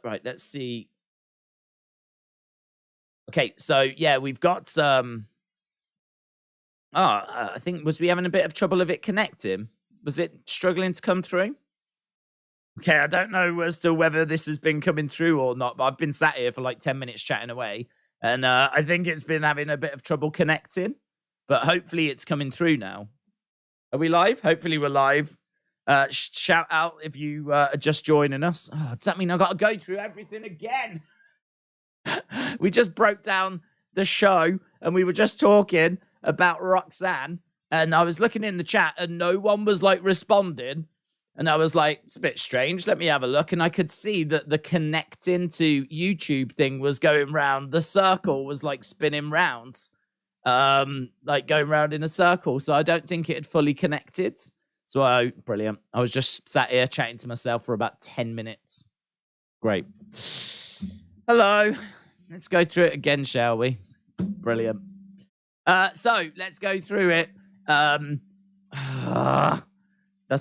Right, let's see. Okay, so yeah, we've got I think was we having a bit of trouble of it connecting? Was it struggling to come through? Okay, I don't know as to whether this has been coming through or not, but I've been sat here for like 10 minutes chatting away, and I think it's been having a bit of trouble connecting, but hopefully it's coming through now. Are we live? Hopefully we're live. Shout out if you are just joining us. Oh, does that mean I've got to go through everything again? We just broke down the show, and we were just talking about Roxanne, and I was looking in the chat, and no one was like responding. And I was like, it's a bit strange. Let me have a look. And I could see that the connecting to YouTube thing was going round. The circle was like spinning round, like going round in a circle. So I don't think it had fully connected. So brilliant. I was just sat here chatting to myself for about 10 minutes. Great. Hello. Let's go through it again, shall we? Brilliant. So let's go through it. That's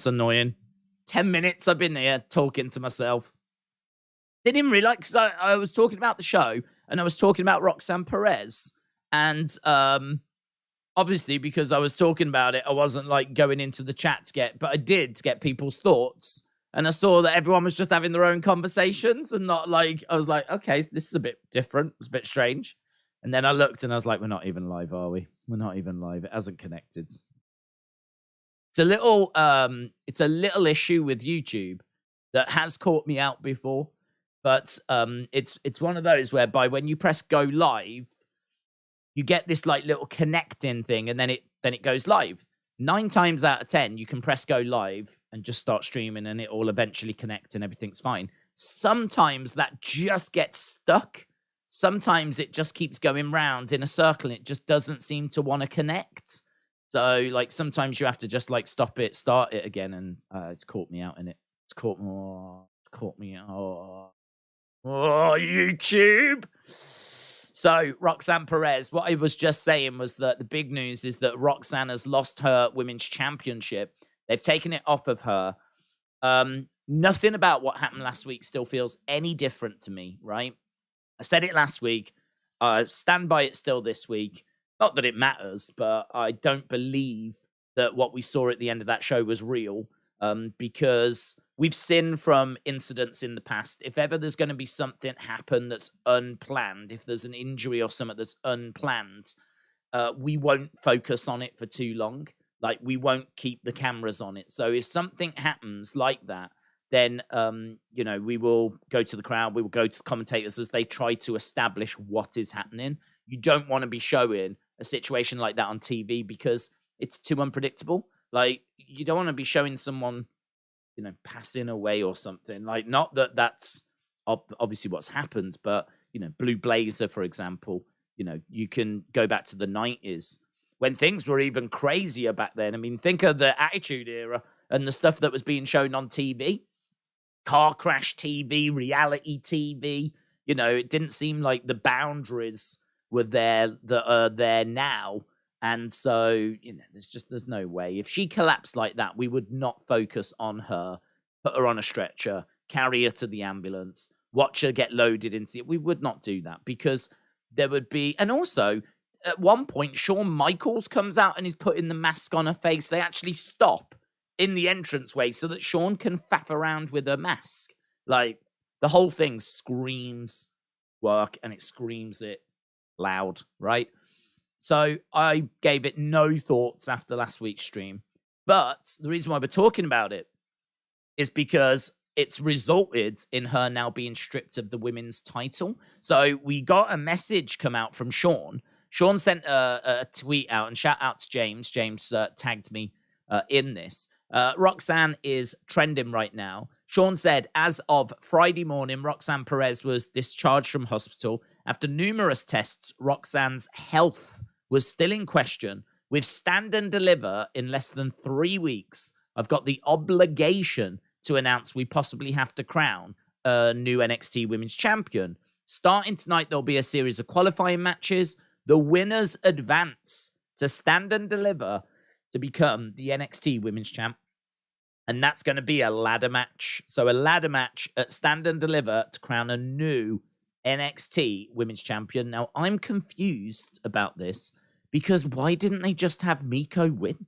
annoying. 10 minutes I've been here talking to myself. Didn't even realize, because I was talking about the show, and I was talking about Roxanne Perez. And obviously, because I was talking about it, I wasn't like going into the chat to get, but I did get people's thoughts. And I saw that everyone was just having their own conversations and not like, I was like, okay, this is a bit different. It's a bit strange. And then I looked and I was like, we're not even live, are we? We're not even live. It hasn't connected. It's a little issue with YouTube that has caught me out before, but it's one of those whereby when you press go live, you get this like little connecting thing, and then it goes live. 9 times out of 10, you can press go live and just start streaming, and it will eventually connect and everything's fine. Sometimes that just gets stuck. Sometimes it just keeps going round in a circle, and it just doesn't seem to want to connect. So, like, sometimes you have to just, like, stop it, start it again, and it's caught me out in it. It's caught me out. Oh, YouTube! So, Roxanne Perez, what I was just saying was that the big news is that Roxanne has lost her women's championship. They've taken it off of her. Nothing about what happened last week still feels any different to me, right? I said it last week. I stand by it still this week. Not that it matters, but I don't believe that what we saw at the end of that show was real, because we've seen from incidents in the past, if ever there's going to be something happen that's unplanned, if there's an injury or something that's unplanned, we won't focus on it for too long. Like, we won't keep the cameras on it. So if something happens like that, then, we will go to the crowd, we will go to the commentators as they try to establish what is happening. You don't want to be showing a situation like that on TV because it's too unpredictable. Like, you don't want to be showing someone, passing away or something. Like, not that that's obviously what's happened, but, Blue Blazer, for example, you can go back to the 90s when things were even crazier back then. I mean, think of the Attitude Era and the stuff that was being shown on TV. Car crash TV, reality TV. It didn't seem like the boundaries were there that are there now. And so, there's no way. If she collapsed like that, we would not focus on her, put her on a stretcher, carry her to the ambulance, watch her get loaded into it. We would not do that because there would be, and also at one point, Shawn Michaels comes out and he's putting the mask on her face. They actually stop in the entranceway so that Shawn can faff around with her mask. Like, the whole thing screams work, and it screams it loud, right? So I gave it no thoughts after last week's stream. But the reason why we're talking about it is because it's resulted in her now being stripped of the women's title. So we got a message come out from Shawn. Shawn sent a tweet out, and shout out to James. James tagged me in this. Roxanne is trending right now. Shawn said, as of Friday morning, Roxanne Perez was discharged from hospital. After numerous tests, Roxanne's health was still in question. With Stand and Deliver in less than 3 weeks, I've got the obligation to announce we possibly have to crown a new NXT Women's Champion. Starting tonight, there'll be a series of qualifying matches. The winners advance to Stand and Deliver to become the NXT Women's Champ. And that's going to be a ladder match. So a ladder match at Stand and Deliver to crown a new NXT Women's Champion. Now, I'm confused about this because why didn't they just have Miko win?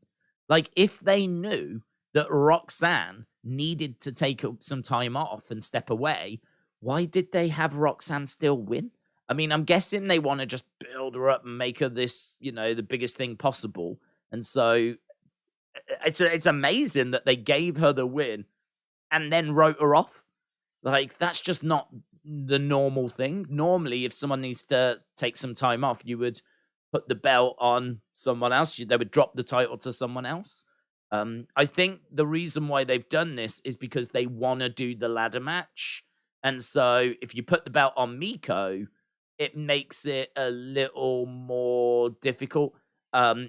Like, if they knew that Roxanne needed to take some time off and step away, why did they have Roxanne still win? I mean, I'm guessing they want to just build her up and make her this, the biggest thing possible. And so it's amazing that they gave her the win and then wrote her off. Like, that's just not the normal thing. Normally, if someone needs to take some time off, you would put the belt on someone else. They would drop the title to someone else. I think the reason why they've done this is because they want to do the ladder match. And so if you put the belt on Miko, it makes it a little more difficult.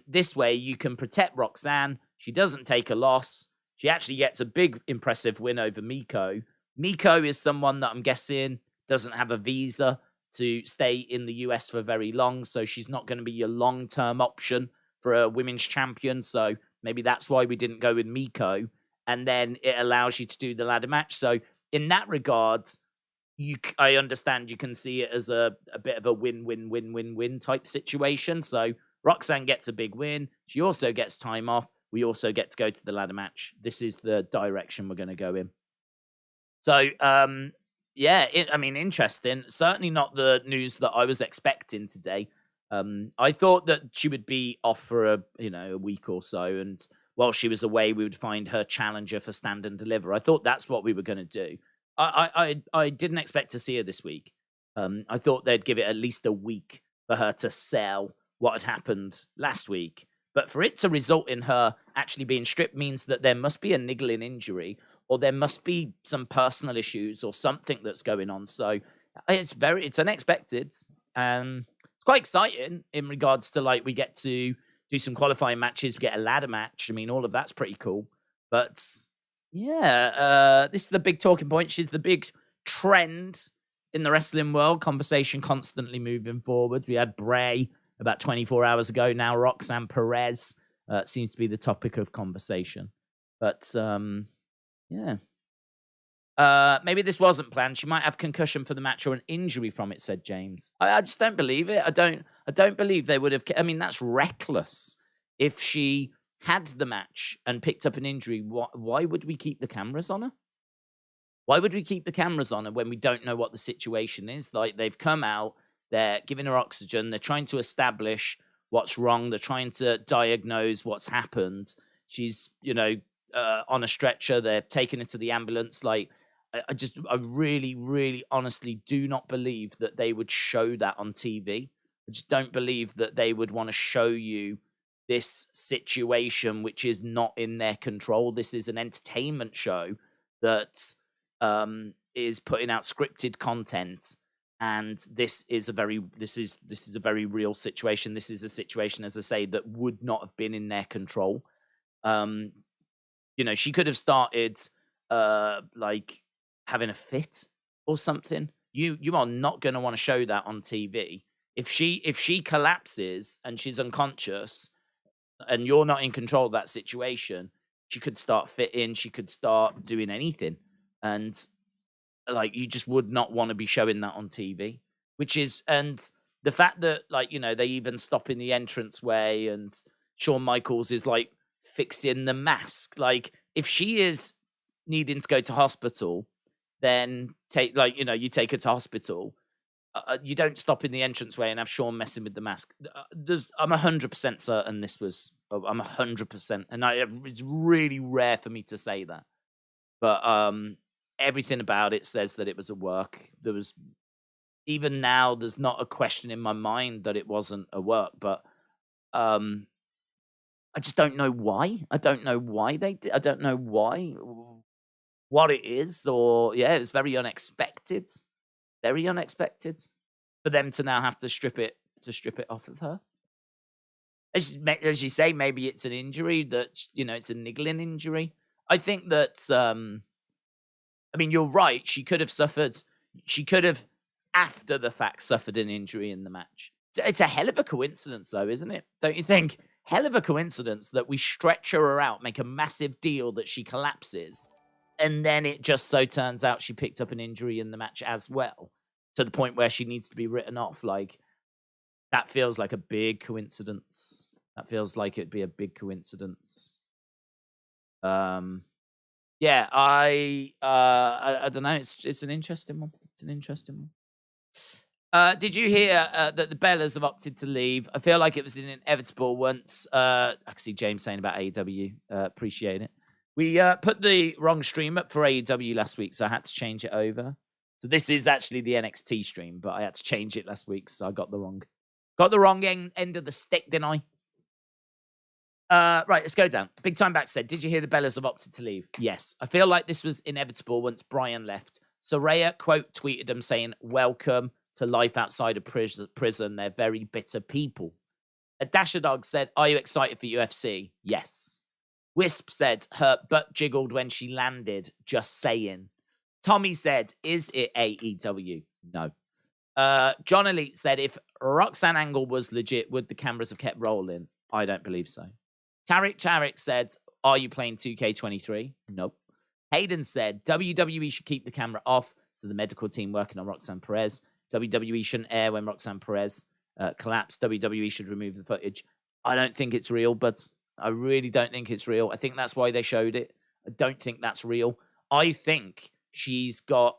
This way, you can protect Roxanne. She doesn't take a loss. She actually gets a big, impressive win over Miko. Miko is someone that I'm guessing doesn't have a visa to stay in the US for very long, so she's not going to be your long-term option for a women's champion. So maybe that's why we didn't go with Miko. And then it allows you to do the ladder match. So in that regard, I understand you can see it as a bit of a win-win-win-win-win type situation. So Roxanne gets a big win. She also gets time off. We also get to go to the ladder match. This is the direction we're going to go in. So, interesting. Certainly not the news that I was expecting today. I thought that she would be off for a week or so, and while she was away, we would find her challenger for Stand and Deliver. I thought that's what we were going to do. I didn't expect to see her this week. I thought they'd give it at least a week for her to sell what had happened last week. But for it to result in her actually being stripped means that there must be a niggling injury, or there must be some personal issues or something that's going on. So it's unexpected. It's quite exciting in regards to, like, we get to do some qualifying matches, we get a ladder match. I mean, all of that's pretty cool. But yeah, this is the big talking point. She's the big trend in the wrestling world. Conversation constantly moving forward. We had Bray about 24 hours ago. Now Roxanne Perez seems to be the topic of conversation. But maybe this wasn't planned. She might have concussion for the match or an injury from it, said James. I just don't believe it. I don't believe they would have. I mean, that's reckless. If she had the match and picked up an injury, why would we keep the cameras on her? Why would we keep the cameras on her when we don't know what the situation is? Like, they've come out, they're giving her oxygen, they're trying to establish what's wrong, they're trying to diagnose what's happened. She's, on a stretcher, they're taking her to the ambulance. Like, I really, really honestly do not believe that they would show that on TV. I just don't believe that they would want to show you this situation, which is not in their control. This is an entertainment show that is putting out scripted content, and this is a very real situation. This is a situation, as I say, that would not have been in their control. She could have started like having a fit or something. You are not going to want to show that on TV. If she collapses and she's unconscious, and you're not in control of that situation, she could start fitting, she could start doing anything. And like, you just would not want to be showing that on TV, and the fact that, like, they even stop in the entranceway and Shawn Michaels is like fixing the mask. Like, if she is needing to go to hospital, then you take her to hospital. You don't stop in the entranceway and have Shawn messing with the mask. I'm 100% certain this was. I'm 100%, and it's really rare for me to say that, but everything about it says that it was a work. Even now, there's not a question in my mind that it wasn't a work, but I just don't know why. I don't know why they did. I don't know what it is, or it was very unexpected. Very unexpected for them to now have to strip it off of her. As you say, maybe it's an injury that, it's a niggling injury. I think that, you're right. She could have, after the fact, suffered an injury in the match. It's a hell of a coincidence, though, isn't it? Don't you think? hell of a coincidence that we stretch her out, make a massive deal that she collapses, and then it just so turns out she picked up an injury in the match as well, to the point where she needs to be written off. Like, that feels like a big coincidence. That feels like it'd be a big coincidence. Yeah, I don't know. It's an interesting one. It's an interesting one. Did you hear that the Bellas have opted to leave? I feel like it was inevitable once. I can see James saying about AEW. Appreciate it. We put the wrong stream up for AEW last week, so I had to change it over. So this is actually the NXT stream, but I had to change it last week, so I got the wrong end of the stick, didn't I? Right, let's go down. Big Time Back said, did you hear the Bellas have opted to leave? Yes. I feel like this was inevitable once Brian left. Soraya quote tweeted him saying, welcome to life outside of prison. They're very bitter people. A Dasher Dog said, are you excited for UFC? Yes. Wisp said, her butt jiggled when she landed. Just saying. Tommy said, is it AEW? No. John Elite said, if Roxanne Angle was legit, would the cameras have kept rolling? I don't believe so. Tarek said, are you playing 2K23? Nope. Hayden said, WWE should keep the camera off, so the medical team working on Roxanne Perez. WWE shouldn't air when Roxanne Perez collapsed. WWE should remove the footage. I don't think it's real, but I really don't think it's real. I think that's why they showed it. I don't think that's real. I think she's got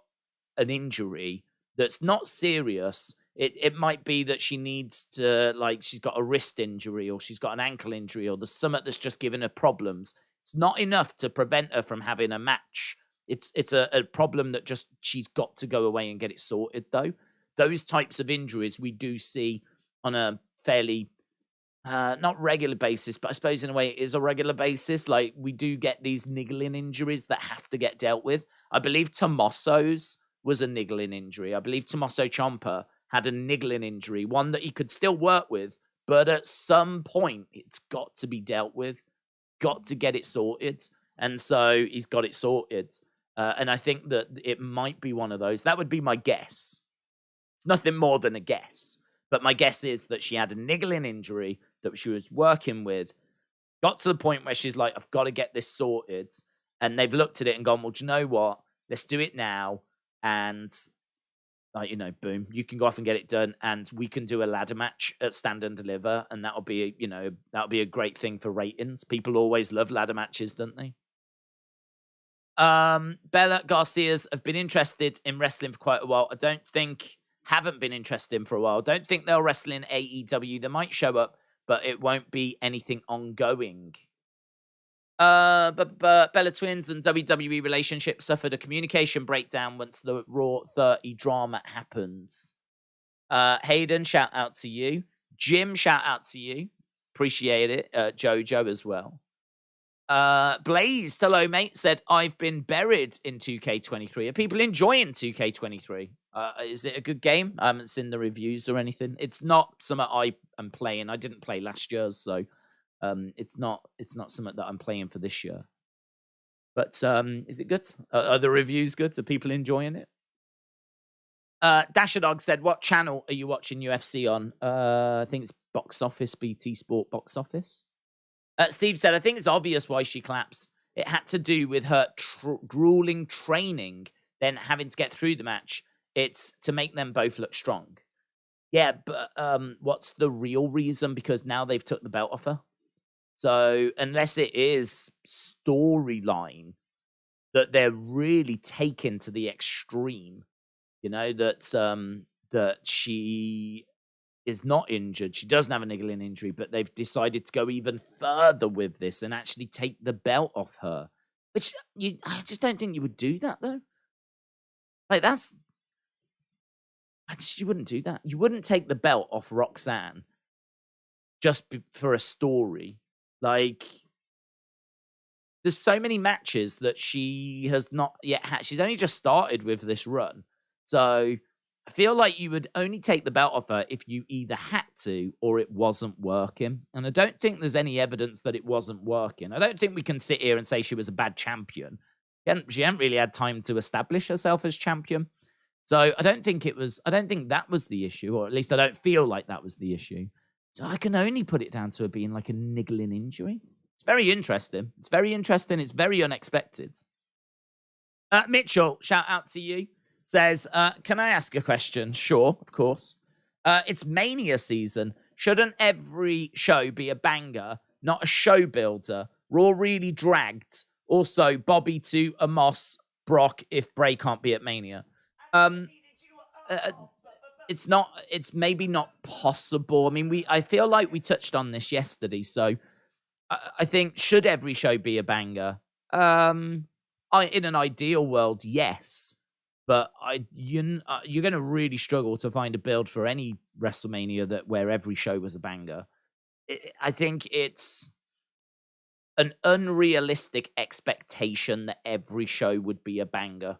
an injury that's not serious. It might be that she needs to, like, she's got a wrist injury or she's got an ankle injury or there's something that's just giving her problems. It's not enough to prevent her from having a match. It's a problem that just she's got to go away and get it sorted, though. Those types of injuries we do see on a fairly, not regular basis, but I suppose in a way it is a regular basis. Like, we do get these niggling injuries that have to get dealt with. I believe Tommaso's was a niggling injury. I believe Tommaso Ciampa had a niggling injury, one that he could still work with, but at some point it's got to be dealt with, got to get it sorted. And so he's got it sorted. And I think that it might be one of those. That would be my guess. It's nothing more than a guess. But my guess is that she had a niggling injury that she was working with, got to the point where she's like, I've got to get this sorted. And they've looked at it and gone, well, do you know what? Let's do it now. And boom, you can go off and get it done, and we can do a ladder match at Stand and Deliver, and that'll be, that'll be a great thing for ratings. People always love ladder matches, don't they? Bella Garcia's have been interested in wrestling for quite a while. Haven't been interested in for a while. Don't think they'll wrestle in AEW. They might show up, but it won't be anything ongoing. But Bella Twins and WWE relationship suffered a communication breakdown once the Raw 30 drama happens. Hayden, shout out to you. Jim, shout out to you. Appreciate it. Jojo as well. Blaze, hello mate, said, I've been buried in 2K23. Are people enjoying 2K23? Is it a good game? I haven't seen the reviews or anything. It's not something I am playing. I didn't play last year's, so it's not something that I'm playing for this year. But is it good? Are the reviews good? Are people enjoying it? Dasher Dog said, what channel are you watching UFC on? I think it's Box Office, BT Sport Box Office. Steve said, I think it's obvious why she collapsed. It had to do with her grueling training, then having to get through the match. It's to make them both look strong. Yeah, but what's the real reason? Because now they've took the belt off her. So unless it is storyline that they're really taken to the extreme, that she is not injured, she doesn't have a niggling injury, but they've decided to go even further with this and actually take the belt off her. Which I just don't think you would do that, though. Like, you wouldn't do that. You wouldn't take the belt off Roxanne just for a story. Like, there's so many matches that she has not yet had. She's only just started with this run. So I feel like you would only take the belt off her if you either had to or it wasn't working. And I don't think there's any evidence that it wasn't working. I don't think we can sit here and say she was a bad champion. She hadn't really had time to establish herself as champion. So I don't think that was the issue, or at least I don't feel like that was the issue. So I can only put it down to it being like a niggling injury. It's very interesting. It's very interesting. It's very unexpected. Mitchell, shout out to you. Says, can I ask a question? Sure, of course. It's Mania season. Shouldn't every show be a banger, not a show builder? Raw really dragged. Also, Bobby to Amos, Brock if Bray can't be at Mania. It's maybe not possible. I mean, I feel like we touched on this yesterday. So I think, should every show be a banger? In an ideal world, yes. But you're going to really struggle to find a build for any WrestleMania where every show was a banger. I think it's an unrealistic expectation that every show would be a banger.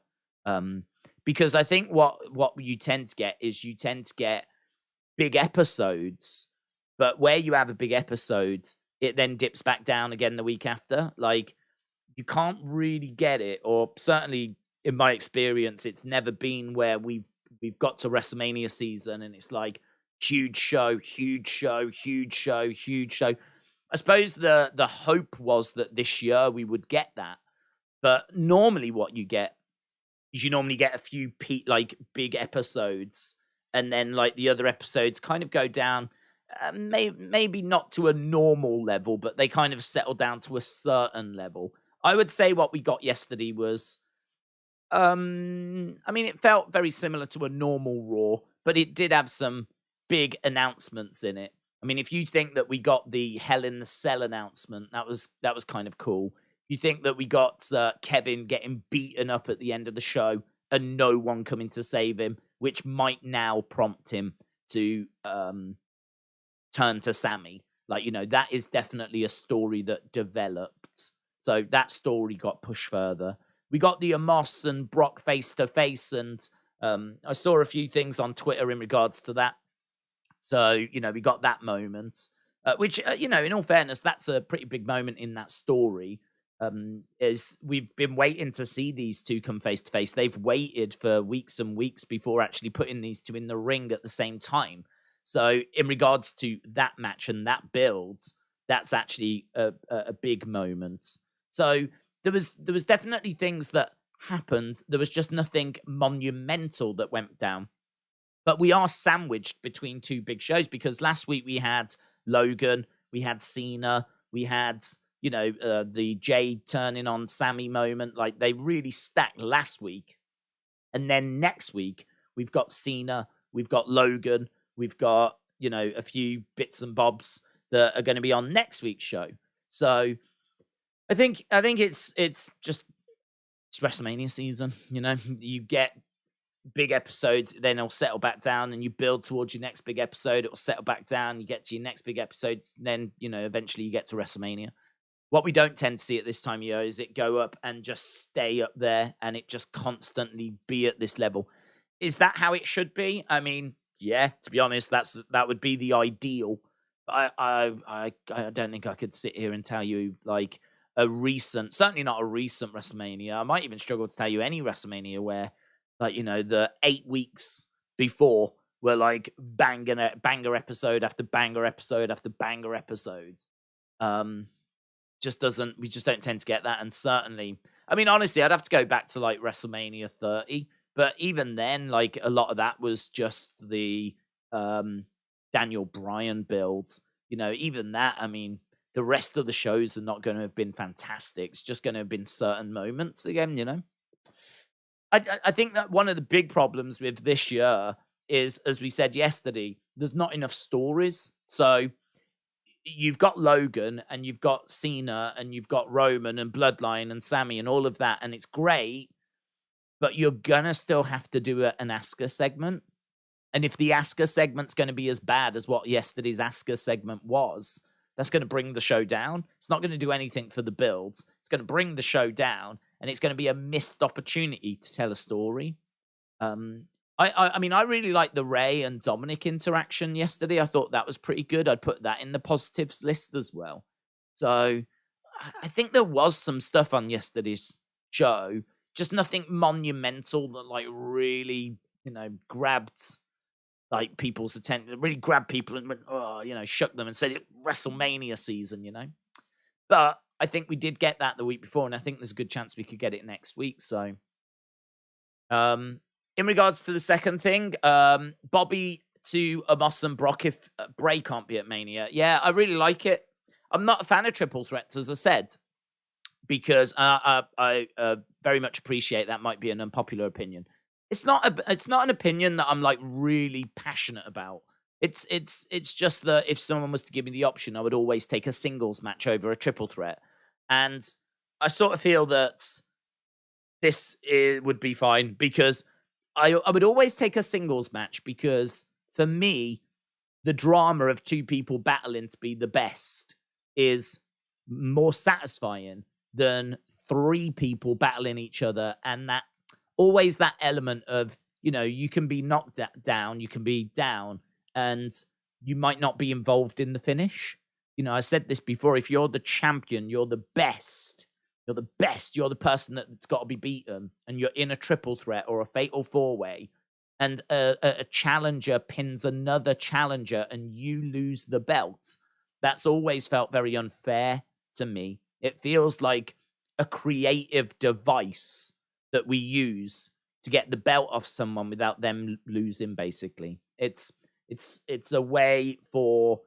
Because I think what you tend to get is big episodes, but where you have a big episode, it then dips back down again the week after. Like, you can't really get it, or certainly in my experience, it's never been where we've got to WrestleMania season and it's like huge show, huge show, huge show, huge show. I suppose the hope was that this year we would get that, but normally what you get is you normally get a few big episodes, and then like the other episodes kind of go down, maybe not to a normal level, but they kind of settle down to a certain level. I would say what we got yesterday was, I mean, it felt very similar to a normal Raw, but it did have some big announcements in it. I mean, if you think that we got the Hell in the Cell announcement, that was kind of cool. You think that we got Kevin getting beaten up at the end of the show and no one coming to save him, which might now prompt him to turn to Sammy. Like, that is definitely a story that developed. So that story got pushed further. We got the Amos and Brock face-to-face, and I saw a few things on Twitter in regards to that. So, we got that moment, which, in all fairness, that's a pretty big moment in that story. Is we've been waiting to see these two come face-to-face. They've waited for weeks and weeks before actually putting these two in the ring at the same time. So, in regards to that match and that build, that's actually a big moment. So, there was definitely things that happened. There was just nothing monumental that went down. But we are sandwiched between two big shows, because last week we had Logan, we had Cena, we had, the Jade turning on Sammy moment. Like, they really stacked last week. And then next week, we've got Cena, we've got Logan, we've got, a few bits and bobs that are going to be on next week's show. So I think it's WrestleMania season. You get big episodes, then it'll settle back down, and you build towards your next big episode. It will settle back down. You get to your next big episodes, then eventually you get to WrestleMania. What we don't tend to see at this time of year is it go up and just stay up there, and it just constantly be at this level. Is that how it should be? I mean, yeah. To be honest, that would be the ideal. I don't think I could sit here and tell you like certainly not a recent WrestleMania. I might even struggle to tell you any WrestleMania where, like, the 8 weeks before were like banger episode after banger episode after banger episodes. We just don't tend to get that. And certainly, I mean, honestly, I'd have to go back to like WrestleMania 30, but even then, like, a lot of that was just the Daniel Bryan builds. Even that, I mean, the rest of the shows are not going to have been fantastic. It's just going to have been certain moments again. I think that one of the big problems with this year is, as we said yesterday, there's not enough stories. So you've got Logan and you've got Cena and you've got Roman and Bloodline and Sammy and all of that, and it's great, but you're going to still have to do an Asuka segment. And if the Asuka segment's going to be as bad as what yesterday's Asuka segment was, that's going to bring the show down. It's not going to do anything for the builds. It's going to bring the show down, and it's going to be a missed opportunity to tell a story. I mean, I really liked the Rey and Dominic interaction yesterday. I thought that was pretty good. I'd put that in the positives list as well. So I think there was some stuff on yesterday's show, just nothing monumental that like really, grabbed like people's attention, really grabbed people and went, oh, shook them and said WrestleMania season, But I think we did get that the week before, and I think there's a good chance we could get it next week. So, in regards to the second thing, Bobby to Amos and Brock if Bray can't be at Mania. Yeah, I really like it. I'm not a fan of triple threats, as I said, because I very much appreciate that might be an unpopular opinion. It's not an opinion that I'm like really passionate about. It's just that if someone was to give me the option, I would always take a singles match over a triple threat. And I sort of feel that this would be fine because I would always take a singles match because for me, the drama of two people battling to be the best is more satisfying than three people battling each other. And that always that element of, you can be knocked down, you can be down, and you might not be involved in the finish. I said this before, if you're the champion, you're the best. You're the best. You're the person that's got to be beaten, and you're in a triple threat or a fatal four-way, and a challenger pins another challenger, and you lose the belt. That's always felt very unfair to me. It feels like a creative device that we use to get the belt off someone without them losing, basically. It's a way for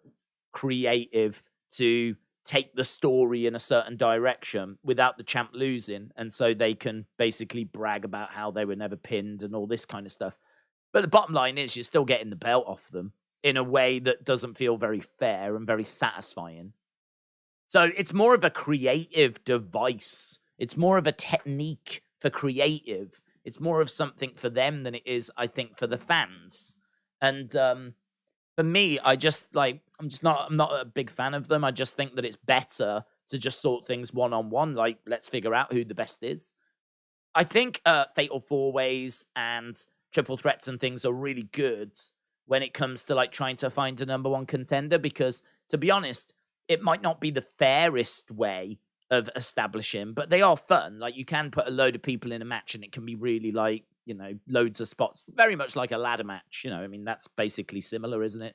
creative to take the story in a certain direction without the champ losing, and so they can basically brag about how they were never pinned and all this kind of stuff. But the bottom line is you're still getting the belt off them in a way that doesn't feel very fair and very satisfying. So it's more of a creative device. It's more of a technique for creative. It's more of something for them than it is, I think, for the fans. And for me, I'm not a big fan of them. I just think that it's better to just sort things one-on-one. Like, let's figure out who the best is. I think fatal four-ways and triple threats and things are really good when it comes to like trying to find a number one contender, because to be honest, it might not be the fairest way of establishing, but they are fun. Like, you can put a load of people in a match and it can be really like, loads of spots, very much like a ladder match. That's basically similar, isn't it?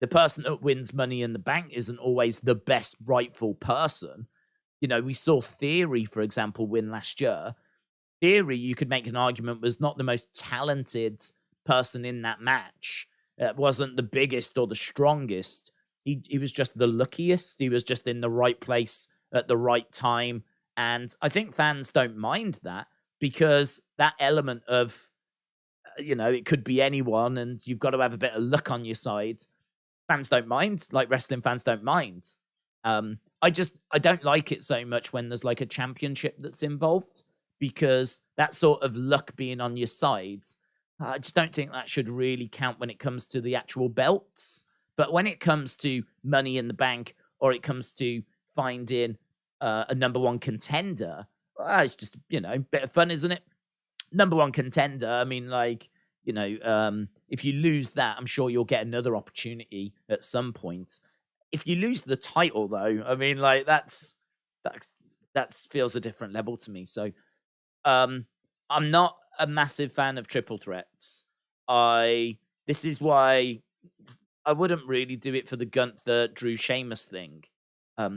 The person that wins Money in the Bank isn't always the best rightful person. We saw Theory, for example, win last year. Theory, you could make an argument, was not the most talented person in that match. It wasn't the biggest or the strongest. He was just the luckiest. He was just in the right place at the right time. And I think fans don't mind that, because that element of, it could be anyone and you've got to have a bit of luck on your side. Fans don't mind, like wrestling fans don't mind. I don't like it so much when there's like a championship that's involved, because that sort of luck being on your side, I just don't think that should really count when it comes to the actual belts. But when it comes to Money in the Bank, or it comes to finding a number one contender, it's just, bit of fun, isn't it? Number one contender, if you lose that, I'm sure you'll get another opportunity at some point. If you lose the title, though, that feels a different level to me. So I'm not a massive fan of triple threats. This is why I wouldn't really do it for the Gunther Drew Sheamus thing,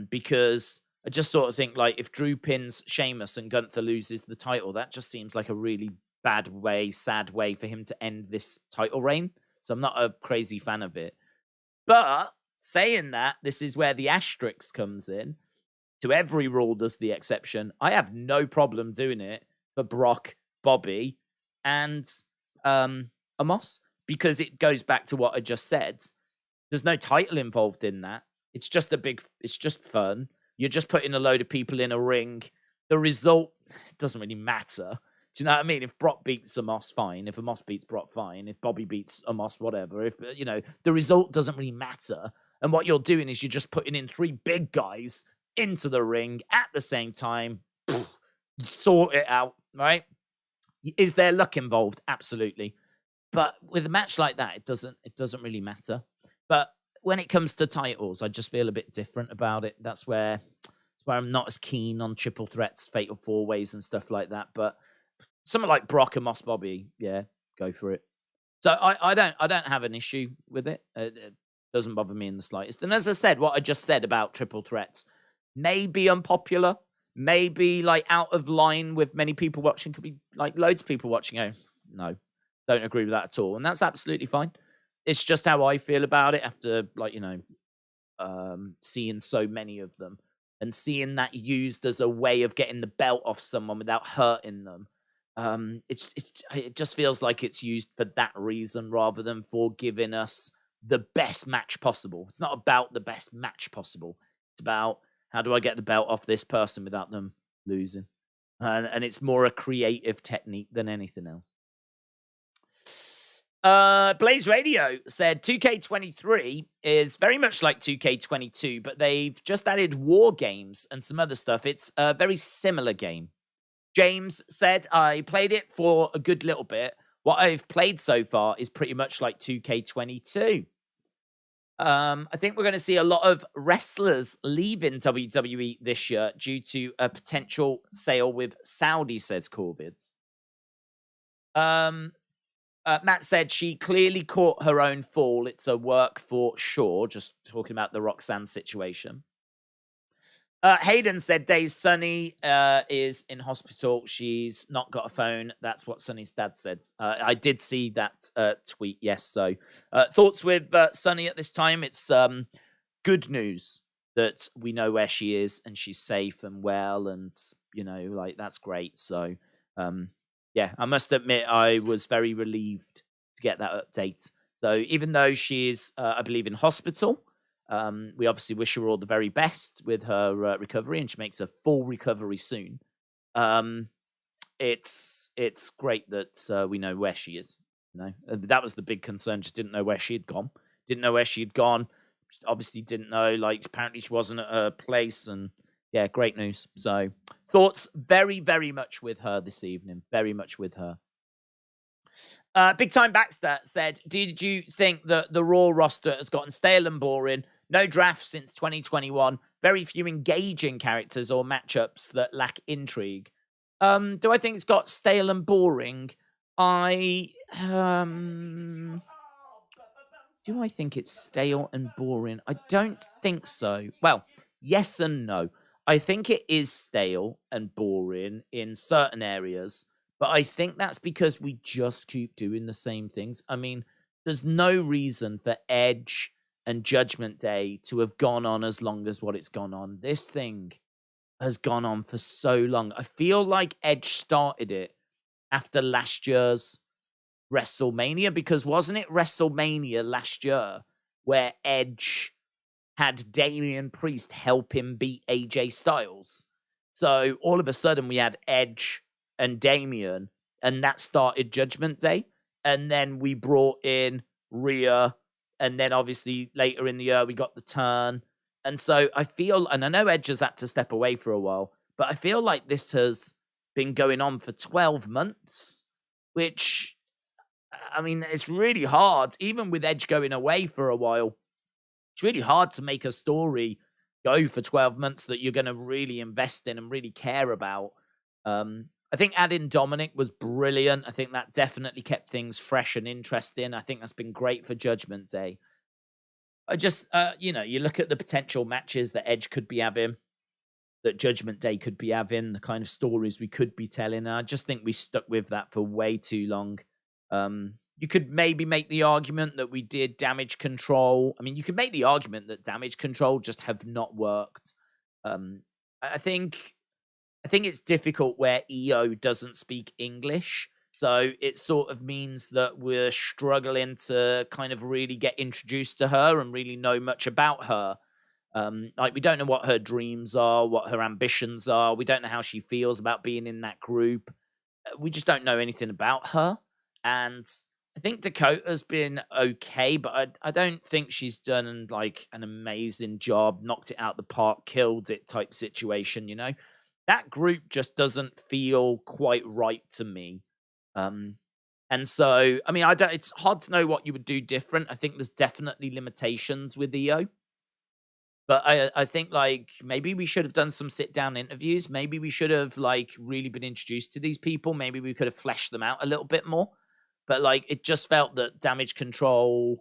because I just sort of think, like, if Drew pins Sheamus and Gunther loses the title, that just seems like a really sad way for him to end this title reign. So I'm not a crazy fan of it. But saying that, this is where the asterisk comes in. To every rule, there's the exception. I have no problem doing it for Brock, Bobby, and Amos, because it goes back to what I just said. There's no title involved in that. It's just fun. You're just putting a load of people in a ring. The result doesn't really matter. Do you know what I mean? If Brock beats Amos, fine. If Amos beats Brock, fine. If Bobby beats Amos, whatever. If, the result doesn't really matter. And what you're doing is you're just putting in three big guys into the ring at the same time. Sort it out, right? Is there luck involved? Absolutely. But with a match like that, it doesn't really matter. But when it comes to titles, I just feel a bit different about it. That's where I'm not as keen on triple threats, fatal four ways and stuff like that. But something like Brock and Moss Bobby, yeah, go for it. So I don't have an issue with it. It doesn't bother me in the slightest. And as I said, what I just said about triple threats may be unpopular, may be like out of line with many people watching. Could be like loads of people watching. Oh, no, don't agree with that at all, and that's absolutely fine. It's just how I feel about it after, like, seeing so many of them and seeing that used as a way of getting the belt off someone without hurting them. It just feels like it's used for that reason rather than for giving us the best match possible. It's not about the best match possible. It's about how do I get the belt off this person without them losing, and it's more a creative technique than anything else. Blaze Radio said 2K23 is very much like 2K22, but they've just added war games and some other stuff. It's a very similar game. James said, I played it for a good little bit. What I've played so far is pretty much like 2K22. I think we're going to see a lot of wrestlers leaving WWE this year due to a potential sale with Saudi, says Corvids. Matt said she clearly caught her own fall. It's a work for sure. Just talking about the Roxanne situation. Hayden said Daze Sunny is in hospital. She's not got a phone. That's what Sunny's dad said. I did see that tweet, yes. So thoughts with Sunny at this time. It's good news that we know where she is and she's safe and well, and, like, that's great. So, yeah, I must admit I was very relieved to get that update. So even though she is, I believe, in hospital, we obviously wish her all the very best with her recovery, and she makes a full recovery soon. It's great that we know where she is. That was the big concern. Just didn't know where she had gone. Didn't know where she had gone. Obviously didn't know. Like, apparently she wasn't at her place, and yeah, great news. So thoughts very, very much with her this evening. Very much with her. Big Time Baxter said, did you think that the Raw roster has gotten stale and boring? No draft since 2021. Very few engaging characters or matchups that lack intrigue. Do I think it's got stale and boring? Do I think it's stale and boring? I don't think so. Well, yes and no. I think it is stale and boring in certain areas, but I think that's because we just keep doing the same things. I mean, there's no reason for Edge and Judgment Day to have gone on as long as what it's gone on. This thing has gone on for so long. I feel like Edge started it after last year's WrestleMania, because wasn't it WrestleMania last year where Edge had Damian Priest help him beat AJ Styles? So all of a sudden we had Edge and Damian, and that started Judgment Day. And then we brought in Rhea, and then obviously later in the year we got the turn. And so I feel, and I know Edge has had to step away for a while, but I feel like this has been going on for 12 months, which, I mean, it's really hard. Even with Edge going away for a while, it's really hard to make a story go for 12 months that you're going to really invest in and really care about. I think adding Dominic was brilliant. I think that definitely kept things fresh and interesting. I think that's been great for Judgment Day. I just, you look at the potential matches that Edge could be having, that Judgment Day could be having, the kind of stories we could be telling. I just think we stuck with that for way too long. You could maybe make the argument that we did Damage Control. I mean, you could make the argument that Damage Control just have not worked. I think it's difficult where EO doesn't speak English. So it sort of means that we're struggling to kind of really get introduced to her and really know much about her. Like, we don't know what her dreams are, what her ambitions are. We don't know how she feels about being in that group. We just don't know anything about her. And I think Dakota's been okay, but I don't think she's done like an amazing job, knocked it out the park, killed it type situation, That group just doesn't feel quite right to me. And so, I mean, it's hard to know what you would do different. I think there's definitely limitations with EO. But I think, like, maybe we should have done some sit-down interviews. Maybe we should have, like, really been introduced to these people. Maybe we could have fleshed them out a little bit more. but like it just felt that Damage Control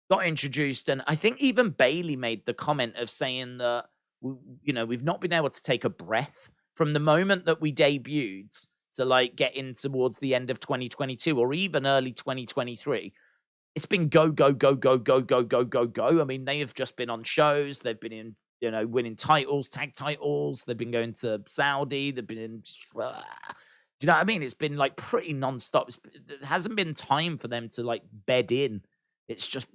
got introduced, and I think even Bailey made the comment of saying that we've not been able to take a breath from the moment that we debuted to like get in towards the end of 2022 or even early 2023. It's been go, go, go, go, go, go, go, go, go. I mean, they have just been on shows. They've been in, winning titles, tag titles. They've been going to Saudi. They've been in. Do you know what I mean? It's been like pretty nonstop. There hasn't been time for them to like bed in. It's just,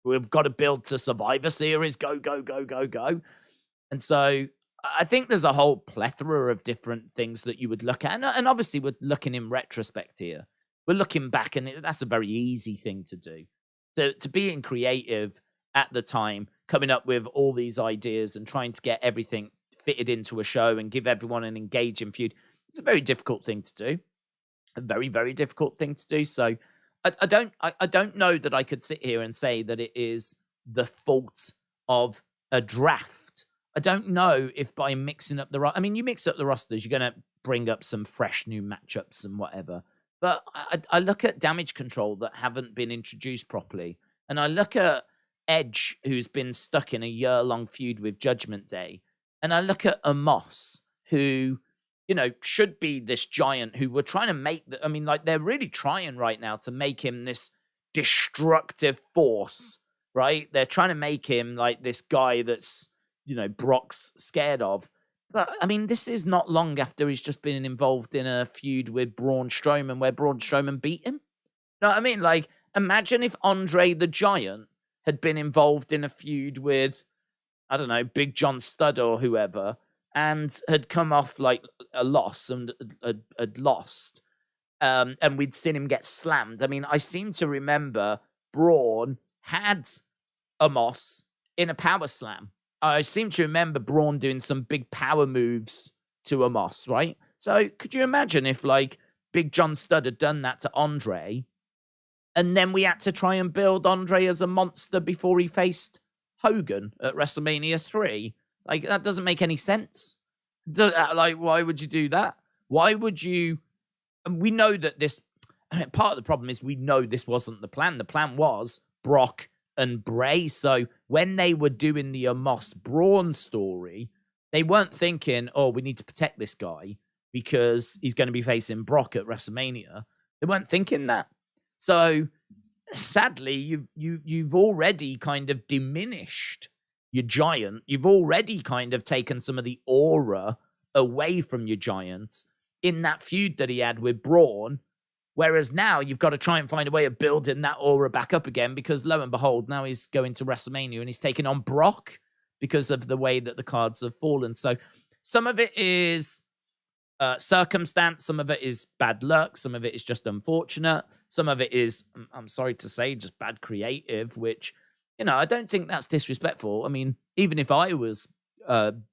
we've got to build to Survivor Series. Go, go, go, go, go. And so I think there's a whole plethora of different things that you would look at. And obviously, we're looking in retrospect here. We're looking back, and that's a very easy thing to do. To being creative at the time, coming up with all these ideas and trying to get everything fitted into a show and give everyone an engaging feud, it's a very difficult thing to do. A very, very difficult thing to do. So I don't know that I could sit here and say that it is the fault of a draft. I don't know if by mixing up I mean, you mix up the rosters, you're going to bring up some fresh new matchups and whatever. But I look at Damage Control that haven't been introduced properly. And I look at Edge, who's been stuck in a year-long feud with Judgment Day. And I look at Amos, who, should be this giant who we're trying to make... they're really trying right now to make him this destructive force, right? They're trying to make him like this guy that's, Brock's scared of. But, I mean, this is not long after he's just been involved in a feud with Braun Strowman where Braun Strowman beat him. You know what I mean? Like, imagine if Andre the Giant had been involved in a feud with, I don't know, Big John Studd or whoever, and had come off, like, a loss and had lost, and we'd seen him get slammed. I mean, I seem to remember Braun had Amos in a power slam. I seem to remember Braun doing some big power moves to Amos, right? So could you imagine if, like, Big John Studd had done that to Andre, and then we had to try and build Andre as a monster before he faced Hogan at WrestleMania 3? Like, that doesn't make any sense. Like, why would you do that? Why would you... And we know that this... part of the problem is we know this wasn't the plan. The plan was Brock and Bray. So when they were doing the Amos Braun story, they weren't thinking, oh, we need to protect this guy because he's going to be facing Brock at WrestleMania. They weren't thinking that. So sadly, you've already kind of diminished your giant. You've already kind of taken some of the aura away from your giant in that feud that he had with Braun. Whereas now you've got to try and find a way of building that aura back up again because lo and behold, now he's going to WrestleMania and he's taking on Brock because of the way that the cards have fallen. So some of it is circumstance, some of it is bad luck, some of it is just unfortunate, some of it is, I'm sorry to say, just bad creative, which, I don't think that's disrespectful. I mean, even if I was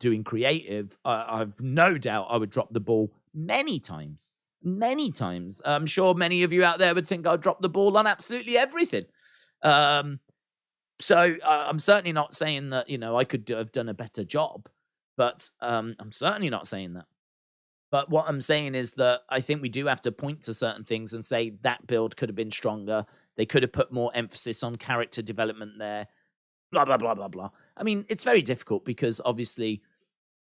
doing creative, I've no doubt I would drop the ball many times. Many times. I'm sure many of you out there would think I'd drop the ball on absolutely everything. So I'm certainly not saying that, I could have done a better job, but I'm certainly not saying that. But what I'm saying is that I think we do have to point to certain things and say that build could have been stronger. They could have put more emphasis on character development there. Blah, blah, blah, blah, blah. I mean, it's very difficult because obviously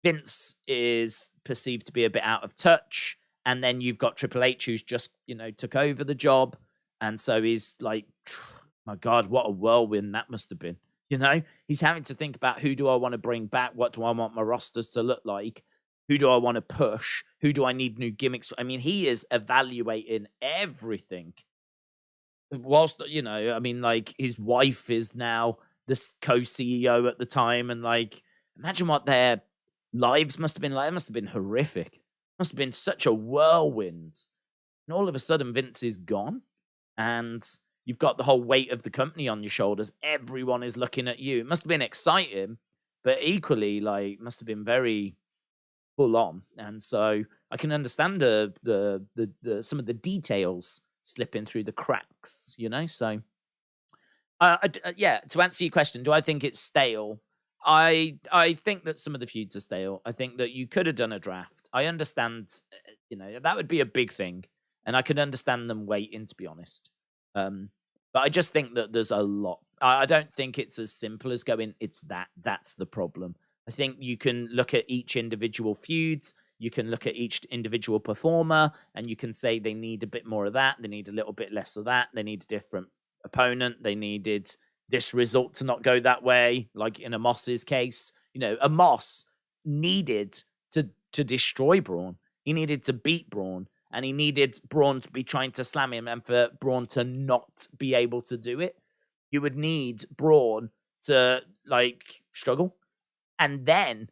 Vince is perceived to be a bit out of touch. And then you've got Triple H who's just, took over the job. And so he's like, my God, what a whirlwind that must have been. He's having to think about who do I want to bring back? What do I want my rosters to look like? Who do I want to push? Who do I need new gimmicks? I mean, he is evaluating everything. Whilst, like his wife is now the co-CEO at the time. And like, imagine what their lives must have been like. It must have been horrific. Must have been such a whirlwind. And all of a sudden, Vince is gone. And you've got the whole weight of the company on your shoulders. Everyone is looking at you. It must have been exciting, but equally, like, must have been very full on. And so I can understand the some of the details slipping through the cracks, So, yeah, to answer your question, do I think it's stale? I think that some of the feuds are stale. I think that you could have done a draft. I understand, that would be a big thing. And I could understand them waiting, to be honest. But I just think that there's a lot. I don't think it's as simple as going, it's that. That's the problem. I think you can look at each individual feuds. You can look at each individual performer and you can say they need a bit more of that. They need a little bit less of that. They need a different opponent. They needed this result to not go that way. Like in a Moss's case, a Moss needed to destroy Braun. He needed to beat Braun. And he needed Braun to be trying to slam him and for Braun to not be able to do it. You would need Braun to, struggle. And then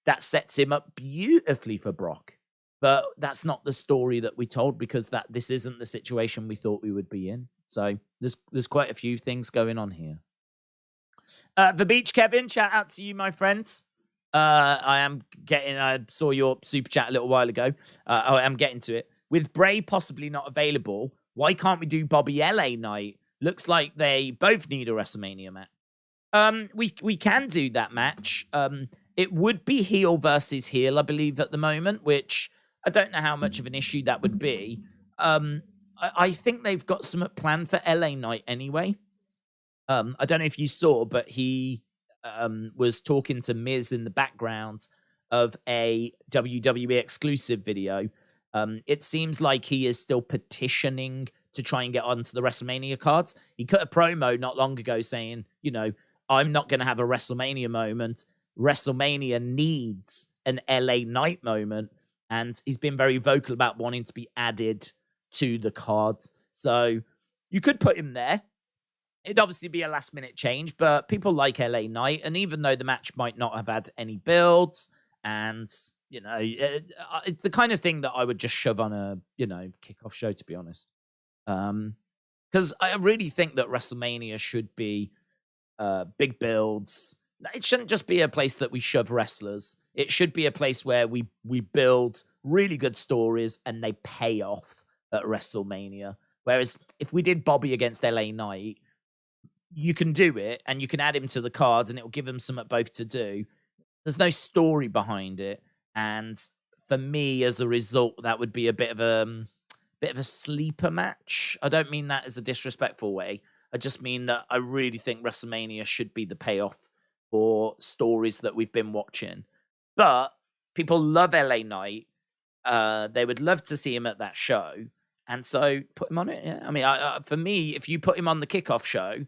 that sets him up beautifully for Brock. But that's not the story that we told because this isn't the situation we thought we would be in. So there's quite a few things going on here. The Beach Kevin, shout out to you, my friends. I saw your super chat a little while ago. I am getting to it. With Bray possibly not available, why can't we do Bobby LA night? Looks like they both need a WrestleMania match. We can do that match. It would be heel versus heel, I believe, at the moment, which I don't know how much of an issue that would be. I think they've got something planned for LA night anyway. I don't know if you saw, but he was talking to Miz in the background of a WWE exclusive video. It seems like he is still petitioning to try and get onto the WrestleMania cards. He cut a promo not long ago saying, I'm not going to have a WrestleMania moment. WrestleMania needs an LA Knight moment. And he's been very vocal about wanting to be added to the cards. So you could put him there. It'd obviously be a last minute change, but people like LA Knight. And even though the match might not have had any builds and it's the kind of thing that I would just shove on a, kickoff show, to be honest. Because I really think that WrestleMania should be big builds. It shouldn't just be a place that we shove wrestlers. It should be a place where we build really good stories and they pay off at WrestleMania. Whereas if we did Bobby against LA Knight, you can do it and you can add him to the cards and it will give him something both to do. There's no story behind it. And for me, as a result, that would be a bit of a sleeper match. I don't mean that as a disrespectful way. I just mean that I really think WrestleMania should be the payoff for stories that we've been watching. But people love LA Knight. They would love to see him at that show. And so put him on it. Yeah. I mean, for me, if you put him on the kickoff show,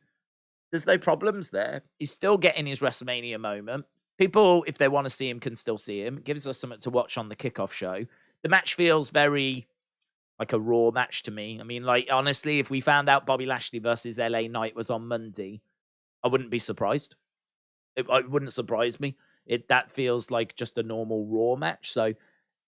there's no problems there. He's still getting his WrestleMania moment. People, if they want to see him, can still see him. It gives us something to watch on the kickoff show. The match feels very like a Raw match to me. I mean, honestly, if we found out Bobby Lashley versus LA Knight was on Monday, I wouldn't be surprised. It wouldn't surprise me. That feels like just a normal Raw match. So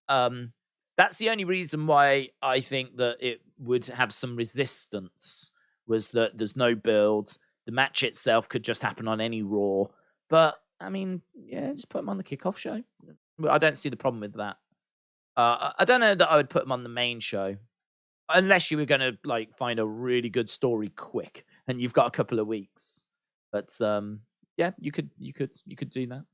that's the only reason why I think that it would have some resistance, was that there's no build. The match itself could just happen on any Raw. But, I mean, yeah, just put him on the kickoff show. I don't see the problem with that. I don't know that I would put him on the main show. Unless you were going to, find a really good story quick. And you've got a couple of weeks. But, yeah, you could do that.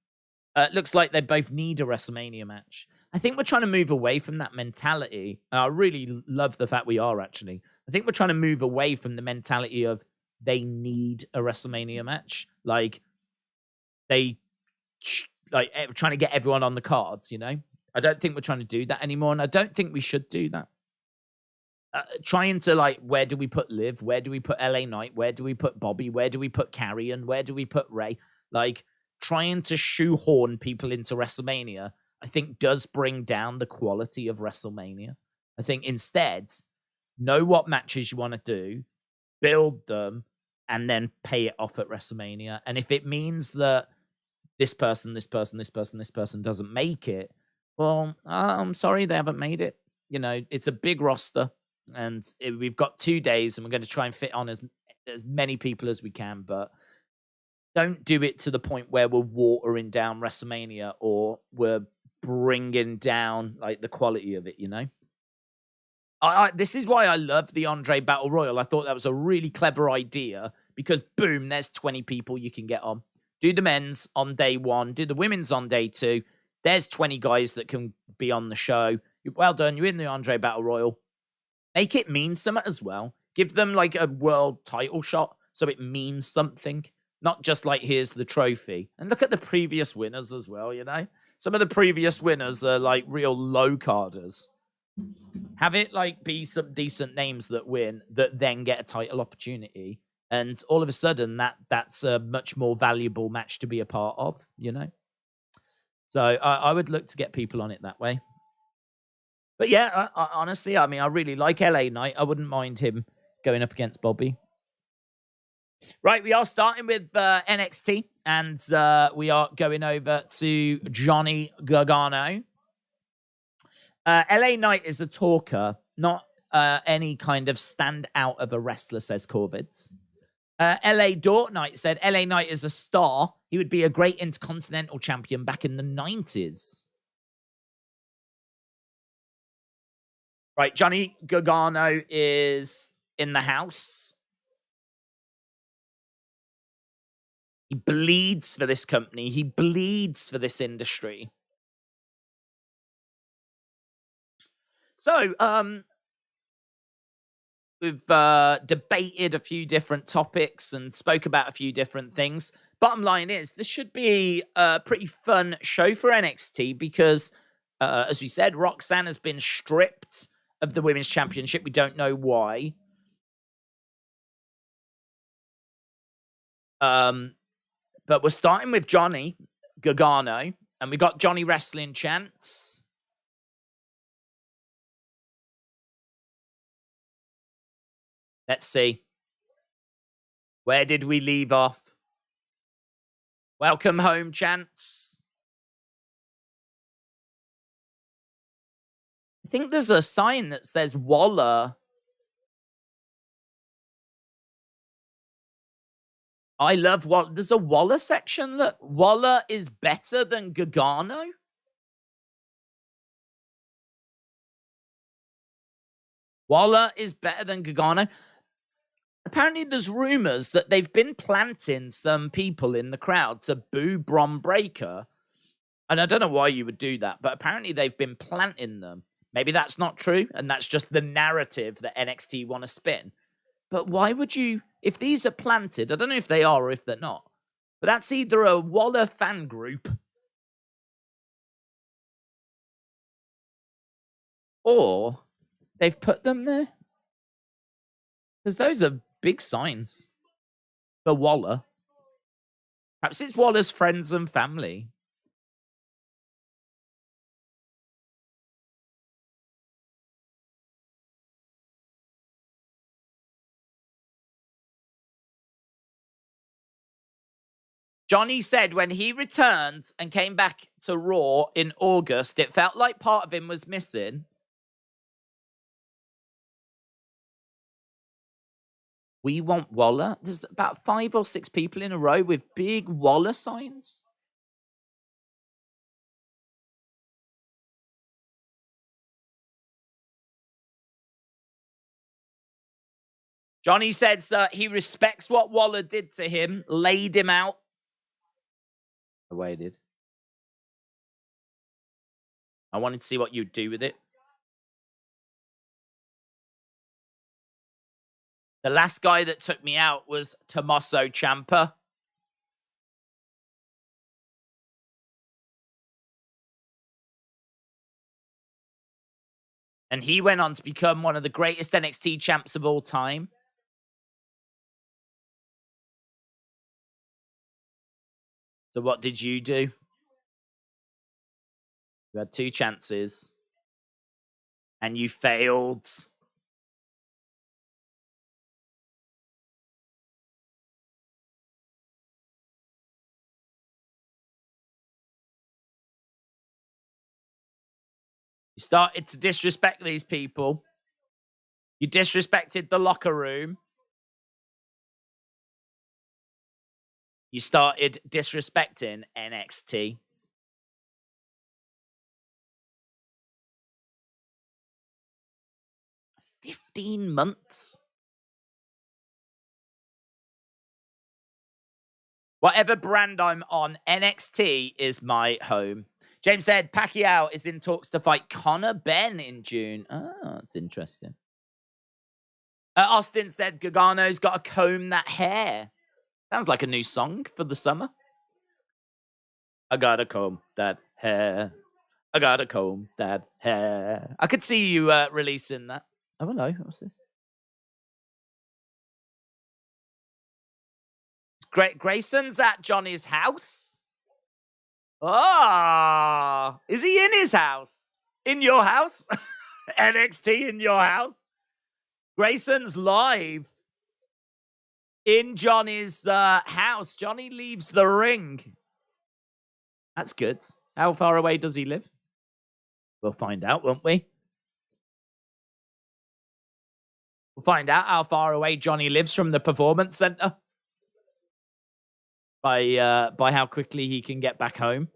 Looks like they both need a WrestleMania match. I think we're trying to move away from that mentality. I really love the fact we are, actually. I think we're trying to move away from the mentality of they need a WrestleMania match. Trying to get everyone on the cards, I don't think we're trying to do that anymore, and I don't think we should do that. Trying to, where do we put Liv? Where do we put LA Knight? Where do we put Bobby? Where do we put Karrion? Where do we put Ray? Trying to shoehorn people into WrestleMania, I think does bring down the quality of WrestleMania. I think instead, know what matches you want to do, build them, and then pay it off at WrestleMania. And if it means that this person doesn't make it, well, I'm sorry they haven't made it. It's a big roster, and we've got 2 days, and we're going to try and fit on as many people as we can, but don't do it to the point where we're watering down WrestleMania or we're bringing down the quality of it. This is why I love the Andre Battle Royal. I thought that was a really clever idea because boom, there's 20 people you can get on. Do the men's on day 1, do the women's on day 2. There's 20 guys that can be on the show. Well done. You're in the Andre Battle Royal. Make it mean something as well. Give them like a world title shot so it means something. Not just like, here's the trophy. And look at the previous winners as well, you know? Some of the previous winners are like real low carders. Have it like be some decent names that win that then get a title opportunity. And all of a sudden that's a much more valuable match to be a part of, you know? So I would look to get people on it that way. But yeah, honestly, I mean, I really like LA Knight. I wouldn't mind him going up against Bobby. Right, we are starting with NXT, and we are going over to Johnny Gargano. LA Knight is a talker, not any kind of stand out of a wrestler, says Corvids. LA Dort Knight said, LA Knight is a star. He would be a great Intercontinental champion back in the 90s. Right, Johnny Gargano is in the house. He bleeds for this company. He bleeds for this industry. So, we've debated a few different topics and spoke about a few different things. Bottom line is, this should be a pretty fun show for NXT because, as we said, Roxanne has been stripped of the Women's Championship. We don't know why. But we're starting with Johnny Gargano, and we got Johnny Wrestling chants. Let's see. Where did we leave off? Welcome home chants. I think there's a sign that says Waller. I love Waller. There's a Waller section. Look, Waller is better than Gargano. Waller is better than Gargano. Apparently, there's rumors that they've been planting some people in the crowd to boo Bron Breakker. And I don't know why you would do that, but apparently they've been planting them. Maybe that's not true, and that's just the narrative that NXT want to spin. But why would you... If these are planted, I don't know if they are or if they're not, but that's either a Waller fan group or they've put them there. Because those are big signs for Waller. Perhaps it's Waller's friends and family. Johnny said when he returned and came back to Raw in August, it felt like part of him was missing. We want Waller. There's about 5 or 6 people in a row with big Waller signs. Johnny says he respects what Waller did to him, laid him out. The way he did. I wanted to see what you'd do with it. The last guy that took me out was Tommaso Ciampa. And he went on to become one of the greatest NXT champs of all time. So what did you do? You had 2 chances. And you failed. You started to disrespect these people. You disrespected the locker room. You started disrespecting NXT. $15 months. Whatever brand I'm on, NXT is my home. James said Pacquiao is in talks to fight Conor Benn in June. Oh, that's interesting. Austin said Gargano's got to comb that hair. Sounds like a new song for the summer. I gotta comb that hair. I gotta comb that hair. I could see you releasing that. Oh, hello. What's this? Grayson's at Johnny's house. Oh, is he in his house? In your house? NXT in your house? Grayson's live in Johnny's house. Johnny leaves the ring. That's good. How far away does he live? We'll find out, won't we? We'll find out how far away Johnny lives from the Performance Center. By how quickly he can get back home.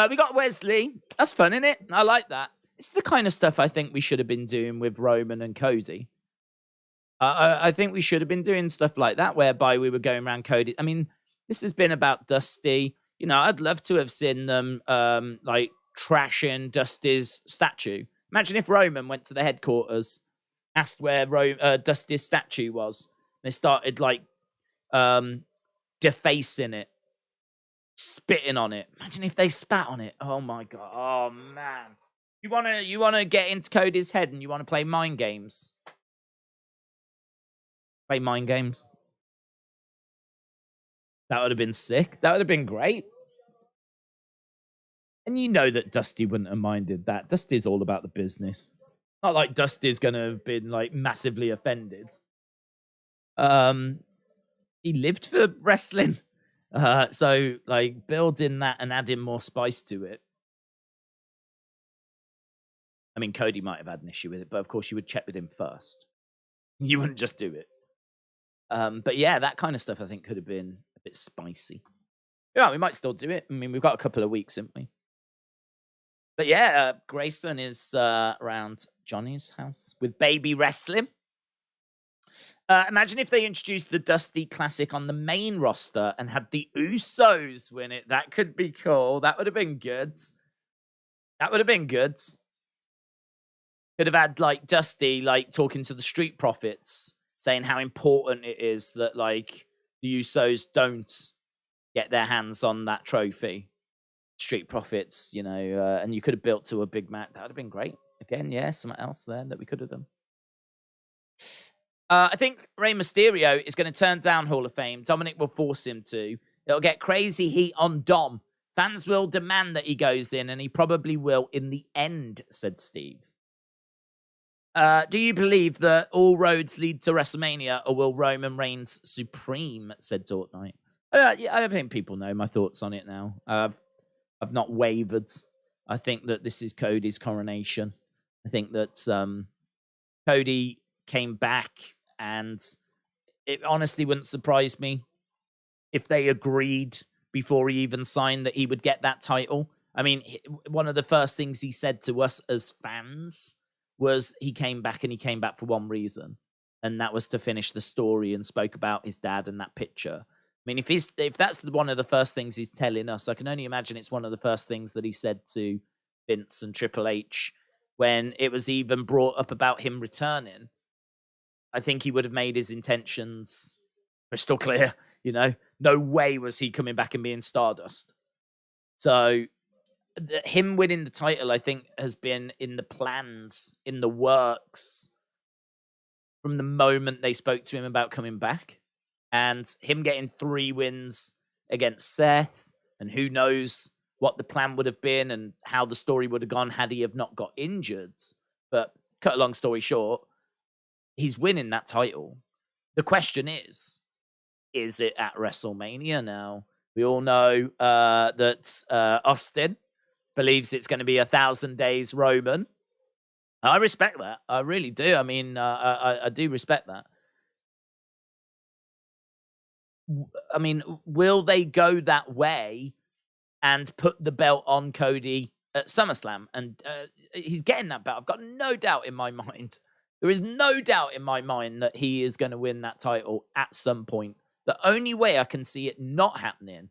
We got Wesley. That's fun, isn't it? I like that. This is the kind of stuff I think we should have been doing with Roman and Cody. I think we should have been doing stuff like that, whereby we were going around Cody. I mean, this has been about Dusty. You know, I'd love to have seen them like trashing Dusty's statue. Imagine if Roman went to the headquarters, asked where Dusty's statue was. They started like defacing it, spitting on it. Imagine if they spat on it. Oh my god. Oh man. You wanna get into Cody's head and you wanna play mind games? Play mind games. That would have been sick. That would have been great. And you know that Dusty wouldn't have minded that. Dusty's all about the business. Not like Dusty's gonna have been like massively offended. He lived for wrestling. So like building that and adding more spice to it. I mean, Cody might have had an issue with it, but of course you would check with him first. You wouldn't just do it. But yeah, that kind of stuff I think could have been a bit spicy. Yeah, we might still do it. I mean, we've got a couple of weeks, haven't we? But yeah, Grayson is around Johnny's house with baby wrestling. Imagine if they introduced the Dusty Classic on the main roster and had the Usos win it. That could be cool. That would have been good. That would have been good. Could have had like Dusty like talking to the Street Profits, saying how important it is that like the Usos don't get their hands on that trophy. Street Profits, you know, and you could have built to a big match. That would have been great. Again, yeah, something else there that we could have done. I think Rey Mysterio is going to turn down Hall of Fame. Dominic will force him to. It'll get crazy heat on Dom. Fans will demand that he goes in, and he probably will in the end, said Steve. Do you believe that all roads lead to WrestleMania, or will Roman Reigns supreme, said Dortnight? Yeah, I think people know my thoughts on it now. I've not wavered. I think that this is Cody's coronation. I think that Cody came back, and it honestly wouldn't surprise me if they agreed before he even signed that he would get that title. I mean, one of the first things he said to us as fans was he came back, and he came back for one reason, and that was to finish the story, and spoke about his dad and that picture. I mean, if that's one of the first things he's telling us, I can only imagine it's one of the first things that he said to Vince and Triple H when it was even brought up about him returning. I think he would have made his intentions crystal clear, you know? No way was he coming back and being Stardust. So him winning the title, I think, has been in the plans, in the works, from the moment they spoke to him about coming back. And him getting 3 wins against Seth, and who knows what the plan would have been and how the story would have gone had he have not got injured. But cut a long story short, he's winning that title. The question is it at WrestleMania now? We all know that Austin believes it's going to be 1,000 days Roman. I respect that. I really do. I mean, I do respect that. I mean, will they go that way and put the belt on Cody at SummerSlam? And he's getting that belt. I've got no doubt in my mind. There is no doubt in my mind that he is going to win that title at some point. The only way I can see it not happening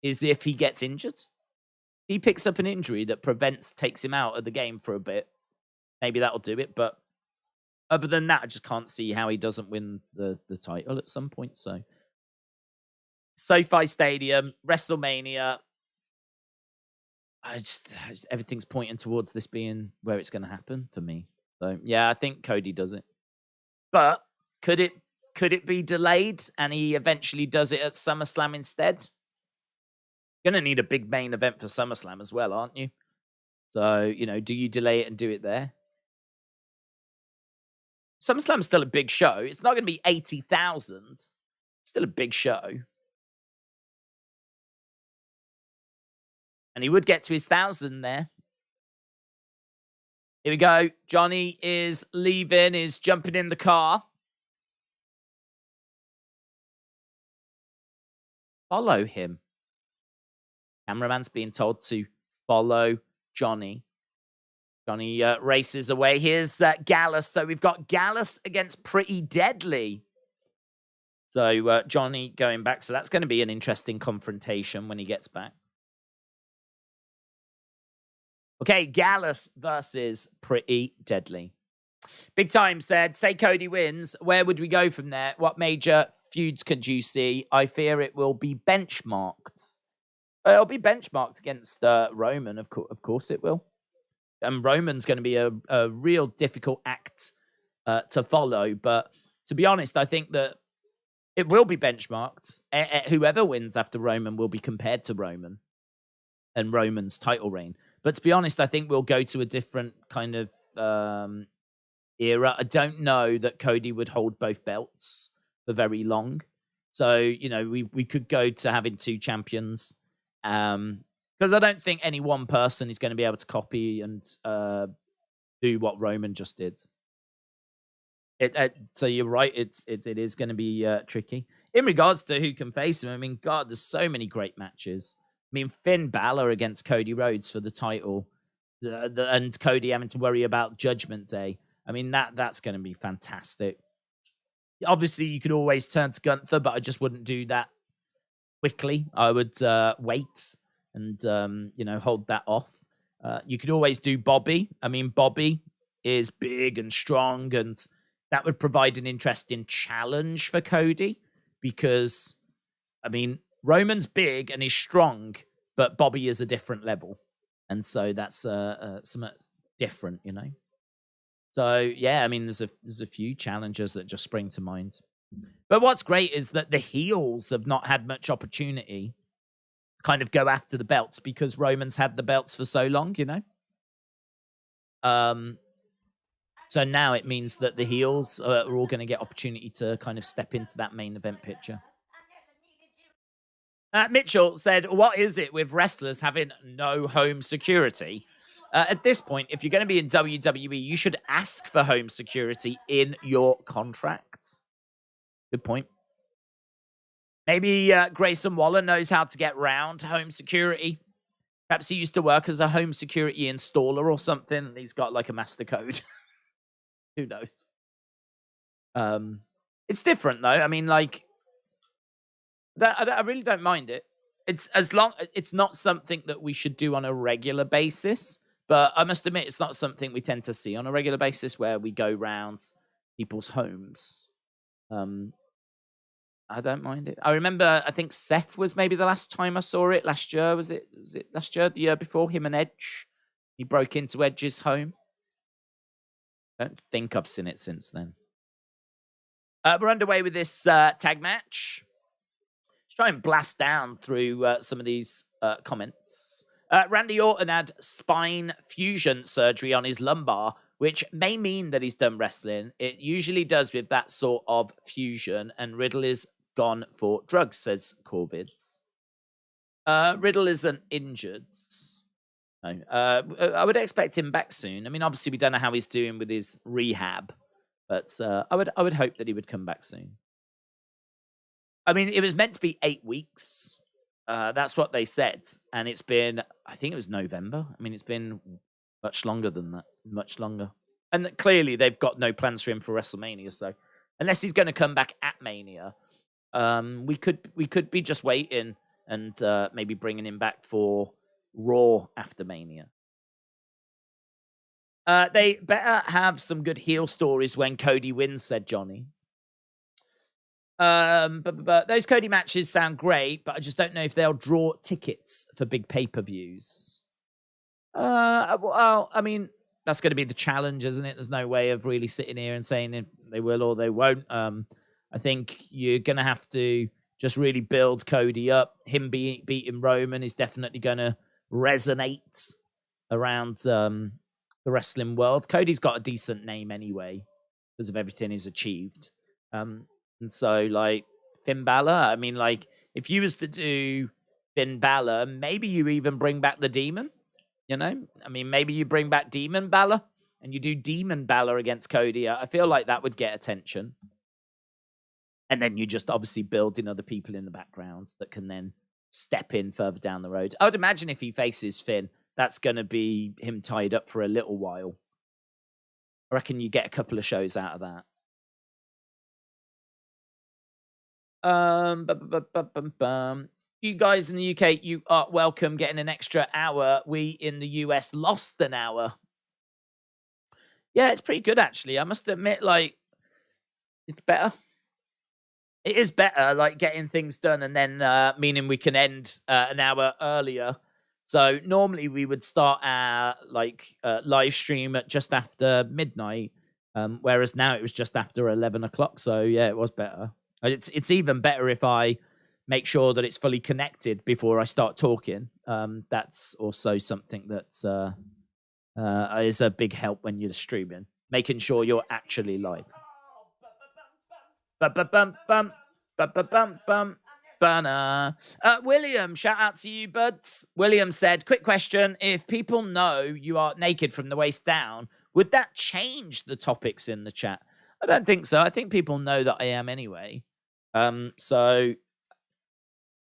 is if he gets injured. he picks up an injury that takes him out of the game for a bit, maybe that'll do it. But other than that, I just can't see how he doesn't win the title at some point. So, SoFi Stadium, WrestleMania. Everything's pointing towards this being where it's going to happen for me. So, yeah, I think Cody does it. But could it be delayed and he eventually does it at SummerSlam instead? You're going to need a big main event for SummerSlam as well, aren't you? So, do you delay it and do it there? SummerSlam's still a big show. It's not going to be 80,000. Still a big show. And he would get to his 1,000 there. Here we go. Johnny is leaving, is jumping in the car. Follow him. Cameraman's being told to follow Johnny. Johnny races away. Here's Gallus. So we've got Gallus against Pretty Deadly. So Johnny going back. So that's going to be an interesting confrontation when he gets back. Okay, Gallus versus Pretty Deadly. Big Time said, say Cody wins. Where would we go from there? What major feuds could you see? I fear it will be benchmarked. It'll be benchmarked against Roman, of course it will. And Roman's going to be a real difficult act to follow. But to be honest, I think that it will be benchmarked. Whoever wins after Roman will be compared to Roman and Roman's title reign. But to be honest, I think we'll go to a different kind of era. I don't know that Cody would hold both belts for very long. So, we could go to having two champions. Because I don't think any one person is going to be able to copy and do what Roman just did. So you're right. It is going to be tricky. In regards to who can face him, I mean, God, there's so many great matches. I mean, Finn Balor against Cody Rhodes for the title, and Cody having to worry about Judgment Day. I mean, that's going to be fantastic. Obviously, you could always turn to Gunther, but I just wouldn't do that quickly. I would wait and hold that off. You could always do Bobby. I mean, Bobby is big and strong, and that would provide an interesting challenge for Cody because, I mean, Roman's big and he's strong, but Bobby is a different level. And so that's something different, So, yeah, I mean, there's a few challenges that just spring to mind. But what's great is that the heels have not had much opportunity to kind of go after the belts because Roman's had the belts for so long, So now it means that the heels are all going to get opportunity to kind of step into that main event picture. Mitchell said, what is it with wrestlers having no home security? At this point, if you're going to be in WWE, you should ask for home security in your contract. Good point. Maybe Grayson Waller knows how to get round home security. Perhaps he used to work as a home security installer or something, and he's got like a master code. Who knows? It's different, though. I mean, like, I really don't mind it. It's not something that we should do on a regular basis, but I must admit it's not something we tend to see on a regular basis where we go round people's homes. I don't mind it. I remember, I think Seth was maybe the last time I saw it last year. Was it last year? The year before, him and Edge? He broke into Edge's home. I don't think I've seen it since then. We're underway with this tag match. Let's try and blast down through some of these comments. Randy Orton had spine fusion surgery on his lumbar, which may mean that he's done wrestling. It usually does with that sort of fusion, and Riddle is gone for drugs, says Corvids. Riddle isn't injured. No. I would expect him back soon. I mean, obviously, we don't know how he's doing with his rehab, but I would hope that he would come back soon. I mean, it was meant to be 8 weeks. That's what they said. And it's been, I think it was November. I mean, it's been much longer than that. Much longer. And clearly, they've got no plans for him for WrestleMania. So, unless he's going to come back at Mania, we could be just waiting and maybe bringing him back for Raw after Mania. They better have some good heel stories when Cody wins, said Johnny. But those Cody matches sound great, but I just don't know if they'll draw tickets for big pay-per-views. Well, I mean, that's going to be the challenge, isn't it? There's no way of really sitting here and saying if they will or they won't. I think you're going to have to just really build Cody up. Him beating Roman is definitely going to resonate around the wrestling world. Cody's got a decent name anyway because of everything he's achieved. And so, like, Finn Balor, I mean, like, if you was to do Finn Balor, maybe you even bring back the Demon, you know? I mean, maybe you bring back Demon Balor and you do Demon Balor against Cody. I feel like that would get attention. And then you just obviously build in other people in the background that can then step in further down the road. I would imagine if he faces Finn, that's going to be him tied up for a little while. I reckon you get a couple of shows out of that. You guys in the UK, you are welcome getting an extra hour. We in the US lost an hour. Yeah, it's pretty good, actually. I must admit, like, it's better. It is better, like, getting things done and then meaning we can end an hour earlier. So normally we would start our, like, live stream at just after midnight, whereas now it was just after 11 o'clock. So, yeah, it was better. It's even better if I make sure that it's fully connected before I start talking. That's also something that is a big help when you're streaming, making sure you're actually live. William, shout out to you, buds. William said, quick question. If people know you are naked from the waist down, would that change the topics in the chat? I don't think so. I think people know that I am anyway. So,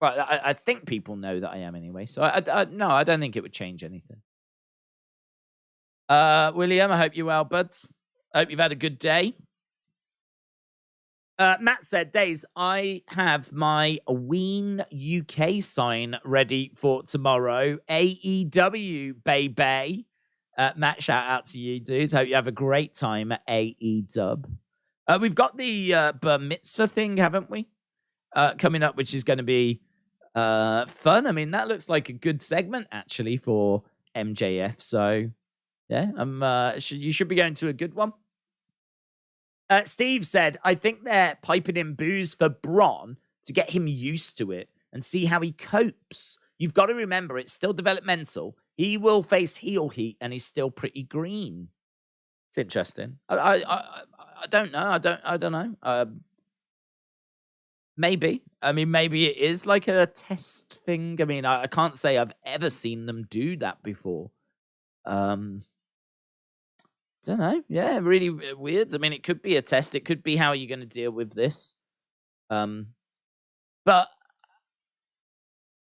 right, I think people know that I am anyway. So, no, I don't think it would change anything. William, I hope you're well, buds. I hope you've had a good day. Matt said, Daze, I have my Ween UK sign ready for tomorrow. AEW, baby. Matt, shout out to you, dudes. Hope you have a great time at AEW. We've got the Bar Mitzvah thing, haven't we? Coming up, which is going to be fun. I mean, that looks like a good segment, actually, for MJF. So, yeah, you should be going to a good one. Steve said, I think they're piping in booze for Bron to get him used to it and see how he copes. You've got to remember, it's still developmental. He will face heel heat and he's still pretty green. It's interesting. I don't know. I don't know. Maybe. I mean, maybe it is like a test thing. I mean, I can't say I've ever seen them do that before. Don't know. Yeah, really weird. I mean, it could be a test. It could be how you're going to deal with this. But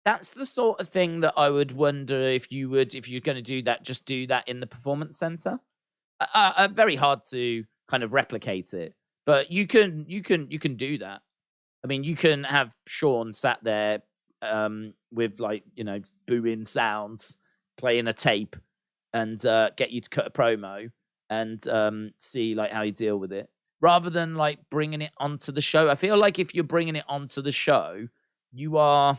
that's the sort of thing that I would wonder if you're going to do that, just do that in the performance center. Very hard to kind of replicate it, but you can do that. I mean, you can have Sean sat there with, like, you know, booing sounds, playing a tape, and get you to cut a promo and see, like, how you deal with it, rather than, like, bringing it onto the show. I feel like if you're bringing it onto the show, you are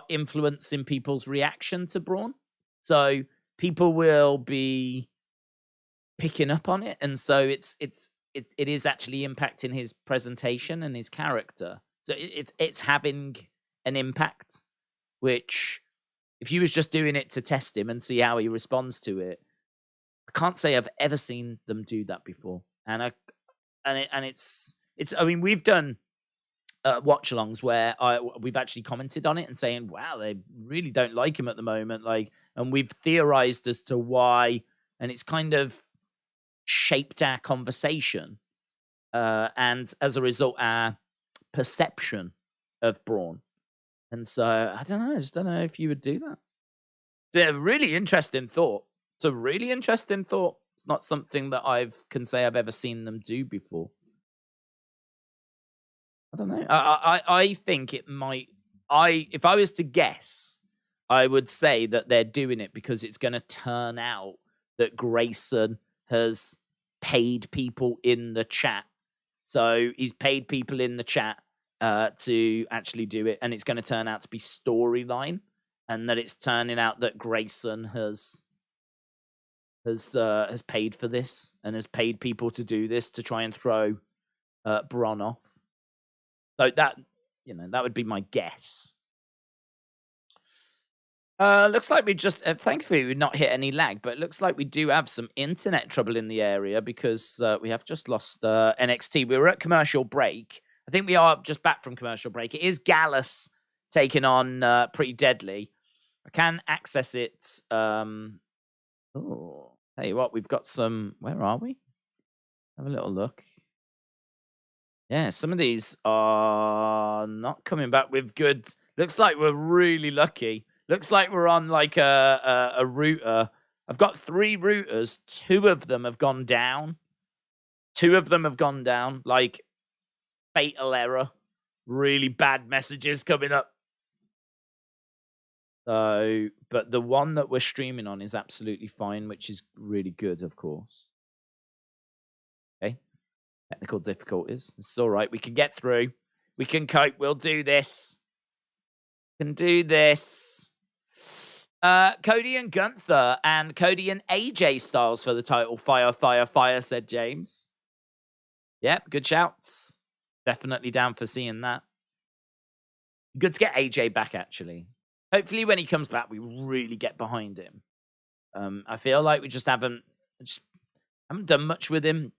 influencing people's reaction to Braun. So people will be picking up on it, and so it is actually impacting his presentation and his character. So it's having an impact, which if he was just doing it to test him and see how he responds to it, I can't say I've ever seen them do that before. And it's I mean, we've done watch-alongs where we've actually commented on it and saying, wow, they really don't like him at the moment, like, and we've theorized as to why, and it's kind of shaped our conversation, and as a result, our perception of Braun. And so I don't know. I just don't know if you would do that. It's a really interesting thought. It's a really interesting thought. It's not something that I can say I've ever seen them do before. I don't know. I think it might. If I was to guess, I would say that they're doing it because it's going to turn out that Grayson has paid people in the chat. So he's paid people in the chat to actually do it, and it's going to turn out to be storyline, and that it's turning out that Grayson has paid for this and has paid people to do this to try and throw Bron off. So that would be my guess. Looks like we just, thankfully, we've not hit any lag, but it looks like we do have some internet trouble in the area because we have just lost NXT. We were at commercial break. I think we are just back from commercial break. It is Gallus taking on Pretty Deadly. I can access it. Oh, tell you what, we've got some. Where are we? Have a little look. Yeah, some of these are not coming back with good. Looks like we're really lucky. Looks like we're on like a router. I've got 3 routers. 2 of them have gone down. 2 of them have gone down. Like fatal error. Really bad messages coming up. So, but the one that we're streaming on is absolutely fine, which is really good, of course. Okay. Technical difficulties. It's all right. We can get through. We can cope. We'll do this. We can do this. Cody and Gunther and Cody and AJ Styles for the title. Fire, fire, fire, said James. Yep, good shouts. Definitely down for seeing that. Good to get AJ back, actually. Hopefully when he comes back, we really get behind him. I feel like we just haven't done much with him.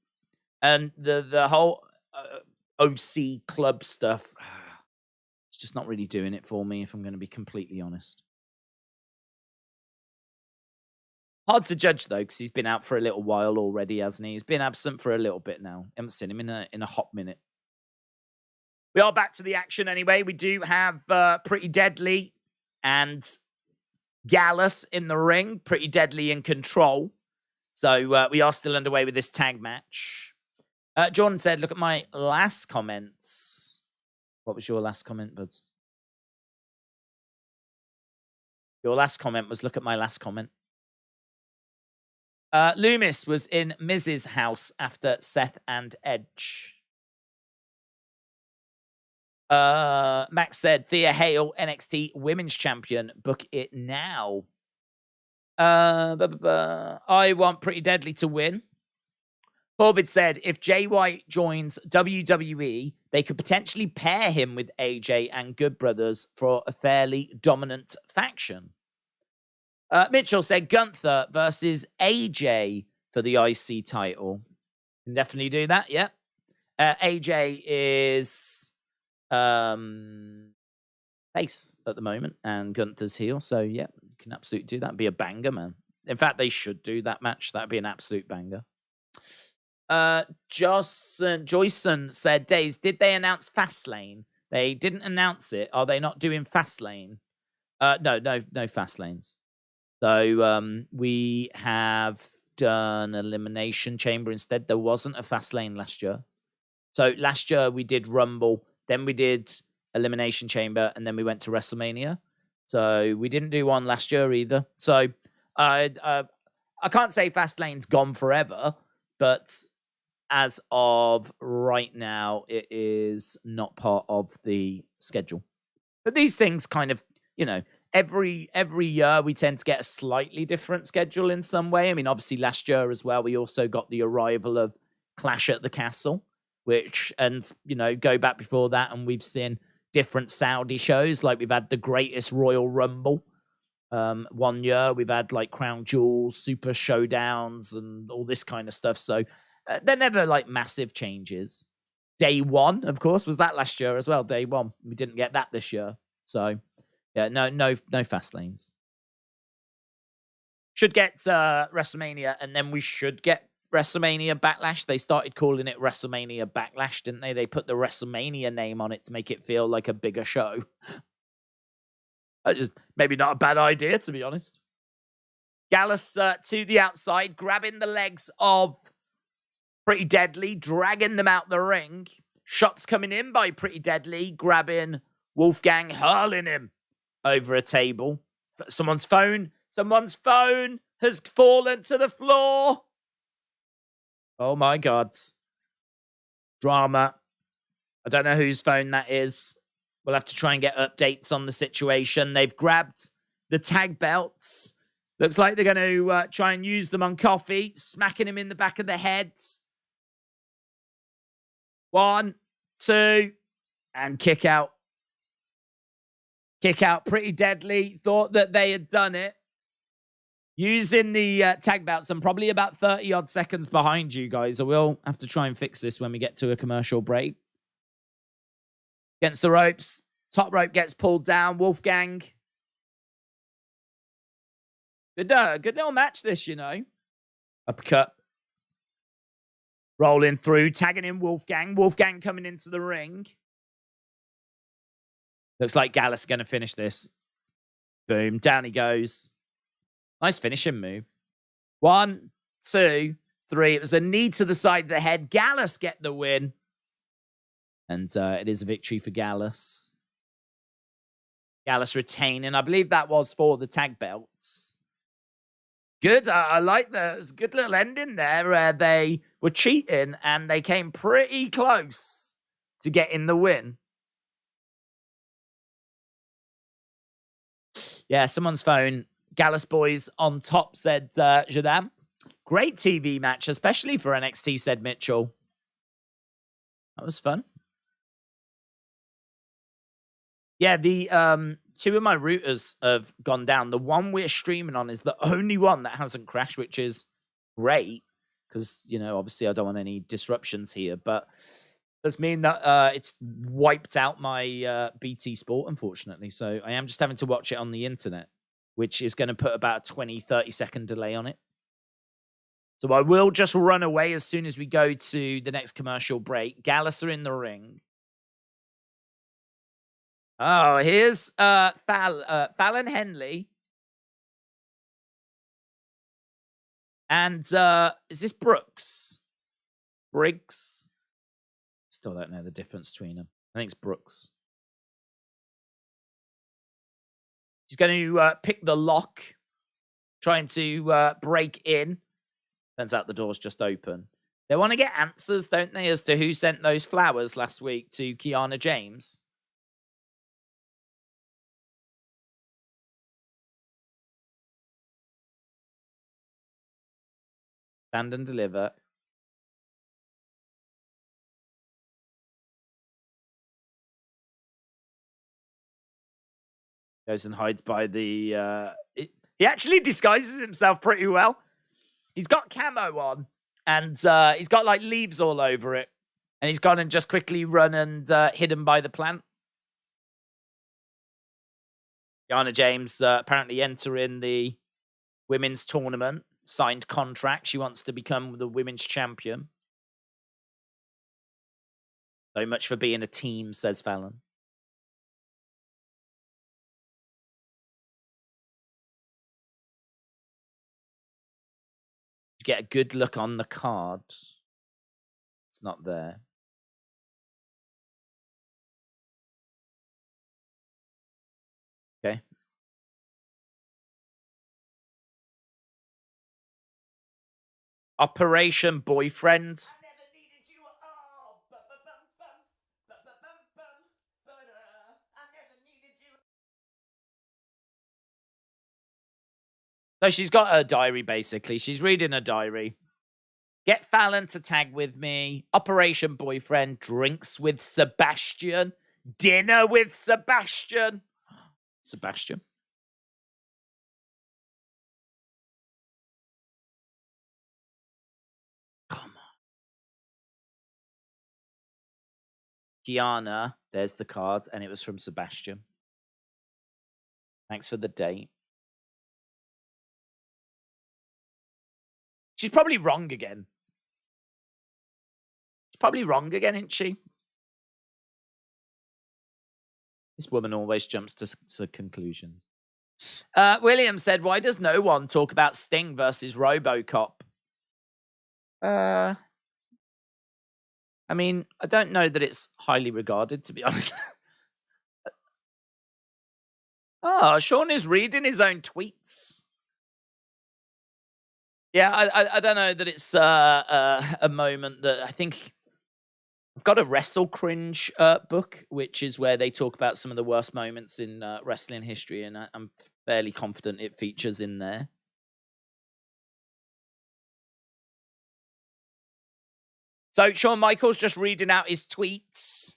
And the whole OC club stuff, it's just not really doing it for me, if I'm going to be completely honest. Hard to judge, though, because he's been out for a little while already, hasn't he? He's been absent for a little bit now. Haven't seen him in a hot minute. We are back to the action anyway. We do have Pretty Deadly and Gallus in the ring. Pretty Deadly in control. So we are still underway with this tag match. Jordan said, look at my last comments. What was your last comment, buds? Your last comment was, look at my last comment. Loomis was in Miz's house after Seth and Edge. Max said, Thea Hale, NXT Women's Champion. Book it now. I want Pretty Deadly to win. Corvid said, if Jay White joins WWE, they could potentially pair him with AJ and Good Brothers for a fairly dominant faction. Mitchell said Gunther versus AJ for the IC title. Can definitely do that, yeah. AJ is face at the moment, and Gunther's heel. So, yeah, you can absolutely do that. It'd be a banger, man. In fact, they should do that match. That'd be an absolute banger. Joyson said, Daze, did they announce Fastlane? They didn't announce it. Are they not doing Fastlane? No Fastlanes. So we have done Elimination Chamber instead. There wasn't a Fastlane last year. So last year we did Rumble, then we did Elimination Chamber, and then we went to WrestleMania. So we didn't do one last year either. So I can't say Fastlane's gone forever, but as of right now, it is not part of the schedule. But these things kind of, every year we tend to get a slightly different schedule in some way. I mean, obviously last year as well, we also got the arrival of Clash at the Castle, go back before that, and we've seen different Saudi shows. Like we've had the Greatest Royal Rumble. One year we've had like Crown Jewels, Super Showdowns, and all this kind of stuff. So they're never like massive changes. Day One, of course, was that last year as well. Day One, we didn't get that this year. So yeah, no fast lanes. Should get WrestleMania, and then we should get WrestleMania Backlash. They started calling it WrestleMania Backlash, didn't they? They put the WrestleMania name on it to make it feel like a bigger show. Maybe not a bad idea, to be honest. Gallus to the outside, grabbing the legs of Pretty Deadly, dragging them out the ring. Shots coming in by Pretty Deadly, grabbing Wolfgang, hurling him over a table. Someone's phone has fallen to the floor. Oh my God. Drama. I don't know whose phone that is. We'll have to try and get updates on the situation. They've grabbed the tag belts. Looks like they're going to try and use them on Coffee, smacking him in the back of the head. 1, 2, and kick out. Kick out pretty deadly. Thought that they had done it. Using the tag belts. I'm probably about 30 odd seconds behind you guys. I will have to try and fix this when we get to a commercial break. Against the ropes. Top rope gets pulled down. Wolfgang. Good little match this, you know. Uppercut. Rolling through. Tagging in Wolfgang. Wolfgang coming into the ring. Looks like Gallus going to finish this. Boom. Down he goes. Nice finishing move. 1, 2, 3. It was a knee to the side of the head. Gallus get the win. And it is a victory for Gallus. Gallus retaining. I believe that was for the tag belts. Good. I like that. It was a good little ending there where they were cheating and they came pretty close to getting the win. Yeah, someone's phone. Gallus boys on top, said Jadam. Great TV match, especially for NXT, said Mitchell. That was fun. Yeah, the 2 of my routers have gone down. The one we're streaming on is the only one that hasn't crashed, which is great. Because, you know, obviously I don't want any disruptions here. But does mean that it's wiped out my BT Sport, unfortunately. So I am just having to watch it on the internet, which is going to put about a 20, 30-second delay on it. So I will just run away as soon as we go to the next commercial break. Gallus are in the ring. Oh, here's Fallon Henley. And is this Brooks? Briggs? Still don't know the difference between them. I think it's Brooks. She's going to pick the lock, trying to break in. Turns out the door's just open. They want to get answers, don't they, as to who sent those flowers last week to Kiana James. Stand and deliver. Goes and hides by the... He actually disguises himself pretty well. He's got camo on, and he's got, like, leaves all over it. And he's gone and just quickly run and hidden by the plant. Kiana James apparently entering the women's tournament. Signed contract. She wants to become the women's champion. So much for being a team, says Fallon. You get a good look on the card. It's not there. Okay. Operation Boyfriend. So she's got her diary, basically. She's reading her diary. Get Fallon to tag with me. Operation Boyfriend. Drinks with Sebastian. Dinner with Sebastian. Sebastian. Come on. Kiana. There's the card. And it was from Sebastian. Thanks for the date. She's probably wrong again. She's probably wrong again, isn't she? This woman always jumps to conclusions. William said, why does no one talk about Sting versus RoboCop? I mean, I don't know that it's highly regarded, to be honest. Oh, Sean is reading his own tweets. Yeah, I don't know that it's a moment that I think I've got a Wrestle Cringe book, which is where they talk about some of the worst moments in wrestling history, and I'm fairly confident it features in there. So Shawn Michaels just reading out his tweets.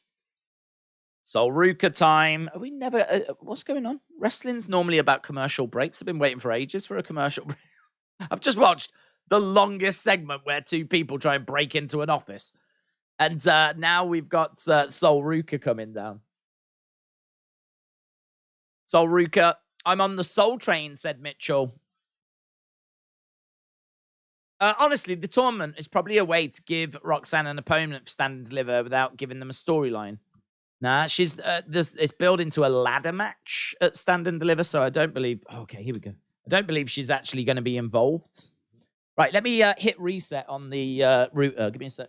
Sol Ruka time. Are we never? What's going on? Wrestling's normally about commercial breaks. I've been waiting for ages for a commercial break. I've just watched the longest segment where two people try and break into an office. And now we've got Sol Ruka coming down. Sol Ruka, I'm on the Soul Train, said Mitchell. Honestly, the tournament is probably a way to give Roxanne an opponent for Stand and Deliver without giving them a storyline. Nah, she's it's built into a ladder match at Stand and Deliver, so I don't believe. Okay, here we go. I don't believe she's actually going to be involved. Right, let me hit reset on the router. Give me a sec.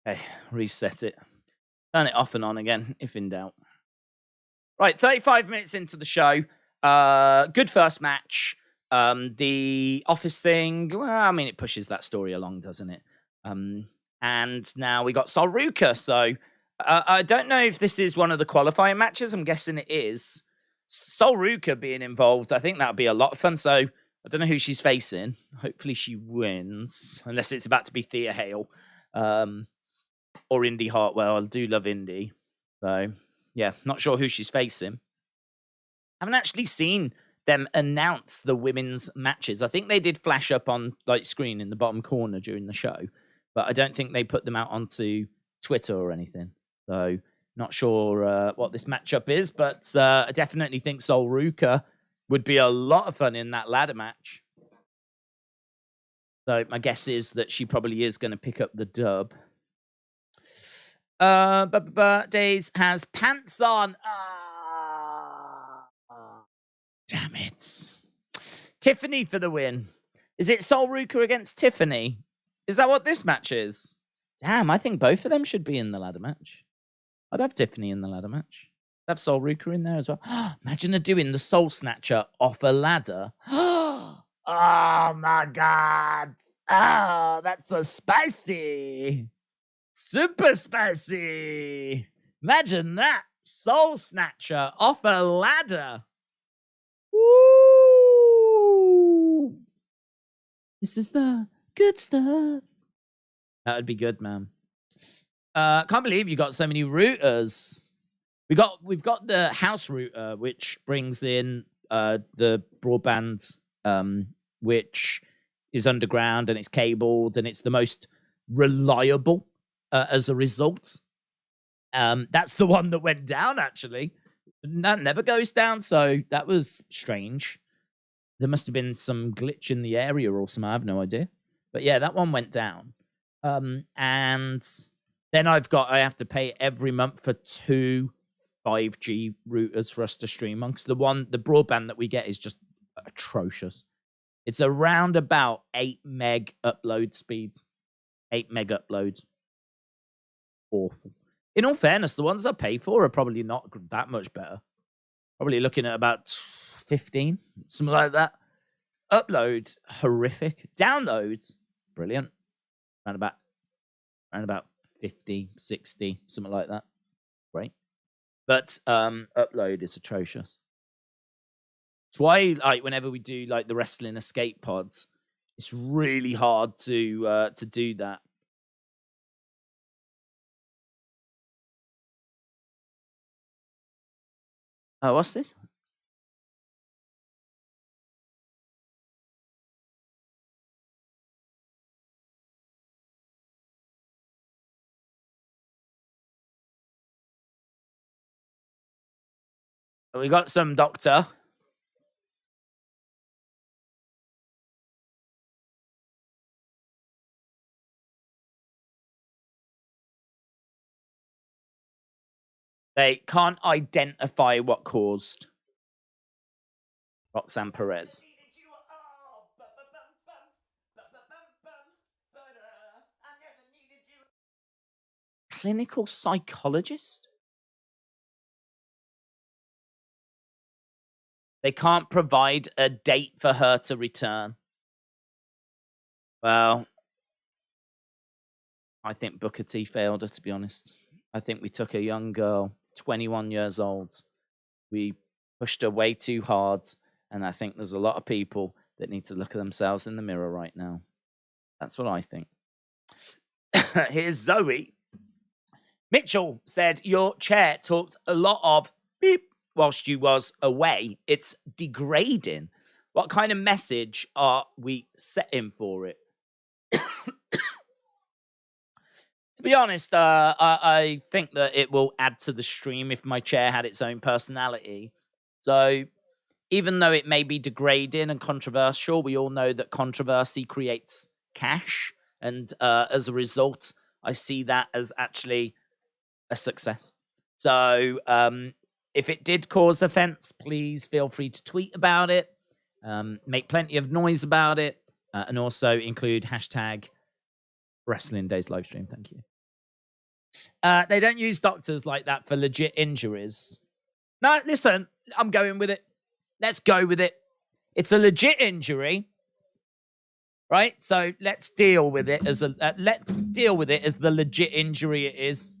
Okay, reset it. Turn it off and on again, if in doubt. Right, 35 minutes into the show. Good first match. The office thing, well, I mean, it pushes that story along, doesn't it? And now we got Sol Ruka. So I don't know if this is one of the qualifying matches. I'm guessing it is. Sol Ruka being involved, I think that would be a lot of fun. So I don't know who she's facing. Hopefully she wins, unless it's about to be Thea Hale or Indy Hartwell. I do love Indy. So yeah, not sure who she's facing. I haven't actually seen them announce the women's matches. I think they did flash up on like screen in the bottom corner during the show, but I don't think they put them out onto Twitter or anything. So not sure what this matchup is, but I definitely think Sol Ruka would be a lot of fun in that ladder match. So my guess is that she probably is going to pick up the dub. Daze has pants on. Damn it. Tiffany for the win. Is it Sol Ruka against Tiffany? Is that what this match is? Damn, I think both of them should be in the ladder match. I'd have Tiffany in the ladder match. I'd have Sol Ruka in there as well. Imagine her doing the Soul Snatcher off a ladder. Oh my God. Oh, that's so spicy. Super spicy. Imagine that. Soul Snatcher off a ladder. Woo! This is the good stuff. That would be good, man. Can't believe you got so many routers. We've got the house router, which brings in the broadband, which is underground and it's cabled and it's the most reliable as a result. That's the one that went down, actually. That never goes down, so that was strange. There must have been some glitch in the area or something. I have no idea. But yeah, that one went down. And then I have to pay every month for 2 5G routers for us to stream on. Because the broadband that we get is just atrocious. It's around about 8 meg upload speeds. 8 meg uploads. Awful. In all fairness, the ones I pay for are probably not that much better. Probably looking at about 15, something like that. Uploads, horrific. Downloads, brilliant. Around about 50, 60, something like that. Great. But upload is atrocious. It's why, like, whenever we do like the wrestling escape pods, it's really hard to do that. Oh, what's this? We got some doctor. They can't identify what caused Roxanne Perez. Clinical psychologist? They can't provide a date for her to return. Well, I think Booker T failed her, to be honest. I think we took a young girl, 21 years old. We pushed her way too hard. And I think there's a lot of people that need to look at themselves in the mirror right now. That's what I think. Here's Zoe. Mitchell said, your chair talked a lot of beep whilst you was away. It's degrading. What kind of message are we setting for it? To be honest, I think that it will add to the stream if my chair had its own personality. So even though it may be degrading and controversial, we all know that controversy creates cash. And as a result, I see that as actually a success. So if it did cause offense, please feel free to tweet about it, make plenty of noise about it, and also include hashtag Wrestling Daze livestream. Thank you. They don't use doctors like that for legit injuries. No, listen, I'm going with it. Let's go with it. It's a legit injury, right? So let's deal with it as the legit injury it is.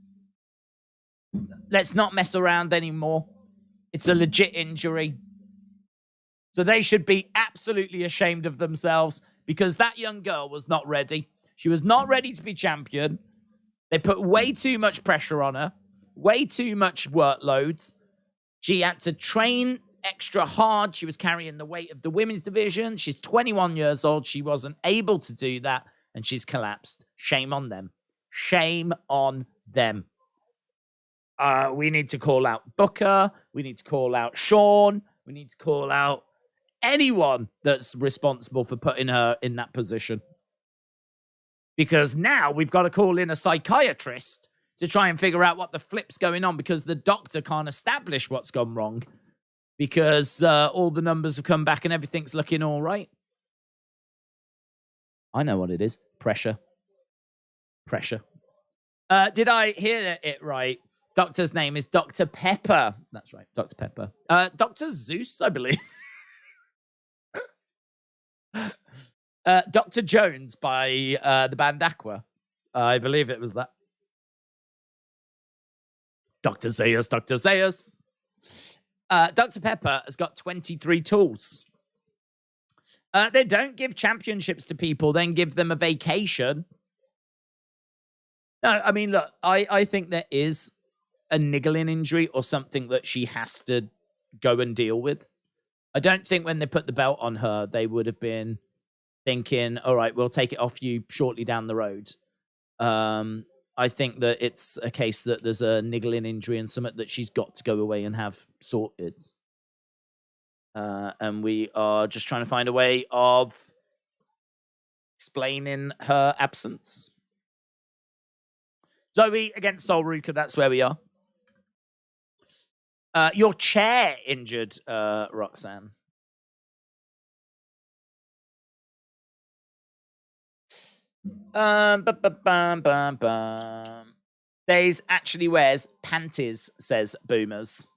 Let's not mess around anymore. It's a legit injury. So they should be absolutely ashamed of themselves because that young girl was not ready. She was not ready to be champion. They put way too much pressure on her, way too much workloads. She had to train extra hard. She was carrying the weight of the women's division. She's 21 years old. She wasn't able to do that, and she's collapsed. Shame on them. Shame on them. We need to call out Booker. We need to call out Sean. We need to call out anyone that's responsible for putting her in that position. Because now we've got to call in a psychiatrist to try and figure out what the flip's going on because the doctor can't establish what's gone wrong because all the numbers have come back and everything's looking all right. I know what it is. Pressure. Did I hear it right? Doctor's name is Dr. Pepper. That's right, Dr. Pepper. Dr. Zeus, I believe. Dr. Jones by the band Aqua. I believe it was that. Dr. Zeus. Dr. Pepper has got 23 tools. They don't give championships to people, then give them a vacation. No, I mean, look, I think there is a niggling injury or something that she has to go and deal with. I don't think when they put the belt on her, they would have been thinking, all right, we'll take it off you shortly down the road. I think that it's a case that there's a niggling injury and something that she's got to go away and have sorted. And we are just trying to find a way of explaining her absence. Zoe against Sol Ruka, that's where we are. Your chair injured, Roxanne. Daze actually wears panties, says Boomers.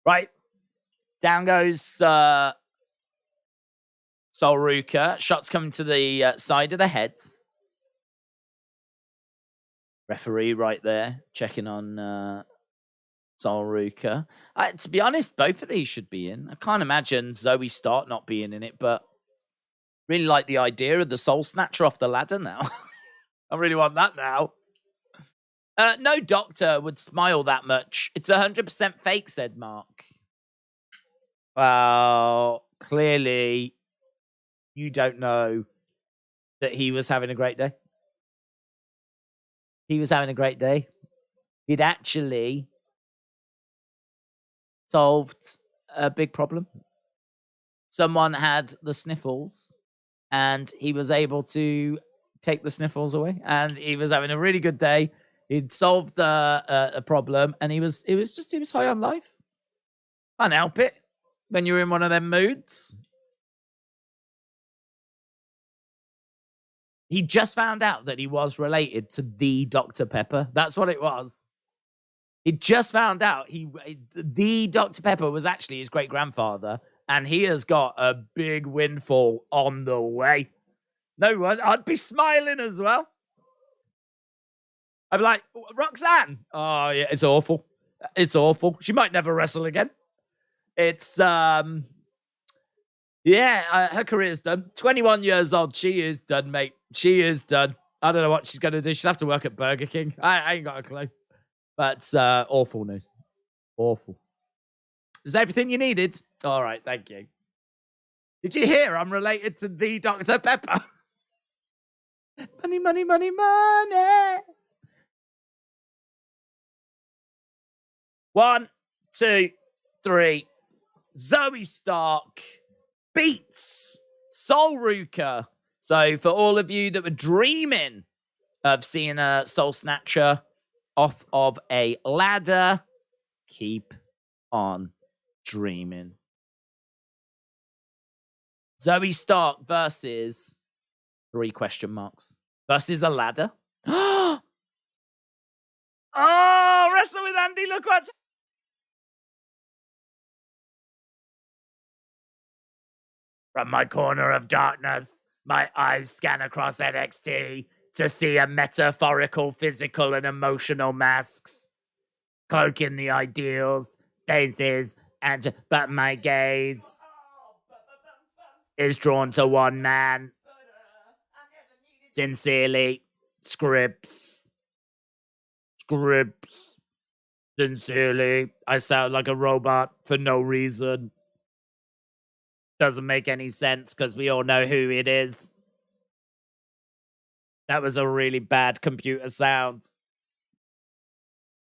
Right. Down goes Sol Ruka. Shots coming to the side of the head. Referee right there, checking on Sol Ruka. To be honest, both of these should be in. I can't imagine Zoe Stark not being in it, but really like the idea of the Soul Snatcher off the ladder now. I really want that now. No doctor would smile that much. It's 100% fake, said Mark. Well, clearly, you don't know that he was having a great day. He was having a great day. He'd actually solved a big problem. Someone had the sniffles, and he was able to take the sniffles away, and he was having a really good day. He'd solved a problem, and he was high on life. Can't help it when you're in one of them moods. He just found out that he was related to the Dr. Pepper. That's what it was. He just found out the Dr. Pepper was actually his great-grandfather, and he has got a big windfall on the way. No one, I'd be smiling as well. I'd be like, Roxanne. Oh, yeah, it's awful. It's awful. She might never wrestle again. It's, her career's done. 21 years old. She is done, mate. She is done. I don't know what she's going to do. She'll have to work at Burger King. I ain't got a clue. But awful news. Awful. Is that everything you needed? All right, thank you. Did you hear I'm related to the Dr. Pepper? Money, money, money, money. 1, 2, 3. Zoe Stark beats Soul Ruka. So for all of you that were dreaming of seeing a Soul Snatcher off of a ladder, keep on dreaming. Zoe Stark versus 3 question marks. Versus a ladder. Oh, wrestle with Andy. Look what's... From my corner of darkness, my eyes scan across NXT to see a metaphorical, physical, and emotional masks, cloaking the ideals, faces, but my gaze is drawn to one man. Sincerely, Scripps. Sincerely, I sound like a robot for no reason. Doesn't make any sense because we all know who it is. That was a really bad computer sound.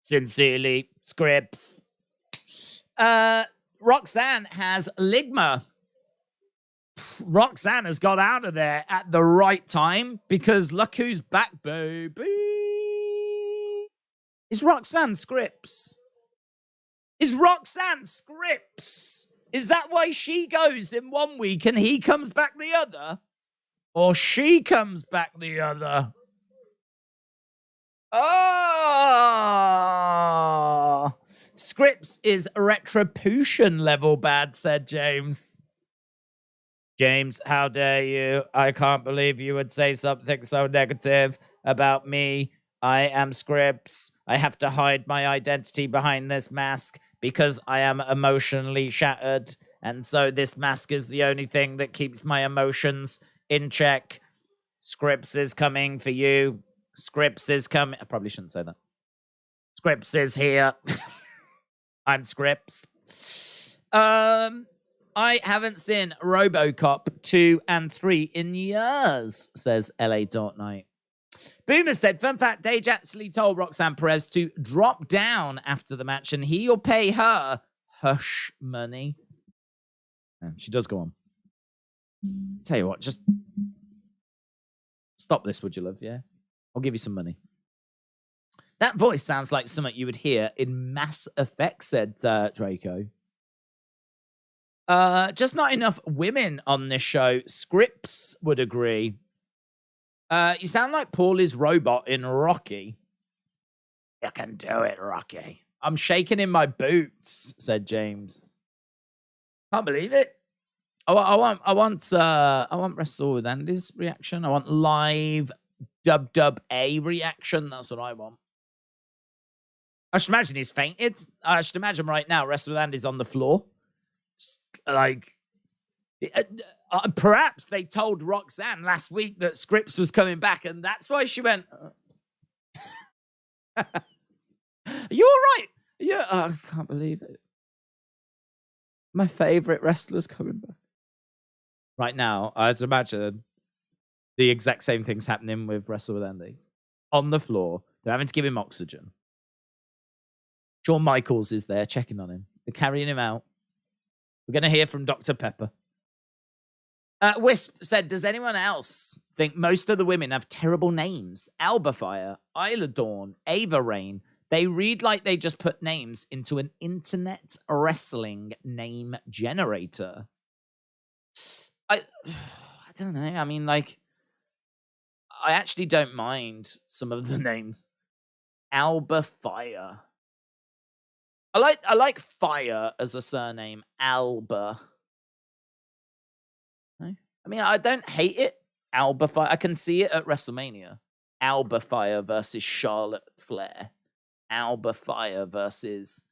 Sincerely, Scripps. Roxanne has Ligma. Roxanne has got out of there at the right time because look who's back, baby. Is Roxanne Scripps? Is Roxanne Scripps? Is that why she goes in one week and he comes back the other? Or she comes back the other? Oh! Scripps is retribution level bad, said James. James, how dare you? I can't believe you would say something so negative about me. I am Scripps. I have to hide my identity behind this mask because I am emotionally shattered. And so this mask is the only thing that keeps my emotions in check. Scripps is coming for you. Scripps is coming. I probably shouldn't say that. Scripps is here. I'm Scripps. I haven't seen RoboCop 2 and 3 in years, says LA Dot Night. Boomer said, fun fact, Daze actually told Roxanne Perez to drop down after the match and he'll pay her hush money. And she does go on. Tell you what, just stop this, would you, love? Yeah? I'll give you some money. That voice sounds like something you would hear in Mass Effect, said Draco. Just not enough women on this show. Scripps would agree. You sound like Paulie's robot in Rocky. You can do it, Rocky. I'm shaking in my boots, said James. Can't believe it. I want Wrestle with Andy's reaction. I want live dub A reaction. That's what I want. I should imagine he's fainted. I should imagine right now Wrestle with Andy's on the floor. Like, perhaps they told Roxanne last week that Scripps was coming back, and that's why she went. Are you all right? Yeah, I can't believe it. My favorite wrestler's coming back. Right now, I just imagine the exact same things happening with Wrestle with Andy. On the floor, they're having to give him oxygen. Shawn Michaels is there checking on him. They're carrying him out. We're going to hear from Dr. Pepper. Wisp said, does anyone else think most of the women have terrible names? Albafire, Isla Dawn, Ava Rain. They read like they just put names into an internet wrestling name generator. I don't know. I mean, like, I actually don't mind some of the names. Albafire. I like Fire as a surname. Alba. No? I mean, I don't hate it. Alba Fire. I can see it at WrestleMania. Alba Fire versus Charlotte Flair. Alba Fire versus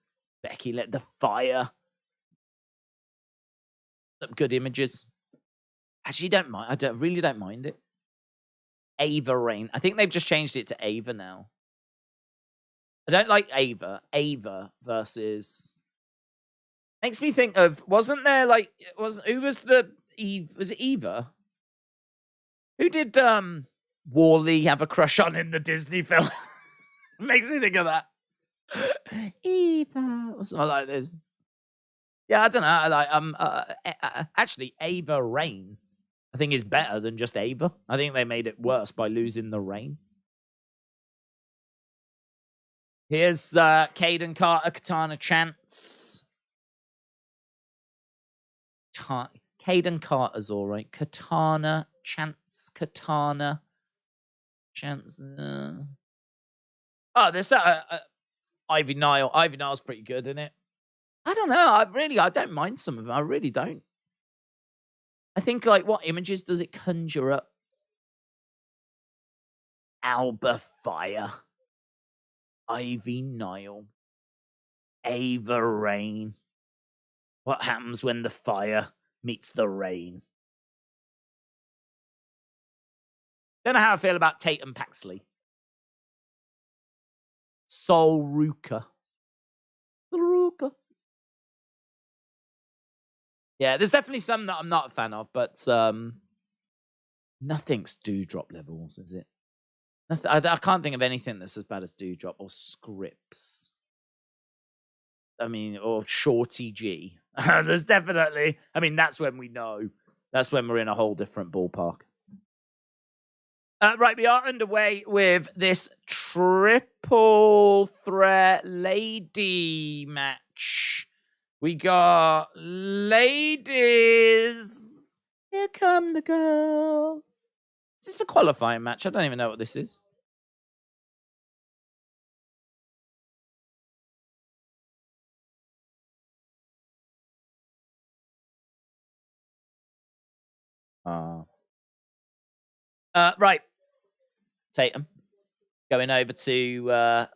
Becky. Let the Fire. Good images. Actually, don't mind. Really don't mind it. Ava Rain. I think they've just changed it to Ava now. I don't like Ava. Ava versus. Makes me think of. Wasn't there like? Who was the Eve? Was it Eva? Who did Wally have a crush on in the Disney film? Makes me think of that. Eva or something like this. Yeah, I don't know. I like actually Ava Rain. I think is better than just Ava. I think they made it worse by losing the rain. Here's Caden Carter, Katana Chance. Caden Carter's all right. Katana Chance. Katana Chance. Oh, there's Ivy Nile. Ivy Nile's pretty good, isn't it? I don't know. I don't mind some of them. I really don't. I think, like, what images does it conjure up? Alba Fire. Ivy Nile. Ava Rain. What happens when the fire meets the rain? Don't know how I feel about Tatum Paxley. Sol Ruka. Yeah, there's definitely some that I'm not a fan of, but nothing's Dewdrop levels, is it? I can't think of anything that's as bad as Dewdrop or Scripps. I mean, or Shorty G. There's definitely. I mean, that's when we know. That's when we're in a whole different ballpark. Right, we are underway with this triple threat lady match. We got ladies. Here come the girls. Is this a qualifying match? I don't even know what this is. Right. Tatum going over to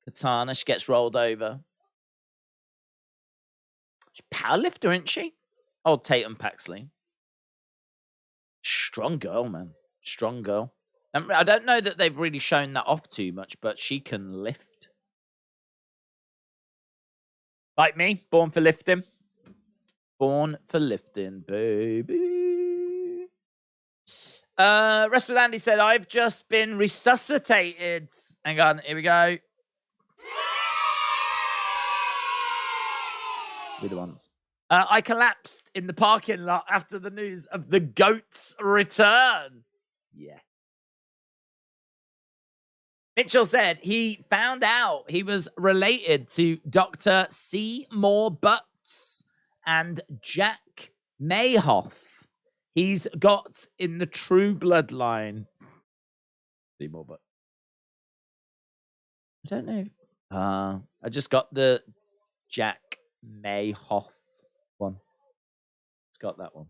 Katana. She gets rolled over. She's a powerlifter, isn't she? Old Tatum Paxley. Strong girl, man. Strong girl. I don't know that they've really shown that off too much, but she can lift. Like me, born for lifting. Born for lifting, baby. Rest with Andy said, I've just been resuscitated. Hang on, here we go. We're the ones. I collapsed in the parking lot after the news of the GOAT's return. Yeah. Mitchell said he found out he was related to Dr. Seymour Butts and Jack Mayhoff. He's got in the true bloodline. Seymour Butts. I don't know. I just got the Jack Mayhoff one. It's got that one.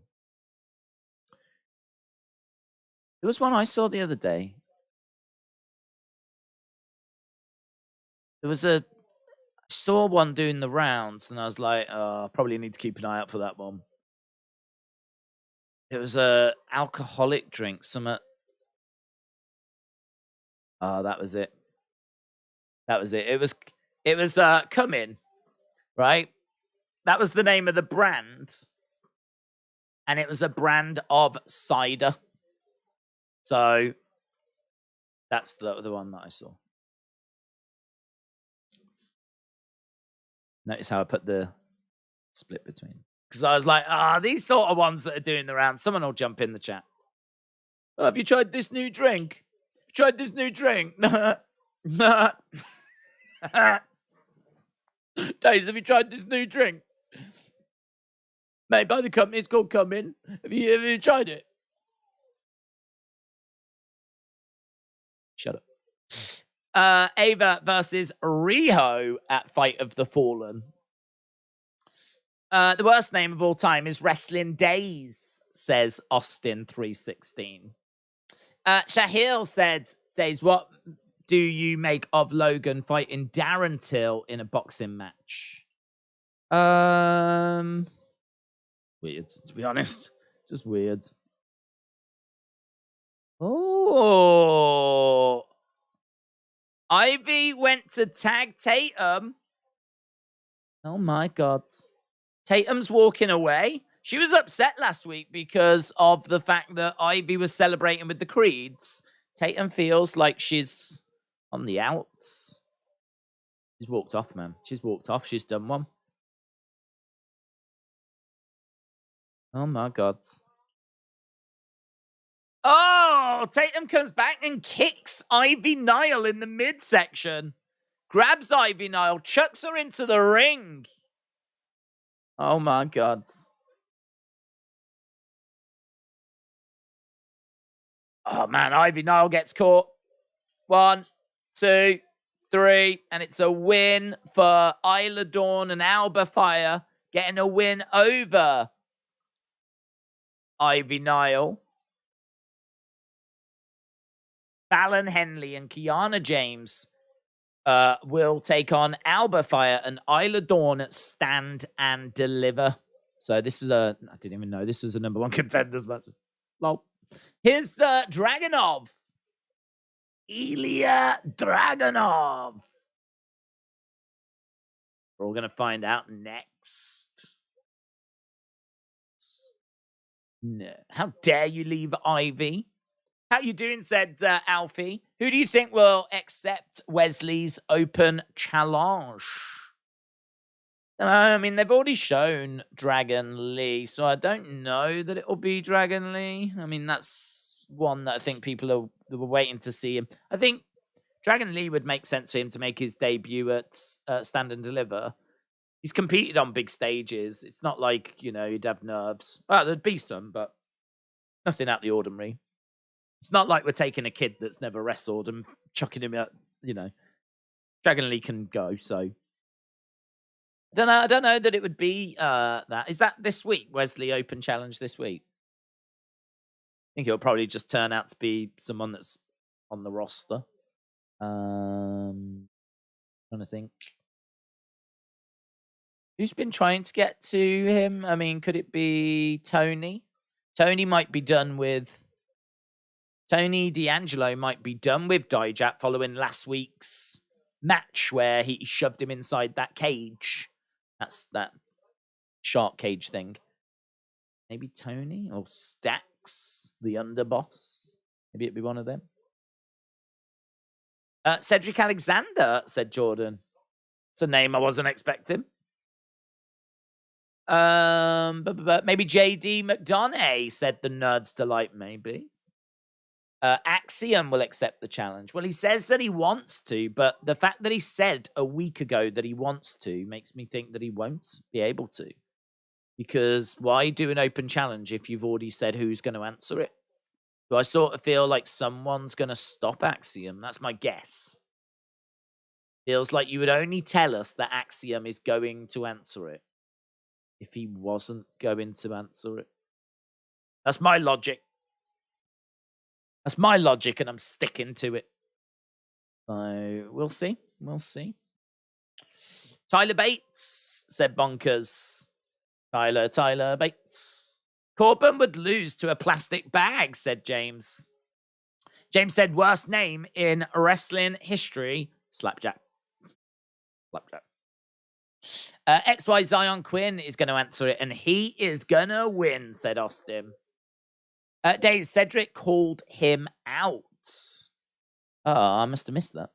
There was one I saw the other day. There was I saw one doing the rounds, and I was like, probably need to keep an eye out for that one. It was a alcoholic drink. That was it. That was it. It was Come In, right? That was the name of the brand. And it was a brand of cider. So that's the one that I saw. Notice how I put the split between. Because I was like, these sort of ones that are doing the rounds. Someone will jump in the chat. Oh, have you tried this new drink? Tried this new drink? Nah. Daze, have you tried this new drink? Made by the company, it's called Come In. Have you tried it? Shut up. Ava versus Riho at Fight of the Fallen. The worst name of all time is Wrestling Daze, says Austin316. Shahil said, Daze, what do you make of Logan fighting Darren Till in a boxing match? Weird, to be honest. Just weird. Oh. Ivy went to tag Tatum. Oh my God. Tatum's walking away. She was upset last week because of the fact that Ivy was celebrating with the Creeds. Tatum feels like she's on the outs. She's walked off, man. She's walked off. She's done one. Oh my God. Oh, Tatum comes back and kicks Ivy Nile in the midsection. Grabs Ivy Nile, chucks her into the ring. Oh my God. Oh man, Ivy Nile gets caught. 1, 2, 3, and it's a win for Isla Dawn and Alba Fire, getting a win over Ivy Nile. Fallon Henley and Kiana James will take on Alba Fire and Isla Dawn at Stand and Deliver. So this was I didn't even know this was a number 1 contenders match. Lol. Here's Dragunov. Ilya Dragunov. We're all going to find out next. No. How dare you leave Ivy? How you doing, said Alfie. Who do you think will accept Wesley's open challenge? I mean, they've already shown Dragon Lee, so I don't know that it'll be Dragon Lee. I mean, that's one that I think people were waiting to see him. I think Dragon Lee would make sense for him to make his debut at Stand and Deliver. He's competed on big stages. It's not like, he'd have nerves. Well, there'd be some, but nothing out of the ordinary. It's not like we're taking a kid that's never wrestled and chucking him out, Dragon Lee can go, so. I don't know that it would be that. Is that this week, Wesley Open Challenge this week? I think it'll probably just turn out to be someone that's on the roster. Trying to think. Who's been trying to get to him? I mean, could it be Tony? Tony D'Angelo might be done with Dijak following last week's match where he shoved him inside that cage. That's that shark cage thing. Maybe Tony or Stax, the underboss. Maybe it'd be one of them. Cedric Alexander, said Jordan. It's a name I wasn't expecting. Maybe JD McDonough, said the Nerd's Delight, maybe. Axiom will accept the challenge. Well, he says that he wants to, but the fact that he said a week ago that he wants to makes me think that he won't be able to. Because why do an open challenge if you've already said who's going to answer it? Do I sort of feel like someone's going to stop Axiom? That's my guess. Feels like you would only tell us that Axiom is going to answer it if he wasn't going to answer it. That's my logic. That's my logic, and I'm sticking to it. So, we'll see. We'll see. Tyler Bates, said Bonkers. Tyler Bates. Corbin would lose to a plastic bag, said James. James said, worst name in wrestling history, Slapjack. Flapjack. XY Zion Quinn is going to answer it, and he is going to win, said Austin. Daze, Cedric called him out. Oh, I must have missed that.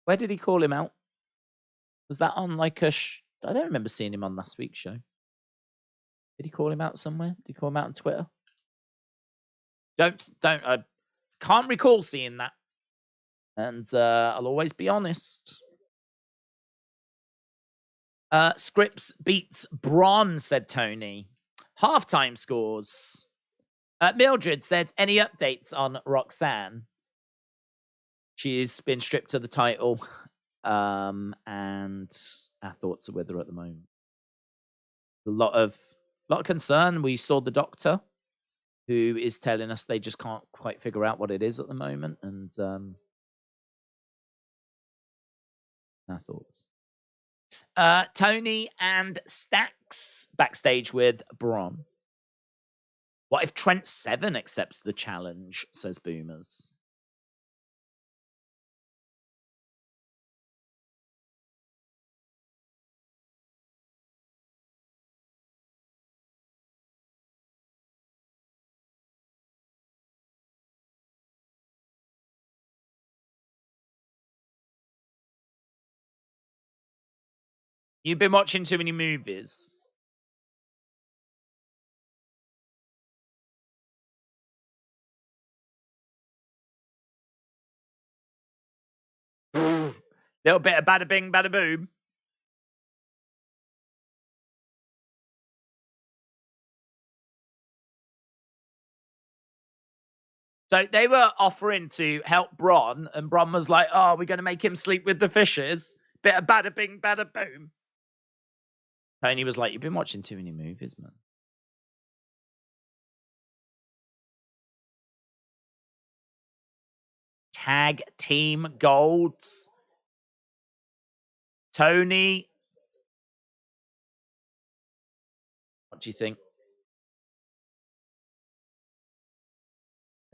Where did he call him out? Was that on like a... I don't remember seeing him on last week's show. Did he call him out somewhere? Did he call him out on Twitter? I can't recall seeing that. And I'll always be honest. Scripps beats Braun, said Tony. Halftime scores. Mildred said, any updates on Roxanne? She's been stripped of the title. And our thoughts are with her at the moment. A lot of concern. We saw the doctor, who is telling us they just can't quite figure out what it is at the moment. And our thoughts. Tony and Stacks backstage with Braun. What if Trent Seven accepts the challenge, says Boomers. You've been watching too many movies. Little bit of bada bing, bada boom. So they were offering to help Braun, and Braun was like, oh, we're going to make him sleep with the fishes. Bit of bada bing, bada boom. Tony was like, you've been watching too many movies, man. Tag team golds. Tony. What do you think?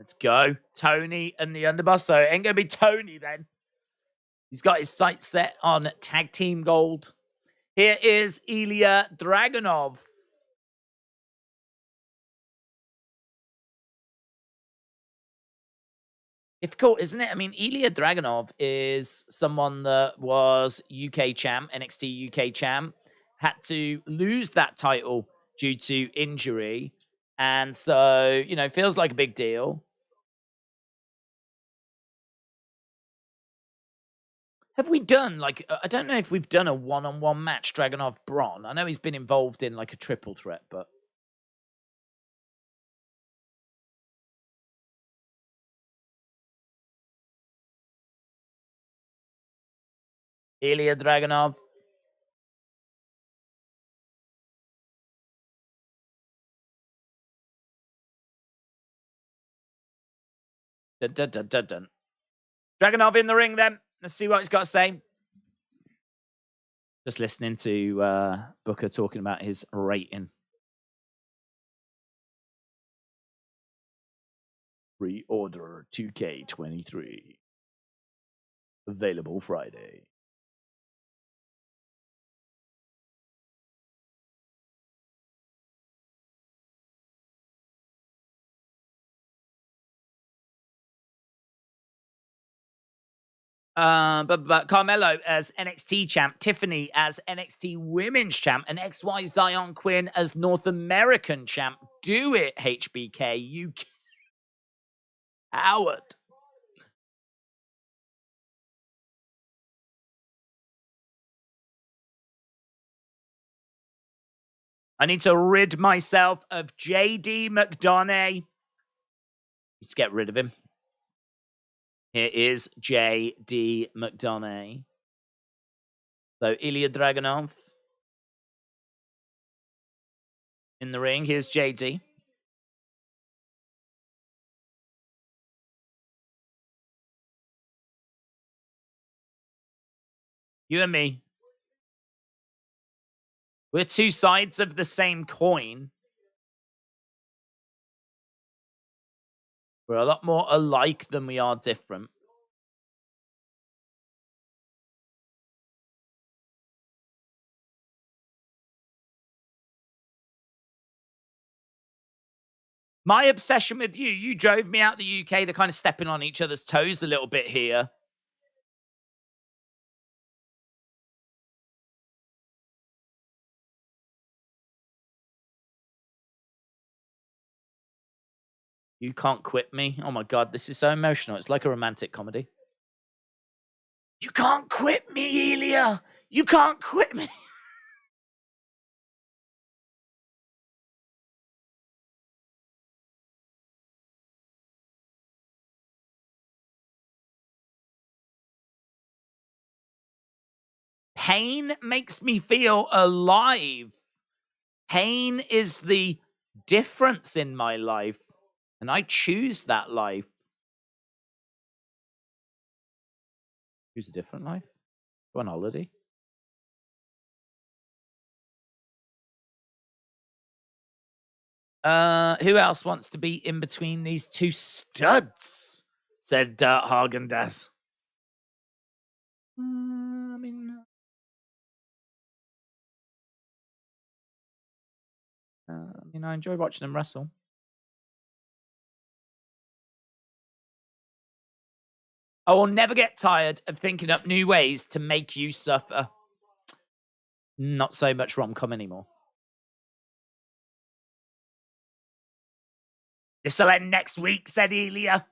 Let's go. Tony and the underboss. So it ain't going to be Tony then. He's got his sights set on tag team gold. Here is Ilya Dragunov. Difficult, isn't it? I mean, Ilya Dragunov is someone that was UK champ, NXT UK champ, had to lose that title due to injury. And so, you know, feels like a big deal. Have we done, like, I don't know if we've done a one-on-one match, Dragunov Braun. I know he's been involved in, like, a triple threat, but... Ilya Dragunov. Dun, dun, dun, dun, dun. Dragunov in the ring, then. Let's see what he's got to say. Just listening to Booker talking about his rating. Pre-order 2K23. Available Friday. But Carmelo as NXT champ, Tiffany as NXT Women's champ, and XY Zion Quinn as North American champ. Do it, HBK. You coward. I need to rid myself of JD McDonough. Let's get rid of him. Here is JD McDonough. So Ilya Dragunov in the ring. Here's JD. You and me. We're two sides of the same coin. We're a lot more alike than we are different. My obsession with you, you drove me out the UK. They're kind of stepping on each other's toes a little bit here. You Can't Quit Me. Oh my God, this is so emotional. It's like a romantic comedy. You can't quit me, Elia. You can't quit me. Pain makes me feel alive. Pain is the difference in my life, and I choose that life. Choose a different life? Go on holiday? Who else wants to be in between these two studs? Said Hagen-Dazs. I mean, I enjoy watching them wrestle. I will never get tired of thinking up new ways to make you suffer. Not so much rom-com anymore. This'll end next week, said Elia.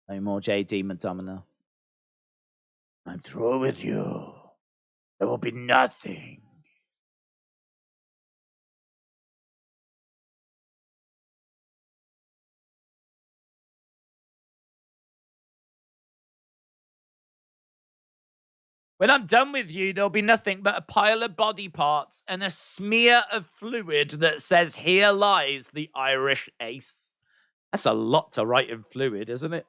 No more JD Madonna. I'm through with you. There will be nothing. When I'm done with you, there'll be nothing but a pile of body parts and a smear of fluid that says, "Here lies the Irish ace." That's a lot to write in fluid, isn't it?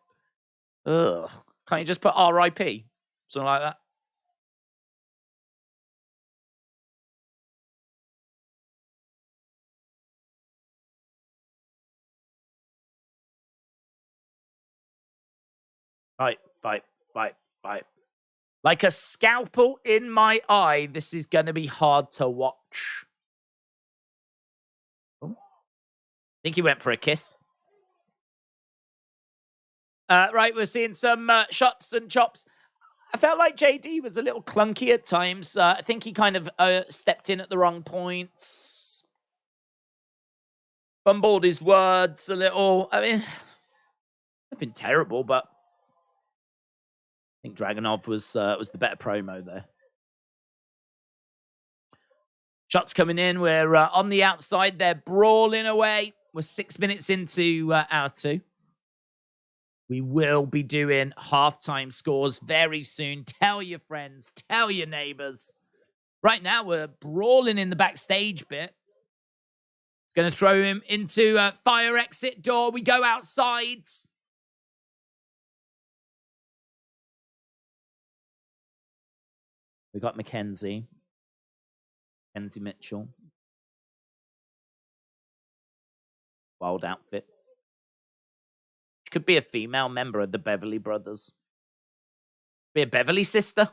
Ugh. Can't you just put RIP? Something like that. Right. Like a scalpel in my eye, this is going to be hard to watch. Oh. I think he went for a kiss. Right, we're seeing some shots and chops. I felt like JD was a little clunky at times. I think he kind of stepped in at the wrong points. Fumbled his words a little. I mean, nothing terrible, but I think Dragunov was the better promo there. Shots coming in. We're on the outside. They're brawling away. We're 6 minutes into hour 2. We will be doing halftime scores very soon. Tell your friends. Tell your neighbors. Right now, we're brawling in the backstage bit. It's going to throw him into a fire exit door. We go outside. We got Mackenzie Mitchell. Wild outfit. She could be a female member of the Beverly Brothers. Be a Beverly sister.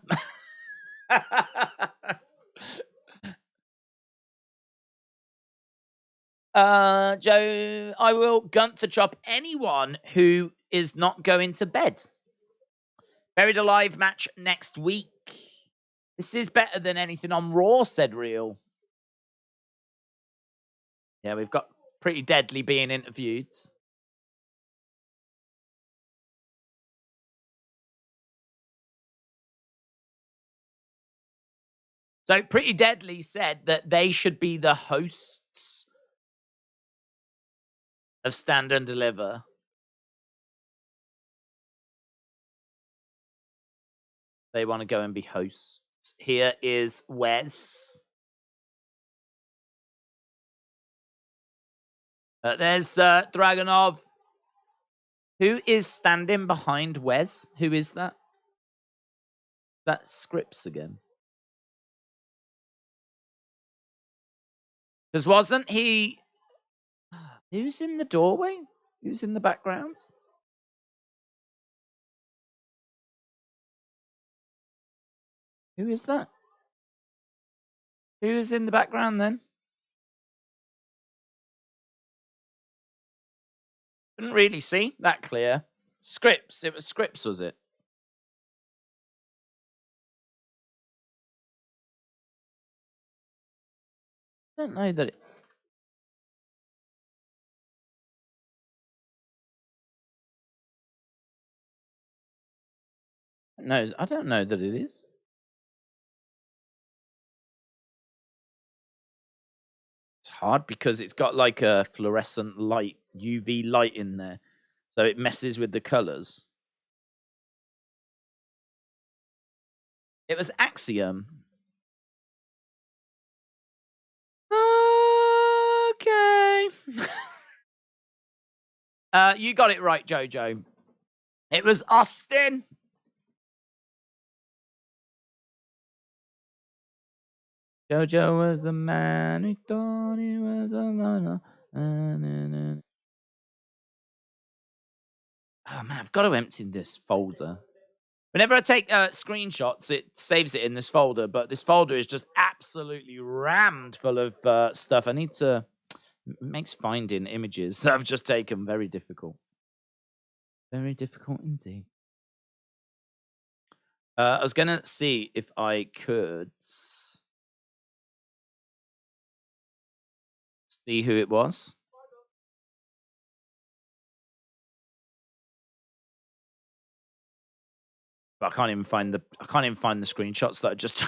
Joe, I will Gunther chop anyone who is not going to bed. Buried Alive match next week. This is better than anything on Raw, said Real. Yeah, we've got Pretty Deadly being interviewed. So Pretty Deadly said that they should be the hosts of Stand and Deliver. They want to go and be hosts. Here is Wes. There's Dragunov. Who is standing behind Wes? Who is that? That's Scripps again. Because wasn't he... Who's in the doorway? Who's in the background? Who is that? Who's in the background then? Couldn't really see that clear. Scripts. It was scripts, was it? I don't know that it... No, I don't know that it is. It's hard because it's got like a fluorescent light, UV light in there. So it messes with the colors. It was Axiom. Okay. You got it right, Jojo. It was Austin. Jojo was a man who thought he was a loner. Oh man, I've got to empty this folder. Whenever I take screenshots, it saves it in this folder, but this folder is just absolutely rammed full of stuff. I need to... It makes finding images that I've just taken very difficult. Very difficult indeed. I was going to see if I could see who it was. But I can't even find the screenshots that I just...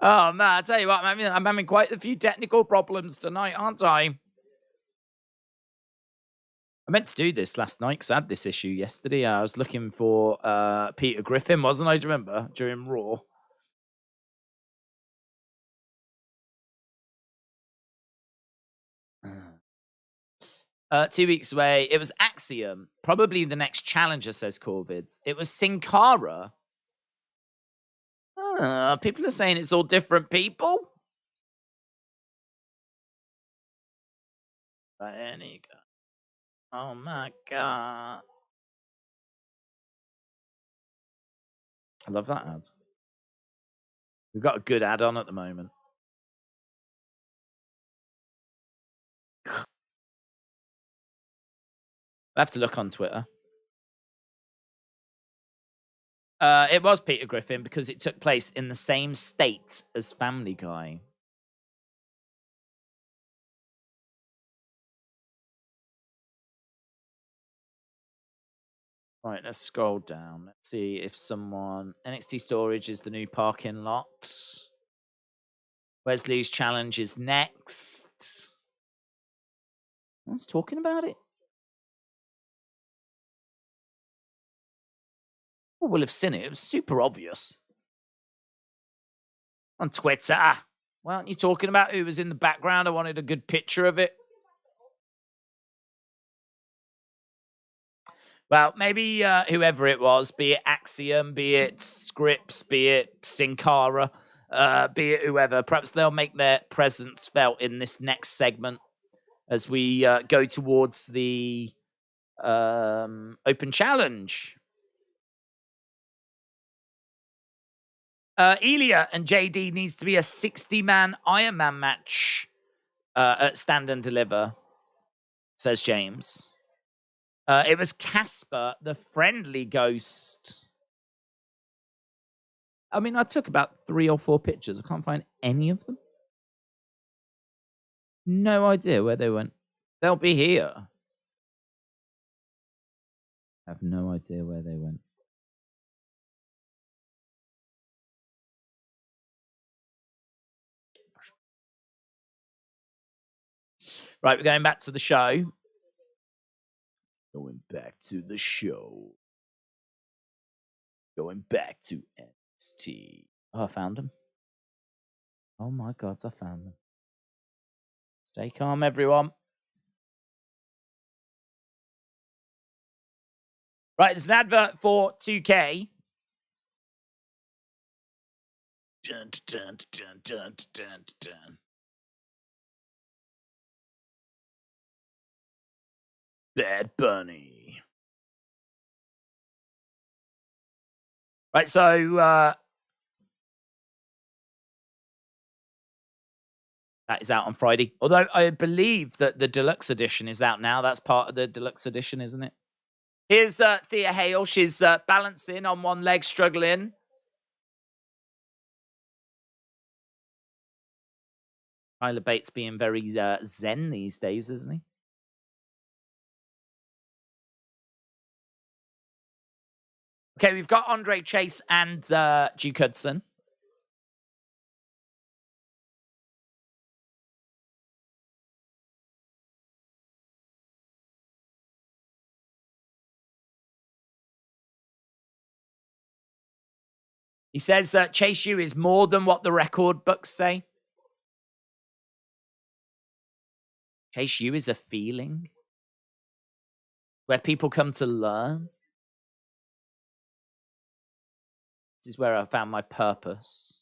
Oh man, I tell you what, I'm having quite a few technical problems tonight, aren't I? I meant to do this last night because I had this issue yesterday. I was looking for Peter Griffin, wasn't I? Do you remember? During Raw. 2 weeks away. It was Axiom. Probably the next challenger, says Corvids. It was Sin Cara. People are saying it's all different people. But any... Oh my god. I love that ad. We've got a good ad on at the moment. I have to look on Twitter. It was Peter Griffin because it took place in the same state as Family Guy. Right, let's scroll down. Let's see if someone... NXT Storage is the new parking lot. Wesley's challenge is next. No one's talking about it. People will have seen it. It was super obvious. On Twitter. Why aren't you talking about who was in the background? I wanted a good picture of it. Well, maybe whoever it was, be it Axiom, be it Scripps, be it Sin Cara, be it whoever, perhaps they'll make their presence felt in this next segment as we go towards the open challenge. Elia and JD needs to be a 60-man Iron Man match at Stand and Deliver, says James. It was Casper, the friendly ghost. I mean, I took about 3 or 4 pictures. I can't find any of them. No idea where they went. They'll be here. I have no idea where they went. Right, we're going back to the show. Going back to the show. Going back to NXT. Oh, I found them. Oh my God, I found them. Stay calm, everyone. Right, there's an advert for 2K. Dun, dun, dun, dun, dun, dun. Bad Bunny. Right, so That is out on Friday. Although I believe that the deluxe edition is out now. That's part of the deluxe edition, isn't it? Here's Thea Hale. She's balancing on one leg, struggling. Tyler Bates being very zen these days, isn't he? Okay, we've got Andre Chase and Duke Hudson. He says Chase U is more than what the record books say. Chase U is a feeling where people come to learn. This is where I found my purpose.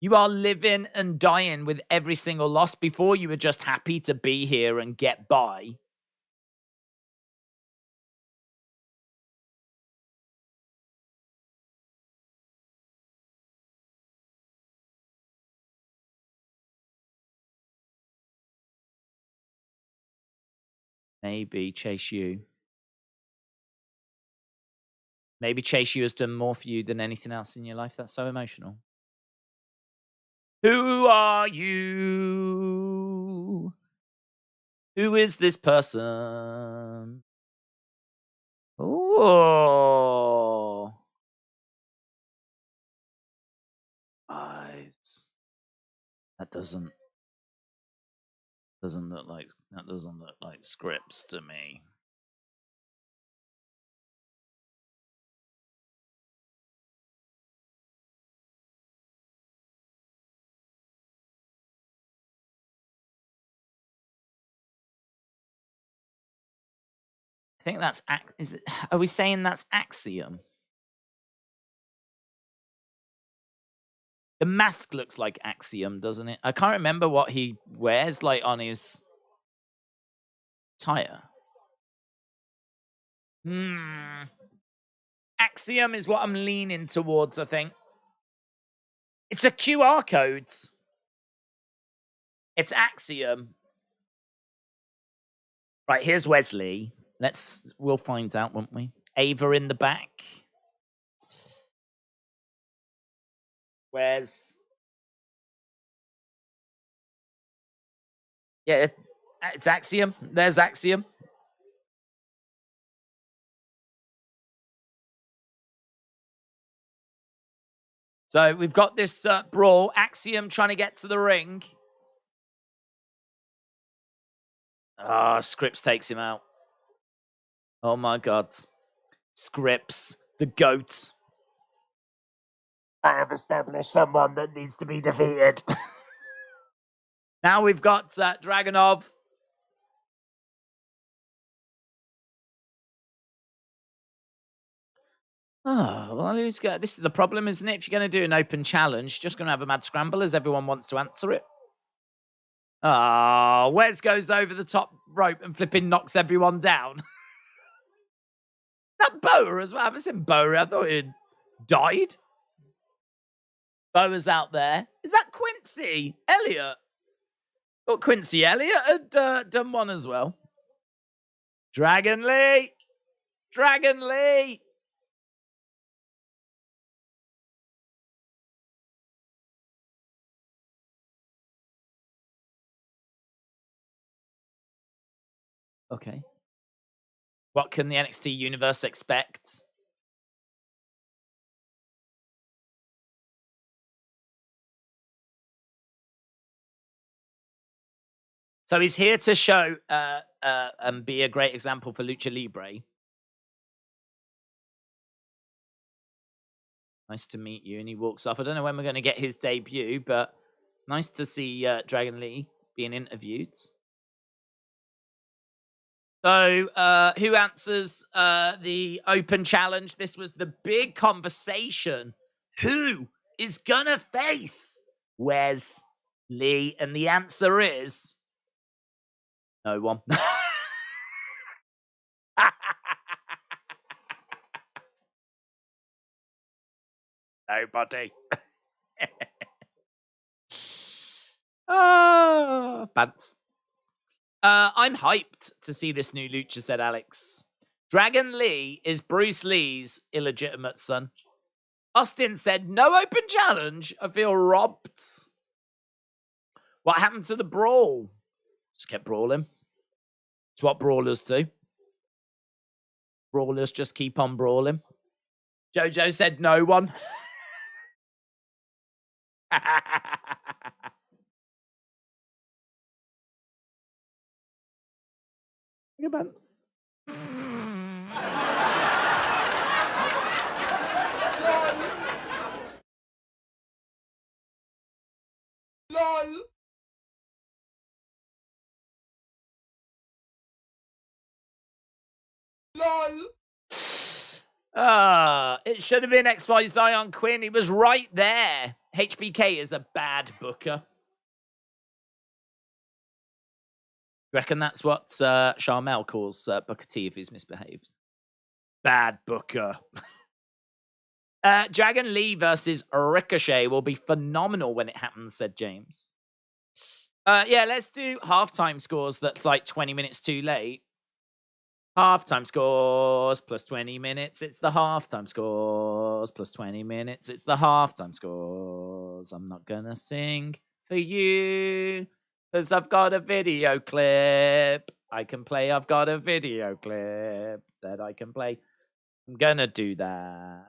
You are living and dying with every single loss. Before, you were just happy to be here and get by. Maybe Chase U. Maybe Chase U has done more for you than anything else in your life. That's so emotional. Who are you? Who is this person? Oh. Eyes. That doesn't look like scripts to me. I think that's are we saying that's Axiom? The mask looks like Axiom, doesn't it? I can't remember what he wears like on his tire. Axiom is what I'm leaning towards, I think. It's a QR code. It's Axiom. Right, here's Wesley. We'll find out, won't we? Ava in the back. Where's... Yeah, it's Axiom. There's Axiom. So we've got this brawl. Axiom trying to get to the ring. Scripps takes him out. Oh my God. Scripps, the GOAT. I have established someone that needs to be defeated. Now we've got Dragunov. Oh, well, this is the problem, isn't it? If you're going to do an open challenge, just going to have a mad scramble as everyone wants to answer it. Wes goes over the top rope and flipping knocks everyone down. That Boa as well. I haven't seen Boa. I thought he'd died. Boa's out there. Is that Quincy Elliott? Thought Quincy Elliott had done one as well. Dragon Lee. Dragon Lee. Okay. What can the NXT universe expect? So he's here to show and be a great example for Lucha Libre. Nice to meet you. And he walks off. I don't know when we're going to get his debut, but nice to see Dragon Lee being interviewed. So who answers the open challenge? This was the big conversation. Who is going to face Wes Lee? And the answer is no one. nobody. Oh, pants. I'm hyped to see this new lucha, said Alex. Dragon Lee is Bruce Lee's illegitimate son. Austin said, no open challenge. I feel robbed. What happened to the brawl? Just kept brawling. It's what brawlers do. Brawlers just keep on brawling. Jojo said no one. Pants. LOL. LOL. It should have been XY Zion Quinn. He was right there. HBK is a bad booker. You reckon that's what Charmel calls Booker T if he's misbehaved? Bad booker. Dragon Lee versus Ricochet will be phenomenal when it happens, said James. Yeah, let's do halftime scores that's like 20 minutes too late. Halftime scores plus 20 minutes. It's the halftime scores plus 20 minutes. It's the halftime scores. I'm not going to sing for you because I've got a video clip I can play. I've got a video clip that I can play. I'm going to do that,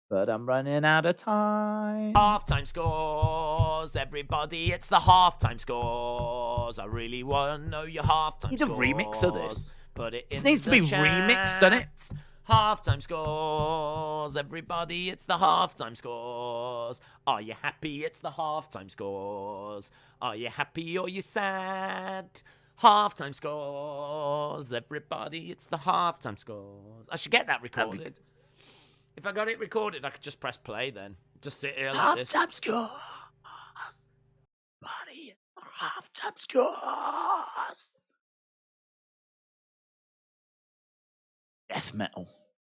but I'm running out of time. Halftime scores, everybody. It's the halftime scores. I really want to know your halftime scores. Need a remix of this. Put it in. This needs to be remixed, doesn't it? Halftime scores, everybody. It's the halftime scores. Are you happy? It's the halftime scores. Are you happy or you sad? Halftime scores, everybody. It's the halftime scores. I should get that recorded. If I got it recorded, I could just press play then. Just sit here like this. Halftime scores. Buddy, halftime scores.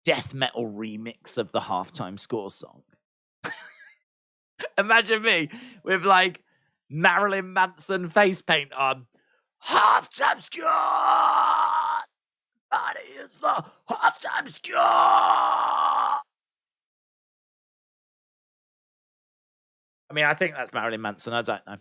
Death metal remix of the halftime score song. Imagine me with like Marilyn Manson face paint on. Halftime score. Buddy, it's the halftime score. I mean, I think that's Marilyn Manson. I don't know.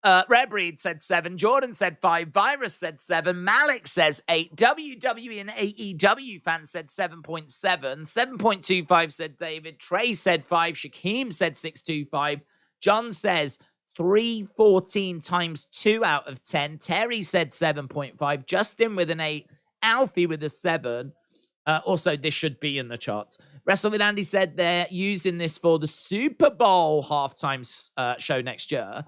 Rare Breed said 7. Jordan said 5. Virus said 7. Malik says 8. WWE and AEW fans said 7.7. 7.25 said David. Trey said 5. Shaquem said 6.25. John says 314 times 2 out of 10. Terry said 7.5. Justin with an 8. Alfie with a 7. Also, this should be in the charts. Wrestle with Andy said they're using this for the Super Bowl halftime show next year.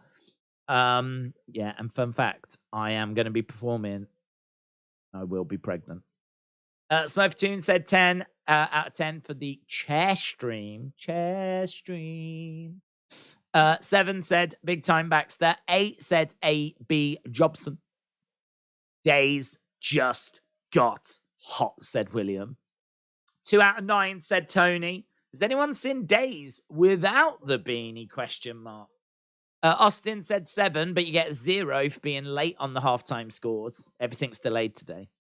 Yeah, and fun fact, I am going to be performing. I will be pregnant. Smurftoon said 10 out of 10 for the chair stream. 7 said big time Baxter. 8 said A.B. Jobson. Days just got hot, said William. 2 out of 9 said Tony. Has anyone seen Days without the beanie? ? Austin said 7, but you get 0 for being late on the halftime scores. Everything's delayed today.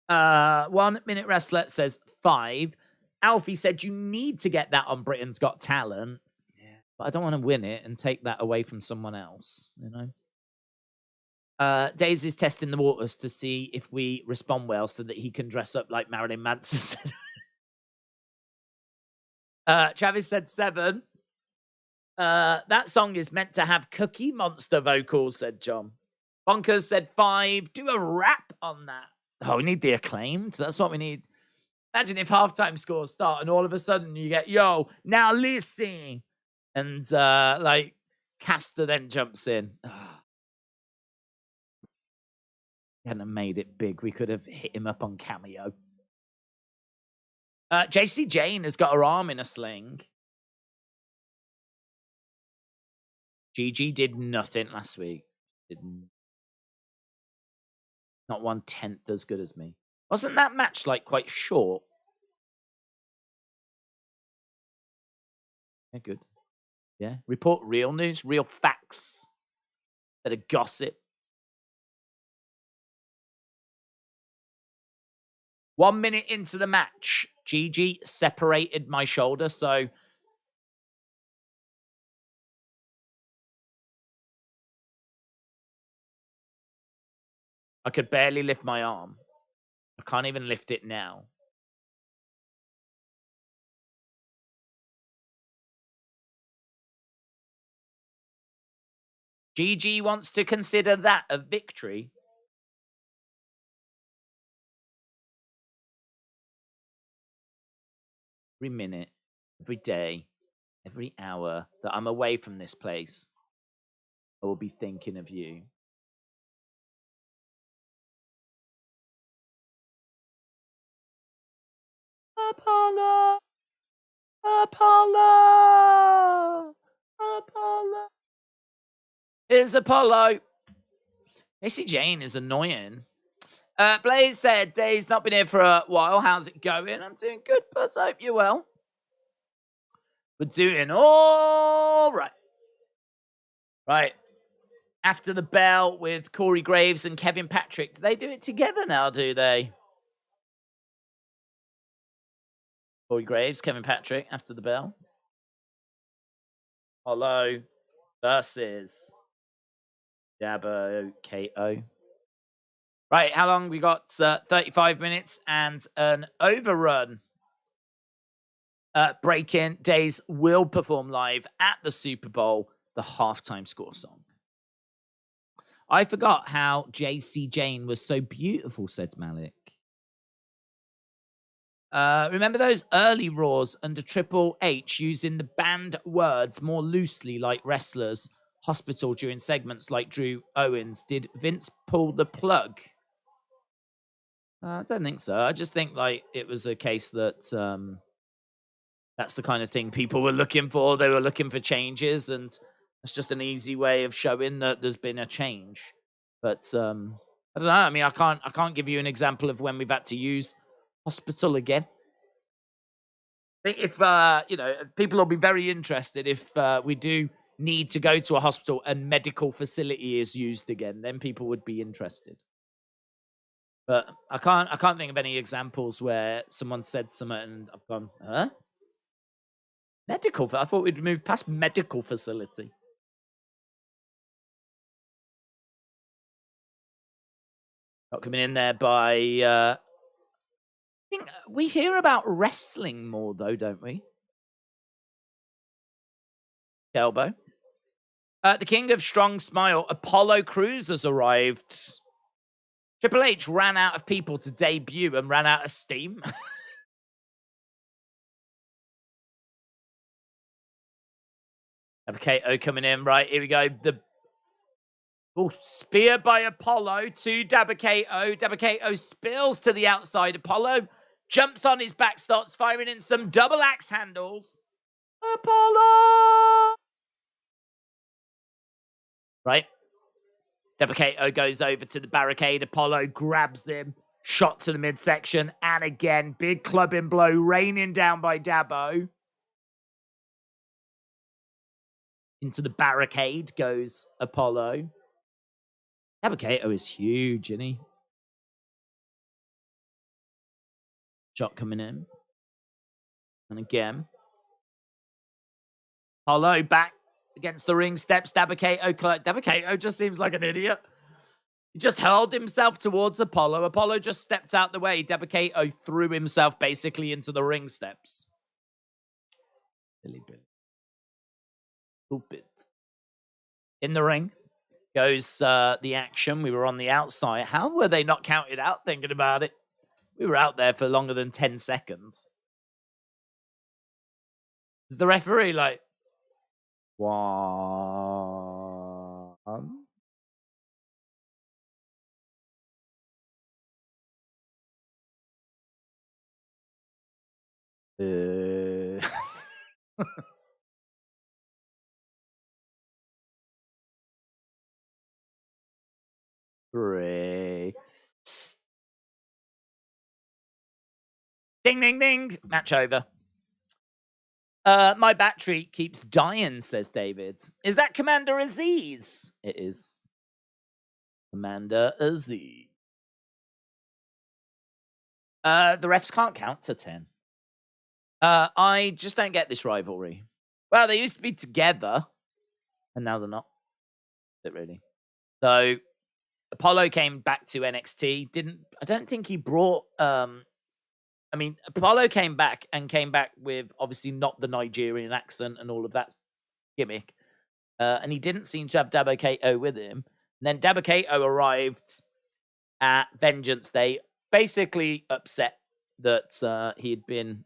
1 Minute Wrestler says 5. Alfie said you need to get that on Britain's Got Talent. Yeah. But I don't want to win it and take that away from someone else, you know? Daisy's testing the waters to see if we respond well so that he can dress up like Marilyn Manson. Travis said 7. That song is meant to have Cookie Monster vocals, said John. Bonkers said 5. Do a rap on that. Oh, we need the acclaimed. That's what we need. Imagine if halftime scores start and all of a sudden you get, yo, now listen. And like Castor then jumps in. Hadn't have made it big. We could have hit him up on Cameo. JC Jane has got her arm in a sling. Gigi did nothing last week. Not 1/10 as good as me. Wasn't that match like quite short? Yeah, good. Yeah. Report real news, real facts. Bit of gossip. 1 minute into the match, Gigi separated my shoulder, so I could barely lift my arm. I can't even lift it now. Gigi wants to consider that a victory. Every minute, every day, every hour that I'm away from this place, I will be thinking of you. Apollo! Apollo! Apollo! It's Apollo. Missy Jane is annoying. Blaze said, Dave's not been here for a while. How's it going? I'm doing good, but I hope you're well. We're doing all right. Right. After the bell with Corey Graves and Kevin Patrick. Do they do it together now, do they? Corey Graves, Kevin Patrick, after the bell. Apollo versus Dabbo, Kato. Right, how long? We got 35 minutes and an overrun. Break-In Daze will perform live at the Super Bowl, the halftime score song. I forgot how JC Jane was so beautiful, said Malik. Remember those early Raws under Triple H using the banned words more loosely like wrestlers? Hospital during segments like Drew Owens. Did Vince pull the plug? I don't think so. I just think like it was a case that that's the kind of thing people were looking for. They were looking for changes, and it's just an easy way of showing that there's been a change. But I don't know. I mean, I can't give you an example of when we've had to use hospital again. I think if people will be very interested if we do need to go to a hospital and medical facility is used again, then people would be interested. But I can't think of any examples where someone said something and I've gone, huh? Medical? I thought we'd move past medical facility. Not coming in there by. I think we hear about wrestling more though, don't we? Elbow. The King of Strong Smile, Apollo Crews has arrived. Triple H ran out of people to debut and ran out of steam. Kato coming in, right? Here we go. The spear by Apollo to Dabbo. Dabbo spills to the outside. Apollo jumps on his back, starts firing in some double axe handles. Apollo! Right? Dabbo goes over to the barricade. Apollo grabs him. Shot to the midsection. And again, big clubbing blow raining down by Dabbo. Into the barricade goes Apollo. Dabbo is huge, isn't he? Shot coming in. And again. Apollo back against the ring steps. Dabbo just seems like an idiot. He just hurled himself towards Apollo. Apollo just stepped out the way. Dabbo threw himself basically into the ring steps. Billy. Stupid. In the ring goes the action. We were on the outside. How were they not counted out thinking about it? We were out there for longer than 10 seconds. Is the referee like, 1? Three. Ding, ding, ding. Match over. My battery keeps dying, says David. Is that Commander Aziz? It is. Commander Aziz. The refs can't count to 10. I just don't get this rivalry. Well, they used to be together, and now they're not. Not really. So Apollo came back to NXT. I don't think he brought. Apollo came back with obviously not the Nigerian accent and all of that gimmick, and he didn't seem to have Dabbo Kato with him. And then Dabbo Kato arrived at Vengeance Day, basically upset that he had been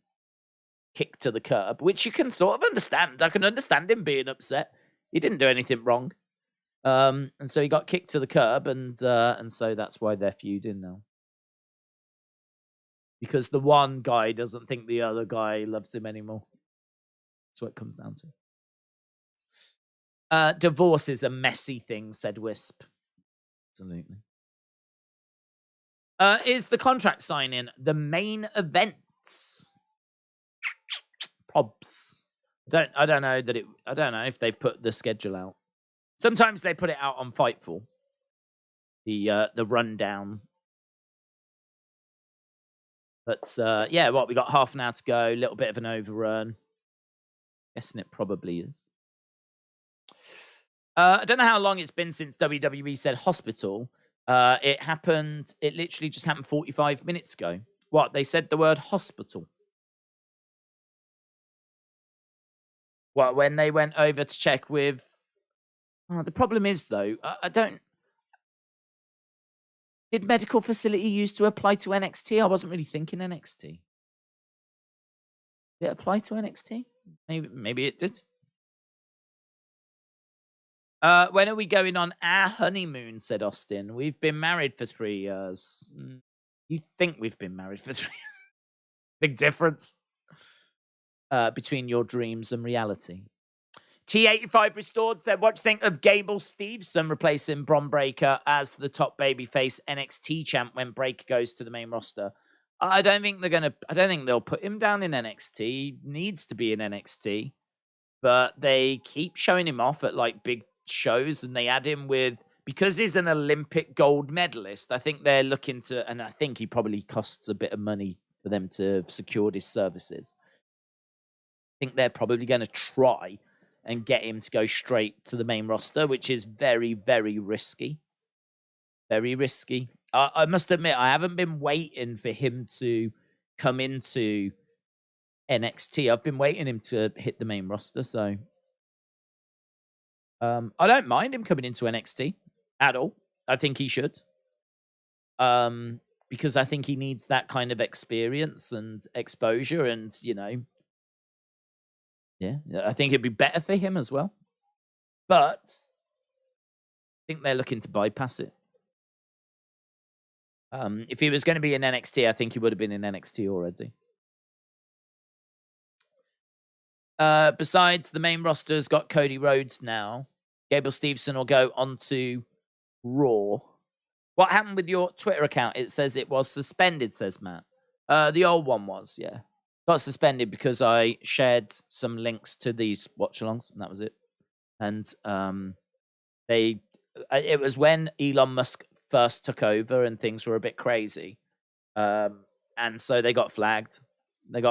kicked to the curb, which you can sort of understand. I can understand him being upset. He didn't do anything wrong. And so he got kicked to the curb, and so that's why they're feuding now. Because the one guy doesn't think the other guy loves him anymore. That's what it comes down to. Divorce is a messy thing, said Wisp. Absolutely. Is the contract signing the main events? Probs. I don't know if they've put the schedule out. Sometimes they put it out on Fightful. The rundown. But we got half an hour to go, a little bit of an overrun. Guessing it probably is. I don't know how long it's been since WWE said hospital. It literally just happened 45 minutes ago. What? They said the word hospital. What, when they went over to check with... the problem is, though, I don't... Did medical facility used to apply to NXT? I wasn't really thinking NXT. Did it apply to NXT? Maybe it did. When are we going on our honeymoon, said Austin. We've been married for 3 years. You think we've been married for 3 years? Big difference between your dreams and reality. T85 Restored said, what do you think of Gable Steveson replacing Bron Breakker as the top babyface NXT champ when Breakker goes to the main roster? I don't think they'll put him down in NXT. He needs to be in NXT. But they keep showing him off at like big shows, and they add him because he's an Olympic gold medalist. I think they're looking to, and I think he probably costs a bit of money for them to secure his services. I think they're probably going to try and get him to go straight to the main roster, which is very, very risky. Very risky. I must admit, I haven't been waiting for him to come into NXT. I've been waiting him to hit the main roster, so I don't mind him coming into NXT at all. I think he should. Because I think he needs that kind of experience and exposure, and I think it'd be better for him as well. But I think they're looking to bypass it. If he was going to be in NXT, I think he would have been in NXT already. Besides, the main roster's got Cody Rhodes now. Gable Steveson will go onto Raw. What happened with your Twitter account? It says it was suspended, says Matt. The old one was, yeah. Got suspended because I shared some links to these watch-alongs, and that was it. And it was when Elon Musk first took over and things were a bit crazy. And so they got flagged. I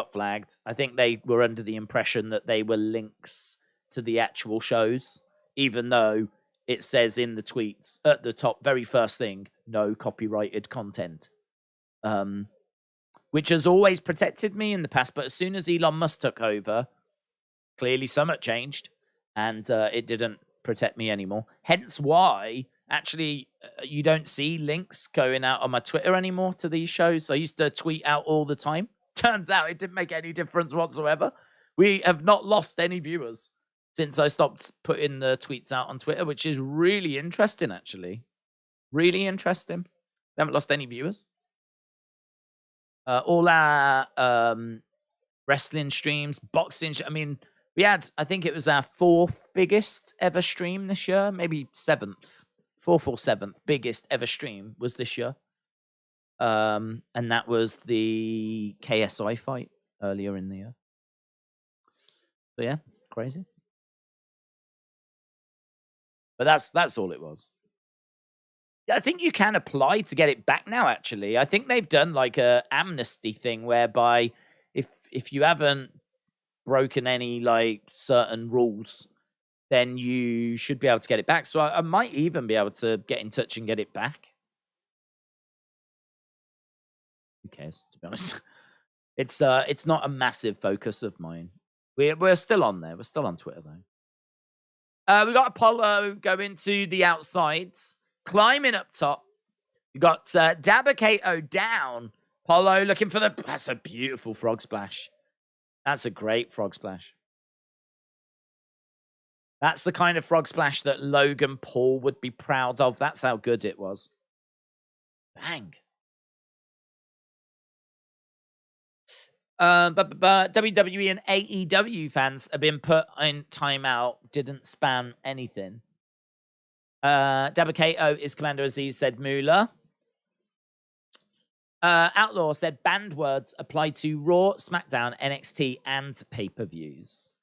think they were under the impression that they were links to the actual shows, even though it says in the tweets at the top, very first thing, no copyrighted content. Which has always protected me in the past, but as soon as Elon Musk took over, clearly somewhat changed, and it didn't protect me anymore. Hence why, actually, you don't see links going out on my Twitter anymore to these shows. I used to tweet out all the time. Turns out it didn't make any difference whatsoever. We have not lost any viewers since I stopped putting the tweets out on Twitter, which is really interesting, actually. Really interesting. We haven't lost any viewers. All our wrestling streams, boxing. We had, I think it was our 4th biggest ever stream this year, maybe 7th. 4th or 7th biggest ever stream was this year. And that was the KSI fight earlier in the year. So yeah, crazy. But that's all it was. Yeah, I think you can apply to get it back now, actually. I think they've done like a amnesty thing whereby if you haven't broken any like certain rules, then you should be able to get it back. So I might even be able to get in touch and get it back. Who cares, to be honest? It's not a massive focus of mine. We're still on there. We're still on Twitter though. We got Apollo going to the outsides, climbing up top. We got Dabbo Kato down. Apollo looking for that's a beautiful frog splash. That's a great frog splash. That's the kind of frog splash that Logan Paul would be proud of. That's how good it was. Bang. But WWE and AEW fans have been put in timeout. Didn't spam anything. Dabbo Kato is Commander Aziz, said Moolah. Outlaw said banned words apply to Raw, SmackDown, NXT, and pay-per-views.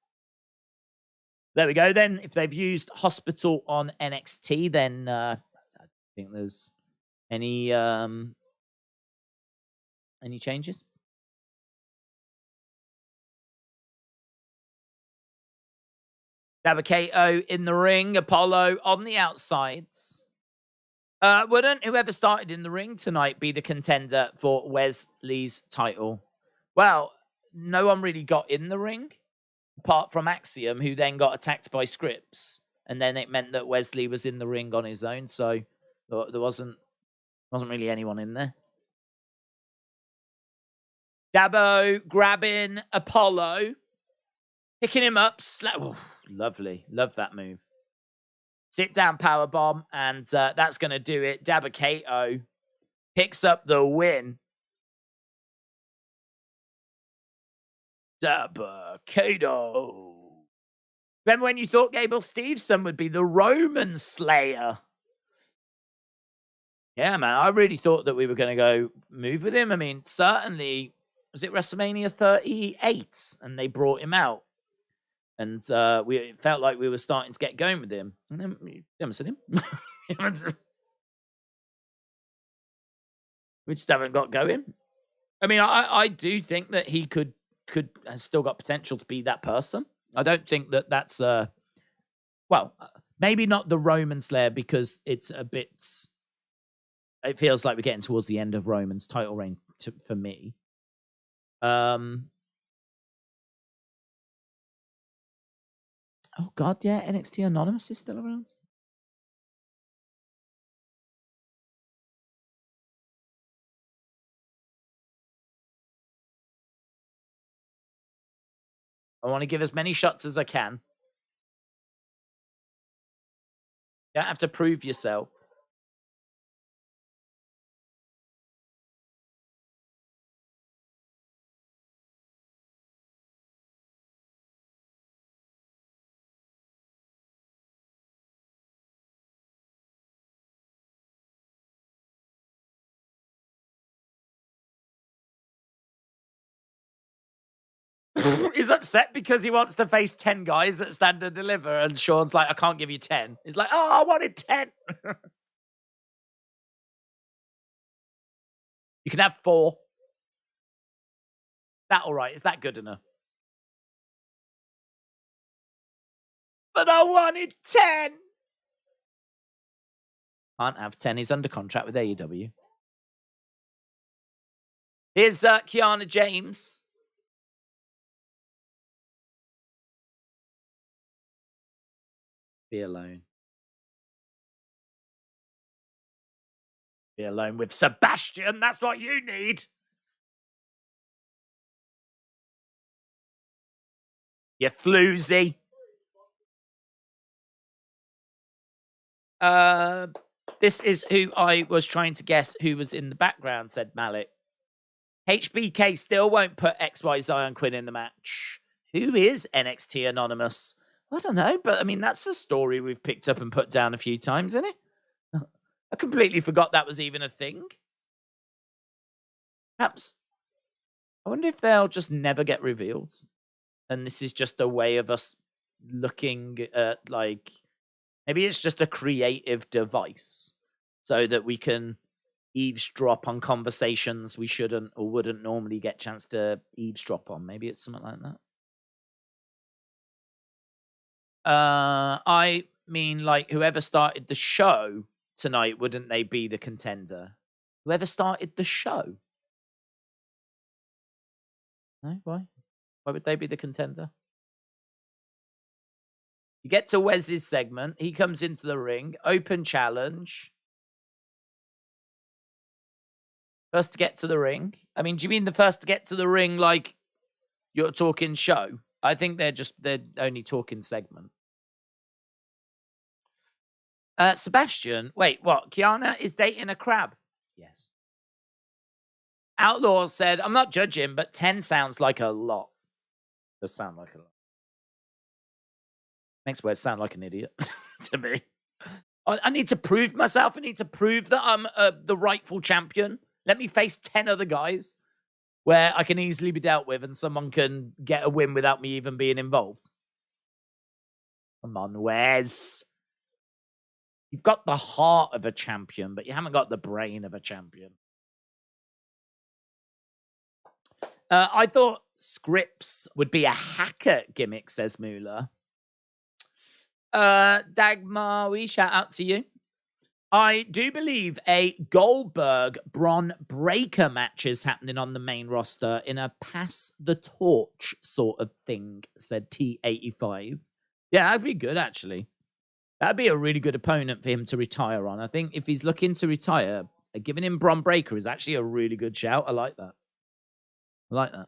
There we go then. If they've used hospital on NXT, then I don't think there's any changes. Dabbo Kato in the ring, Apollo on the outsides. Wouldn't whoever started in the ring tonight be the contender for Wesley's title? Well, no one really got in the ring, apart from Axiom, who then got attacked by Scripps. And then it meant that Wesley was in the ring on his own, so there wasn't really anyone in there. Dabbo grabbing Apollo, picking him up. Oh, lovely. Love that move. Sit down powerbomb, and that's going to do it. Dabbo Kato picks up the win. Dabbo Kato. Remember when you thought Gable Steveson would be the Roman Slayer? Yeah, man, I really thought that we were going to go move with him. I mean, certainly, was it WrestleMania 38? And they brought him out. And we felt like we were starting to get going with him. And then we haven't seen him. We just haven't got going. I mean, I do think that he has still got potential to be that person. I don't think that that's well, maybe not the Roman Slayer, because it's a bit. It feels like we're getting towards the end of Roman's title reign for me. Oh, God, yeah, NXT Anonymous is still around. I want to give as many shots as I can. You don't have to prove yourself. He's upset because he wants to face 10 guys at Stand and Deliver, and Sean's like, I can't give you 10. He's like, oh, I wanted 10. You can have 4. That all right? Is that good enough? But I wanted 10. Can't have 10. He's under contract with AEW. Here's Kiana James. Be alone. Be alone with Sebastian. That's what you need. You floozy. This is who I was trying to guess who was in the background, said Malik. HBK still won't put XY Zion Quinn in the match. Who is NXT Anonymous? I don't know, but I mean, that's a story we've picked up and put down a few times, isn't it? I completely forgot that was even a thing. Perhaps. I wonder if they'll just never get revealed. And this is just a way of us looking at, like, maybe it's just a creative device so that we can eavesdrop on conversations we shouldn't or wouldn't normally get a chance to eavesdrop on. Maybe it's something like that. I mean, like, whoever started the show tonight, wouldn't they be the contender? Whoever started the show? No, why? Why would they be the contender? You get to Wes's segment. He comes into the ring. Open challenge. First to get to the ring. I mean, do you mean the first to get to the ring like you're talking show? I think they're only talking segment. Sebastian, wait, what? Kiana is dating a crab? Yes. Outlaw said, I'm not judging, but 10 sounds like a lot. Does sound like a lot. Makes Wes sound like an idiot to me. I need to prove myself. I need to prove that I'm the rightful champion. Let me face 10 other guys where I can easily be dealt with and someone can get a win without me even being involved. Come on, Wes. You've got the heart of a champion, but you haven't got the brain of a champion. I thought Scripps would be a hacker gimmick, says Moolah. Dagmar, we shout out to you. I do believe a Goldberg Bron Breakker match is happening on the main roster in a pass the torch sort of thing, said T85. Yeah, that'd be good, actually. That'd be a really good opponent for him to retire on. I think if he's looking to retire, giving him Bron Breakker is actually a really good shout. I like that. I like that.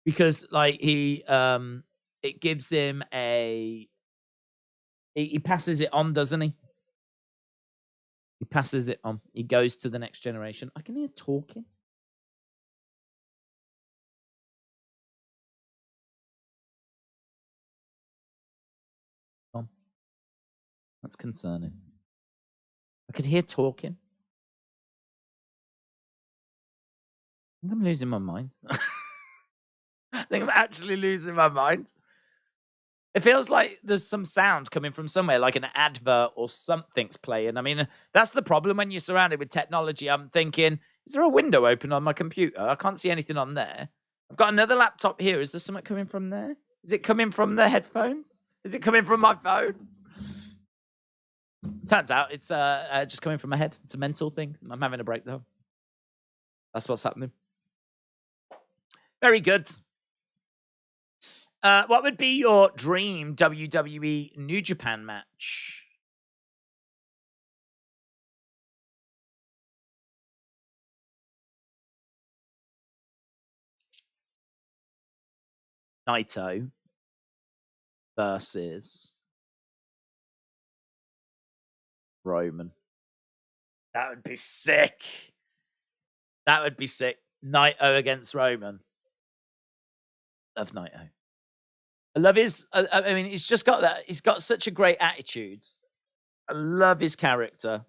Because, like, it gives him he passes it on, doesn't he? He passes it on. He goes to the next generation. I can hear talking. That's concerning. I could hear talking. I think I'm losing my mind. I think I'm actually losing my mind. It feels like there's some sound coming from somewhere, like an advert or something's playing. I mean, that's the problem when you're surrounded with technology. I'm thinking, is there a window open on my computer? I can't see anything on there. I've got another laptop here. Is there something coming from there? Is it coming from the headphones? Is it coming from my phone? Turns out it's just coming from my head. It's a mental thing. I'm having a breakdown. That's what's happening. Very good. What would be your dream WWE New Japan match? Naito versus Roman. That would be sick. That would be sick. Naito against Roman. Love Naito. I love his. I mean, he's just got that. He's got such a great attitude. I love his character.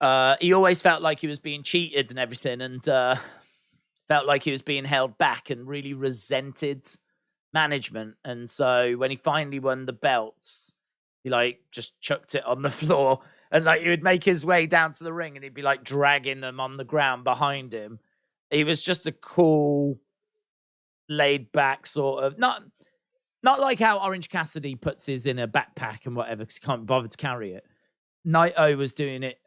He always felt like he was being cheated and everything, and felt like he was being held back, and really resented management. And so when he finally won the belts, he like just chucked it on the floor, and like he would make his way down to the ring, and he'd be like dragging them on the ground behind him. He was just a cool, laid back sort of not like how Orange Cassidy puts his in a backpack and whatever because he can't bother to carry it. Naito was doing it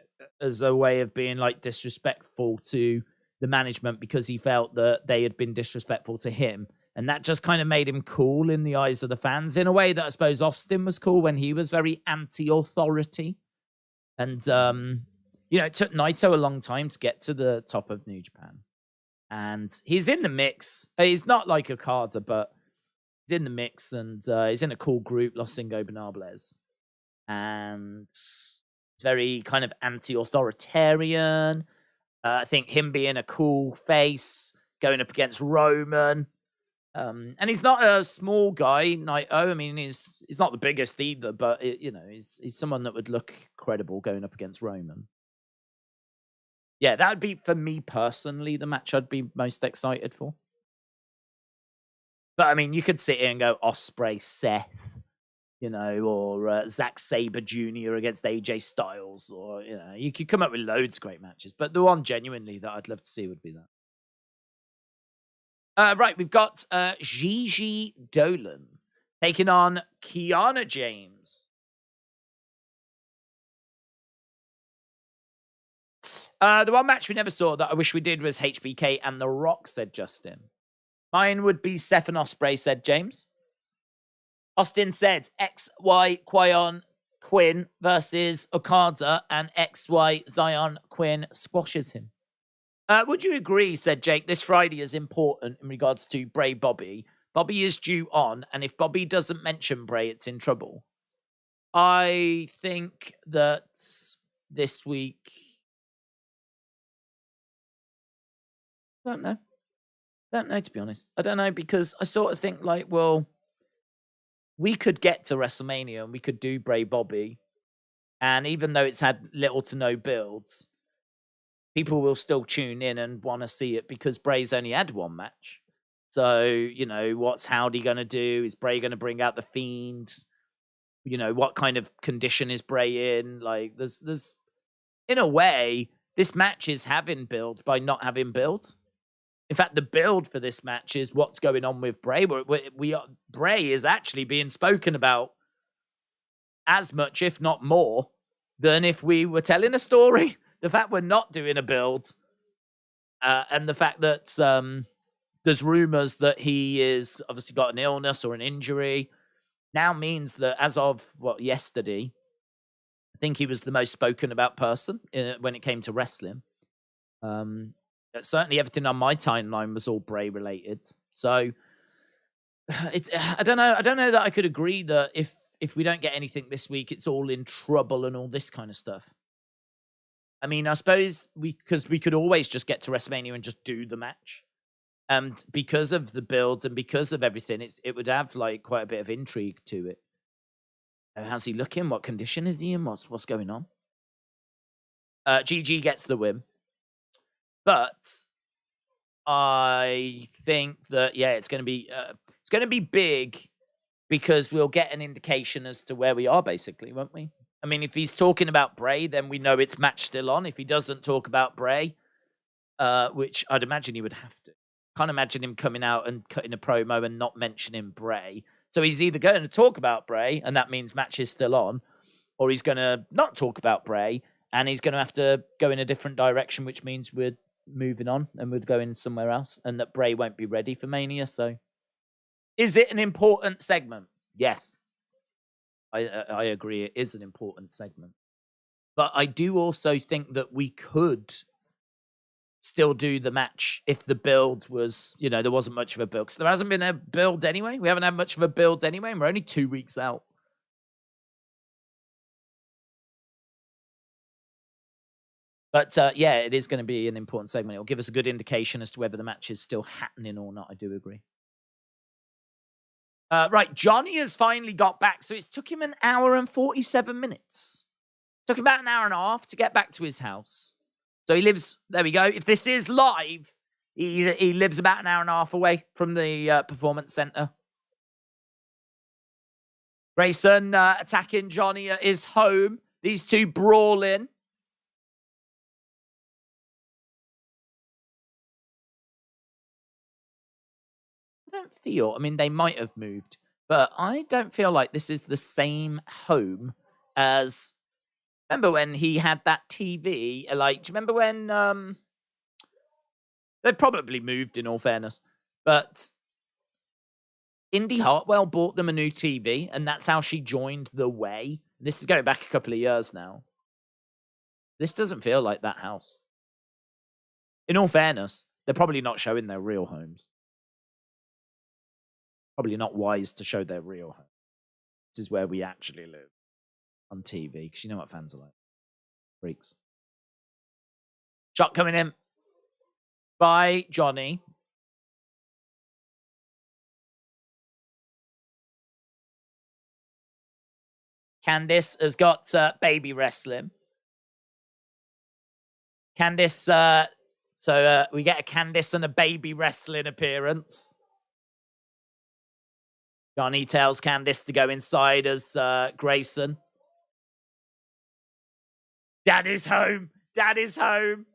as a way of being like disrespectful to the management because he felt that they had been disrespectful to him, and that just kind of made him cool in the eyes of the fans in a way that I suppose Austin was cool when he was very anti-authority. And it took Naito a long time to get to the top of New Japan. And he's in the mix. He's not like Okada, but he's in the mix, and he's in a cool group, Los Ingobernables. And it's very kind of anti-authoritarian. I think him being a cool face, going up against Roman. And he's not a small guy, Naito. I mean, he's not the biggest either, but he's someone that would look credible going up against Roman. Yeah, that would be, for me personally, the match I'd be most excited for. But I mean, you could sit here and go Ospreay, Seth, you know, or Zack Sabre Jr. against AJ Styles, or you know, you could come up with loads of great matches. But the one genuinely that I'd love to see would be that. Right, we've got Gigi Dolan taking on Kiana James. The one match we never saw that I wish we did was HBK and The Rock, said Justin. Mine would be Seth and Ospreay, said James. Austin said XY Quyon Quinn versus Okada, and XY Zion Quinn squashes him. Would you agree, said Jake, this Friday is important in regards to Bray Bobby? Bobby is due on, and if Bobby doesn't mention Bray, it's in trouble. I think that this week... Don't know, to be honest. I don't know, because I sort of think, like, well, we could get to WrestleMania and we could do Bray Bobby, and even though it's had little to no builds, people will still tune in and want to see it because Bray's only had one match. So, you know, what's Howdy going to do? Is Bray going to bring out the Fiend? You know, what kind of condition is Bray in? Like, there's in a way, this match is having build by not having build. In fact, the build for this match is what's going on with Bray. Bray is actually being spoken about as much, if not more, than if we were telling a story. The fact we're not doing a build, and the fact that there's rumors that he is obviously got an illness or an injury, now means that as of yesterday, I think he was the most spoken about person when it came to wrestling. Certainly everything on my timeline was all Bray related. So I don't know that I could agree that if we don't get anything this week, it's all in trouble and all this kind of stuff. I mean, I suppose because we could always just get to WrestleMania and just do the match. And because of the builds and because of everything, it would have like quite a bit of intrigue to it. How's he looking? What condition is he in? What's going on? GG gets the win. But I think that it's going to be big because we'll get an indication as to where we are, basically, won't we? I mean, if he's talking about Bray, then we know it's match still on. If he doesn't talk about Bray, which I'd imagine he would have to. Can't imagine him coming out and cutting a promo and not mentioning Bray. So he's either going to talk about Bray, and that means match is still on, or he's going to not talk about Bray, and he's going to have to go in a different direction, which means we're moving on and we're going somewhere else, and that Bray won't be ready for Mania. So is it an important segment? Yes. I agree it is an important segment. But I do also think that we could still do the match if the build was, there wasn't much of a build. Because there hasn't been a build anyway. We haven't had much of a build anyway, and we're only 2 weeks out. But it is going to be an important segment. It'll give us a good indication as to whether the match is still happening or not. I do agree. Right, Johnny has finally got back. So it's took him an hour and 47 minutes. Took him about an hour and a half to get back to his house. So he lives, there we go. If this is live, he lives about an hour and a half away from the Performance Center. Grayson attacking Johnny at his home. These two brawling. I mean, they might have moved, but I don't feel like this is the same home as... Remember when he had that TV? Like, do you remember when... They probably moved, in all fairness, but Indy Hartwell bought them a new TV, and that's how she joined The Way. This is going back a couple of years now. This doesn't feel like that house. In all fairness, they're probably not showing their real homes. Probably not wise to show their real home. This is where we actually live on TV, because you know what fans are like. Freaks. Shot coming in by Johnny. Candice has got baby wrestling. Candice, so we get a Candice and a baby wrestling appearance. Johnny tells Candice to go inside as Grayson. Dad is home. Dad is home.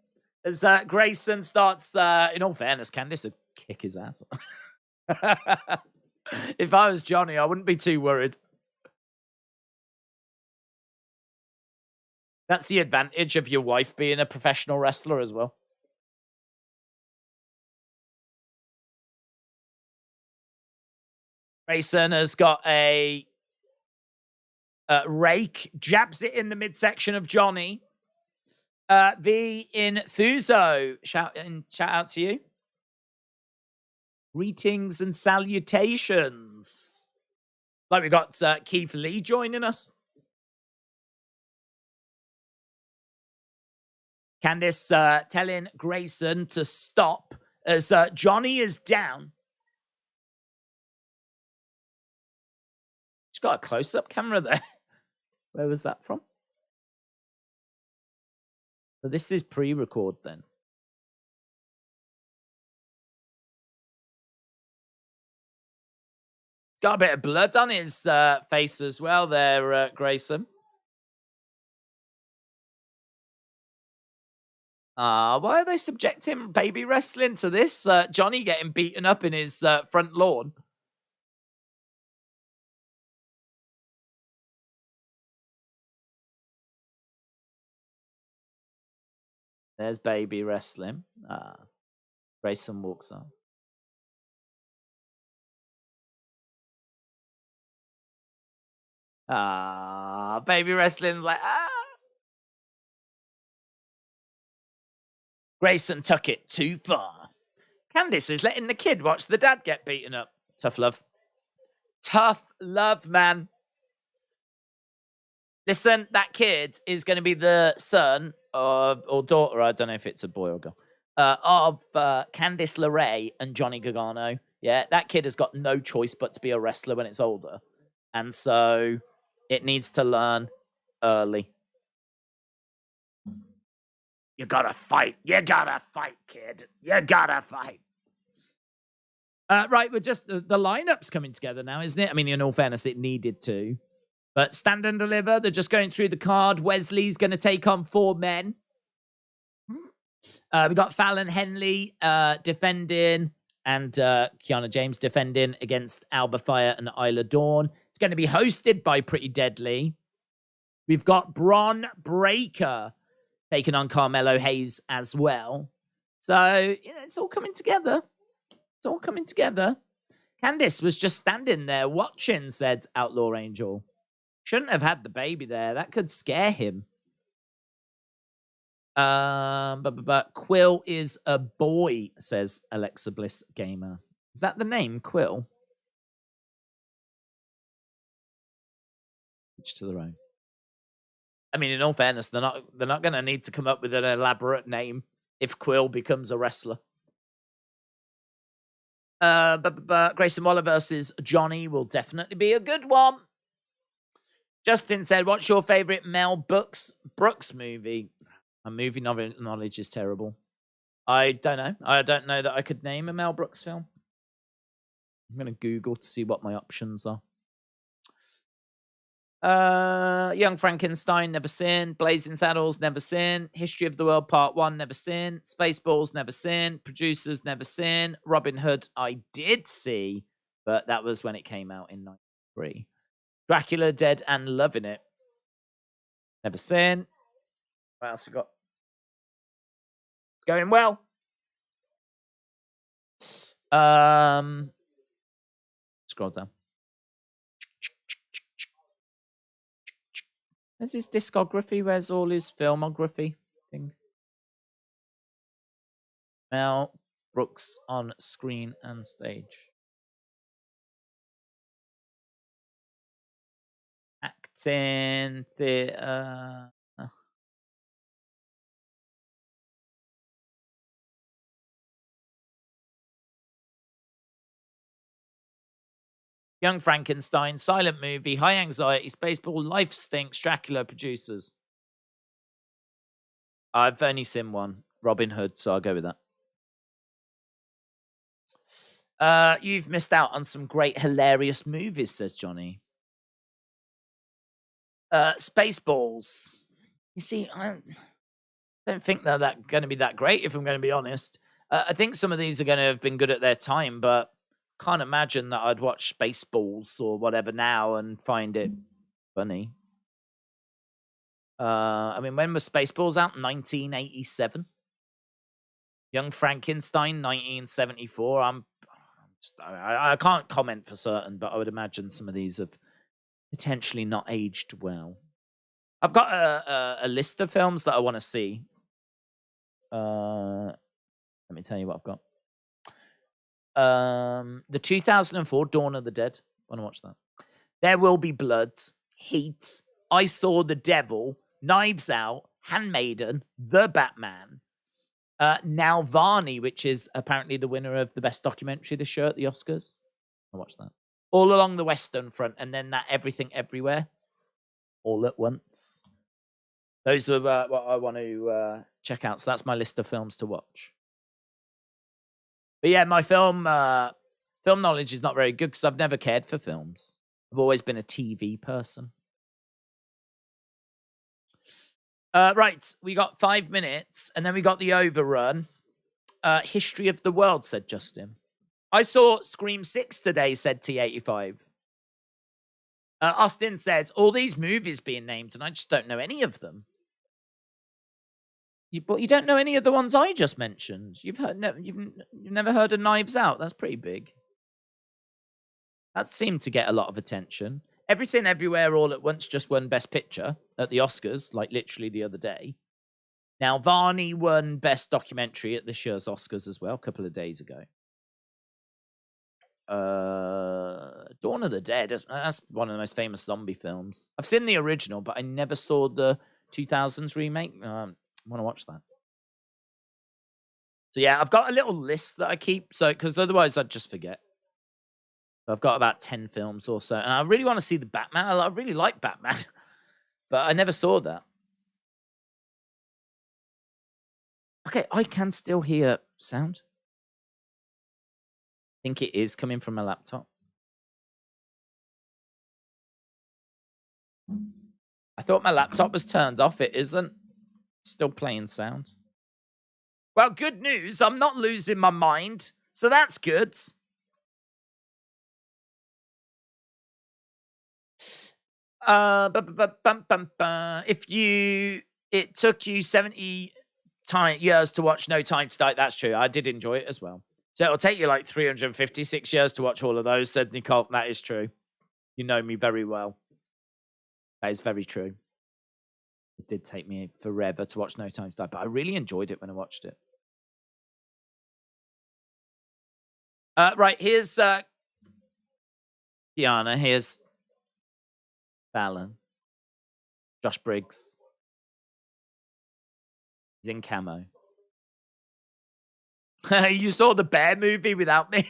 As Grayson starts, in all fairness, Candice would kick his ass. If I was Johnny, I wouldn't be too worried. That's the advantage of your wife being a professional wrestler as well. Grayson has got a rake, jabs it in the midsection of Johnny. The Enthuso, shout out to you. Greetings and salutations. Like we got Keith Lee joining us. Candice telling Grayson to stop as Johnny is down. She's got a close-up camera there. Where was that from? So this is pre-record then. Got a bit of blood on his face as well there, Grayson. Why are they subjecting baby wrestling to this? Johnny getting beaten up in his front lawn. There's baby wrestling. Grayson walks on. Baby wrestling like Grayson took it too far. Candice is letting the kid watch the dad get beaten up. Tough love. Tough love, man. Listen, that kid is going to be the son of, or daughter, I don't know if it's a boy or girl, of Candice LeRae and Johnny Gargano. Yeah, that kid has got no choice but to be a wrestler when it's older. And so it needs to learn early. You gotta fight. You gotta fight, kid. You gotta fight. Right, we're just, the lineup's coming together now, isn't it? I mean, in all fairness, it needed to. But Stand and Deliver, they're just going through the card. Wesley's going to take on 4 men. We got Fallon Henley defending and Kiana James defending against Alba Fire and Isla Dawn. It's going to be hosted by Pretty Deadly. We've got Bron Breakker taking on Carmelo Hayes as well. So, you know, it's all coming together. It's all coming together. Candice was just standing there watching, said Outlaw Angel. Shouldn't have had the baby there. That could scare him. But Quill is a boy, says Alexa Bliss Gamer. Is that the name, Quill? Each to their own. I mean, in all fairness, they're not going to need to come up with an elaborate name if Quill becomes a wrestler. But Grayson Waller versus Johnny will definitely be a good one. Justin said, what's your favorite Mel Brooks movie? My movie knowledge is terrible. I don't know. I don't know that I could name a Mel Brooks film. I'm going to Google to see what my options are. Young Frankenstein, never seen. Blazing Saddles, never seen. History of the World Part 1, never seen. Spaceballs, never seen. Producers, never seen. Robin Hood, I did see, but that was when it came out in 93. Dracula, Dead and Loving It. Never seen. What else we got? It's going well. Scroll down. Where's his discography? Where's all his filmography thing? Mel Brooks on screen and stage. Acting, theatre. Young Frankenstein, silent movie, high anxiety, Spaceball, Life Stinks, Dracula, producers. I've only seen one, Robin Hood, so I'll go with that. You've missed out on some great, hilarious movies, says Johnny. Spaceballs. You see, I don't think they're going to be that great, if I'm going to be honest. I think some of these are going to have been good at their time, but can't imagine that I'd watch Spaceballs or whatever now and find it funny. I mean, when was Spaceballs out? 1987. Young Frankenstein, 1974. I can't comment for certain, but I would imagine some of these have potentially not aged well. I've got a list of films that I want to see. Let me tell you what I've got. The 2004 Dawn of the Dead. Want to watch that? There Will Be Blood, Heat, I Saw the Devil, Knives Out, Handmaiden, The Batman. Now Varney, which is apparently the winner of the best documentary this year at the Oscars. I'll watch that. All Along the Western Front, and then that Everything Everywhere, all at once. Those are what I want to check out. So that's my list of films to watch. But yeah, my film knowledge is not very good because I've never cared for films. I've always been a TV person. Right, we got 5 minutes, and then we got the overrun. History of the World, said Justin. I saw Scream 6 today, said T85. Austin says, all these movies being named, and I just don't know any of them. But you don't know any of the ones I just mentioned. You've never heard of Knives Out. That's pretty big. That seemed to get a lot of attention. Everything Everywhere All at Once just won Best Picture at the Oscars, like literally the other day. Now, Varney won Best Documentary at this year's Oscars as well, a couple of days ago. Dawn of the Dead, that's one of the most famous zombie films. I've seen the original, but I never saw the 2000s remake. I want to watch that. So yeah, I've got a little list that I keep, so because otherwise I'd just forget. I've got about 10 films or so, and I really want to see the Batman. I really like Batman, but I never saw that. Okay, I can still hear sound. I think it is coming from a laptop. I thought my laptop was turned off. It isn't. It's still playing sound. Well, good news. I'm not losing my mind, so that's good. It took you 70 years to watch No Time to Die. That's true. I did enjoy it as well. So it'll take you like 356 years to watch all of those, said Nicole. That is true. You know me very well. That is very true. It did take me forever to watch No Time to Die, but I really enjoyed it when I watched it. Right, here's Kiana. Here's Fallon. Josh Briggs. He's in camo. You saw the Bear movie without me?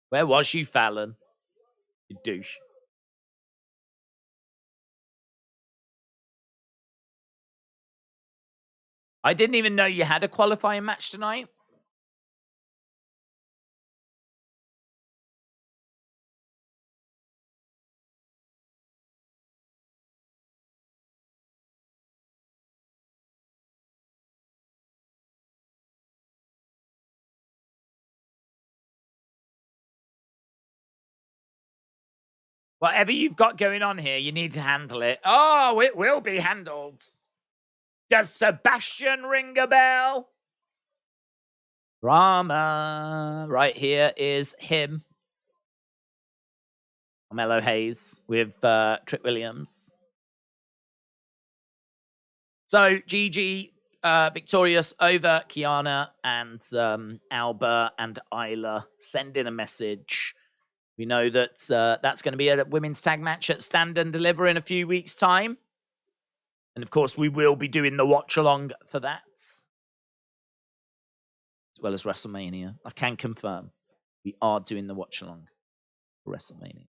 Where was you, Fallon? You douche. I didn't even know you had a qualifying match tonight. Whatever you've got going on here, you need to handle it. Oh, it will be handled. Does Sebastian ring a bell? Drama. Right here is him. Carmelo Hayes with Trick Williams. So, Gigi victorious over Kiana and Alba and Isla. Send in a message. We know that that's going to be a women's tag match at Stand and Deliver in a few weeks' time. And of course, we will be doing the watch along for that. As well as WrestleMania. I can confirm we are doing the watch along for WrestleMania.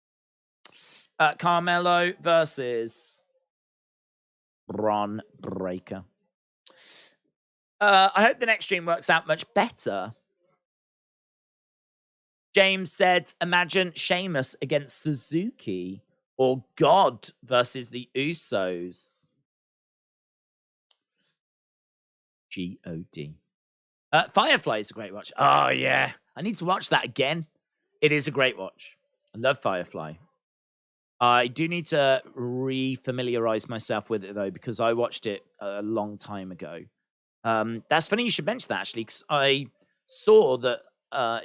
Carmelo versus Bron Breakker. I hope the next stream works out much better. James said, imagine Sheamus against Suzuki or God versus the Usos. G-O-D. Firefly is a great watch. Oh, yeah. I need to watch that again. It is a great watch. I love Firefly. I do need to re-familiarize myself with it, though, because I watched it a long time ago. That's funny you should mention that, actually, because I saw that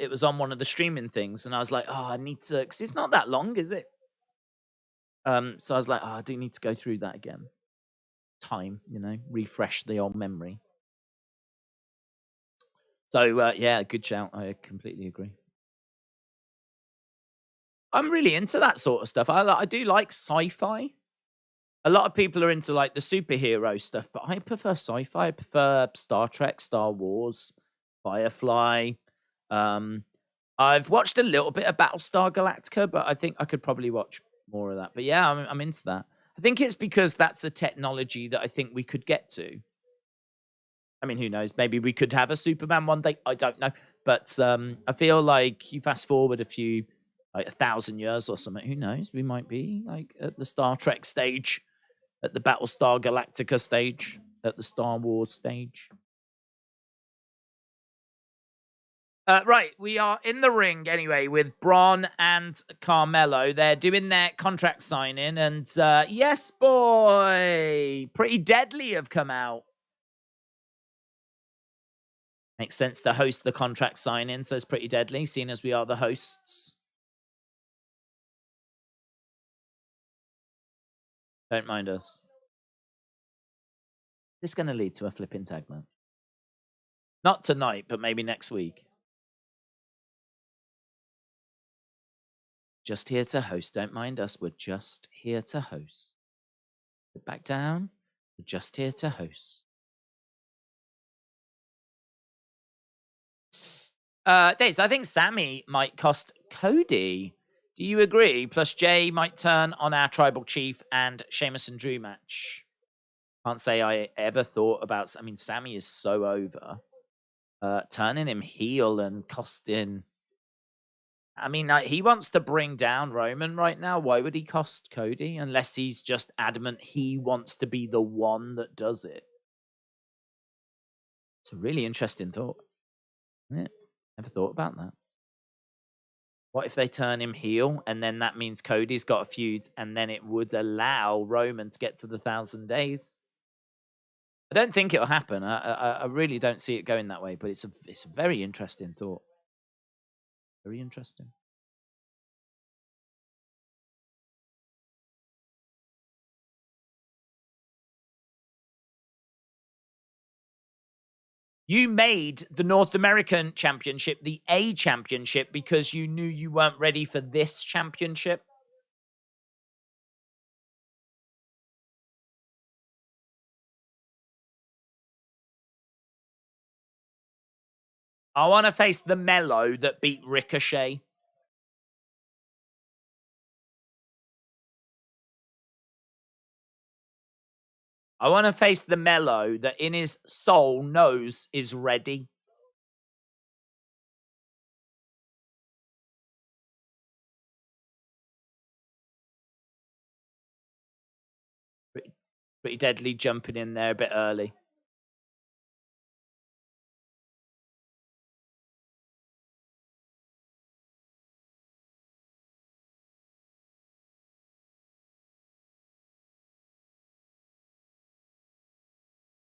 it was on one of the streaming things, and I was like, oh, I need to, because it's not that long, is it? So I was like, oh, I do need to go through that again. Time, refresh the old memory. So, yeah, good shout. I completely agree. I'm really into that sort of stuff. I do like sci-fi. A lot of people are into like the superhero stuff, but I prefer sci-fi. I prefer Star Trek, Star Wars, Firefly. I've watched a little bit of Battlestar Galactica, but I think I could probably watch more of that. But yeah, I'm into that. I think it's because that's a technology that I think we could get to. I mean, who knows? Maybe we could have a Superman one day. I don't know. But I feel like you fast forward a few, like 1,000 years or something. Who knows? We might be like at the Star Trek stage, at the Battlestar Galactica stage, at the Star Wars stage. Right, we are in the ring anyway with Braun and Carmelo. They're doing their contract signing, and yes, boy, Pretty Deadly have come out. Makes sense to host the contract sign-in, says Pretty Deadly, seeing as we are the hosts. Don't mind us. This is going to lead to a flipping tag match. Not tonight, but maybe next week. Just here to host. Don't mind us. We're just here to host. Sit back down. We're just here to host. Daze, I think Sammy might cost Cody. Do you agree? Plus Jay might turn on our tribal chief and Sheamus and Drew match. Can't say I ever thought about... I mean, Sammy is so over. Turning him heel and costing... I mean, he wants to bring down Roman right now. Why would he cost Cody? Unless he's just adamant he wants to be the one that does it. It's a really interesting thought. Isn't it? Never thought about that. What if they turn him heel and then that means Cody's got a feud and then it would allow Roman to get to the 1,000 days? I don't think it'll happen. I really don't see it going that way, but it's a very interesting thought. Very interesting. You made the North American Championship the A Championship because you knew you weren't ready for this championship. I want to face the Mellow that beat Ricochet. I want to face the Mellow that in his soul knows is ready. Pretty Deadly jumping in there a bit early.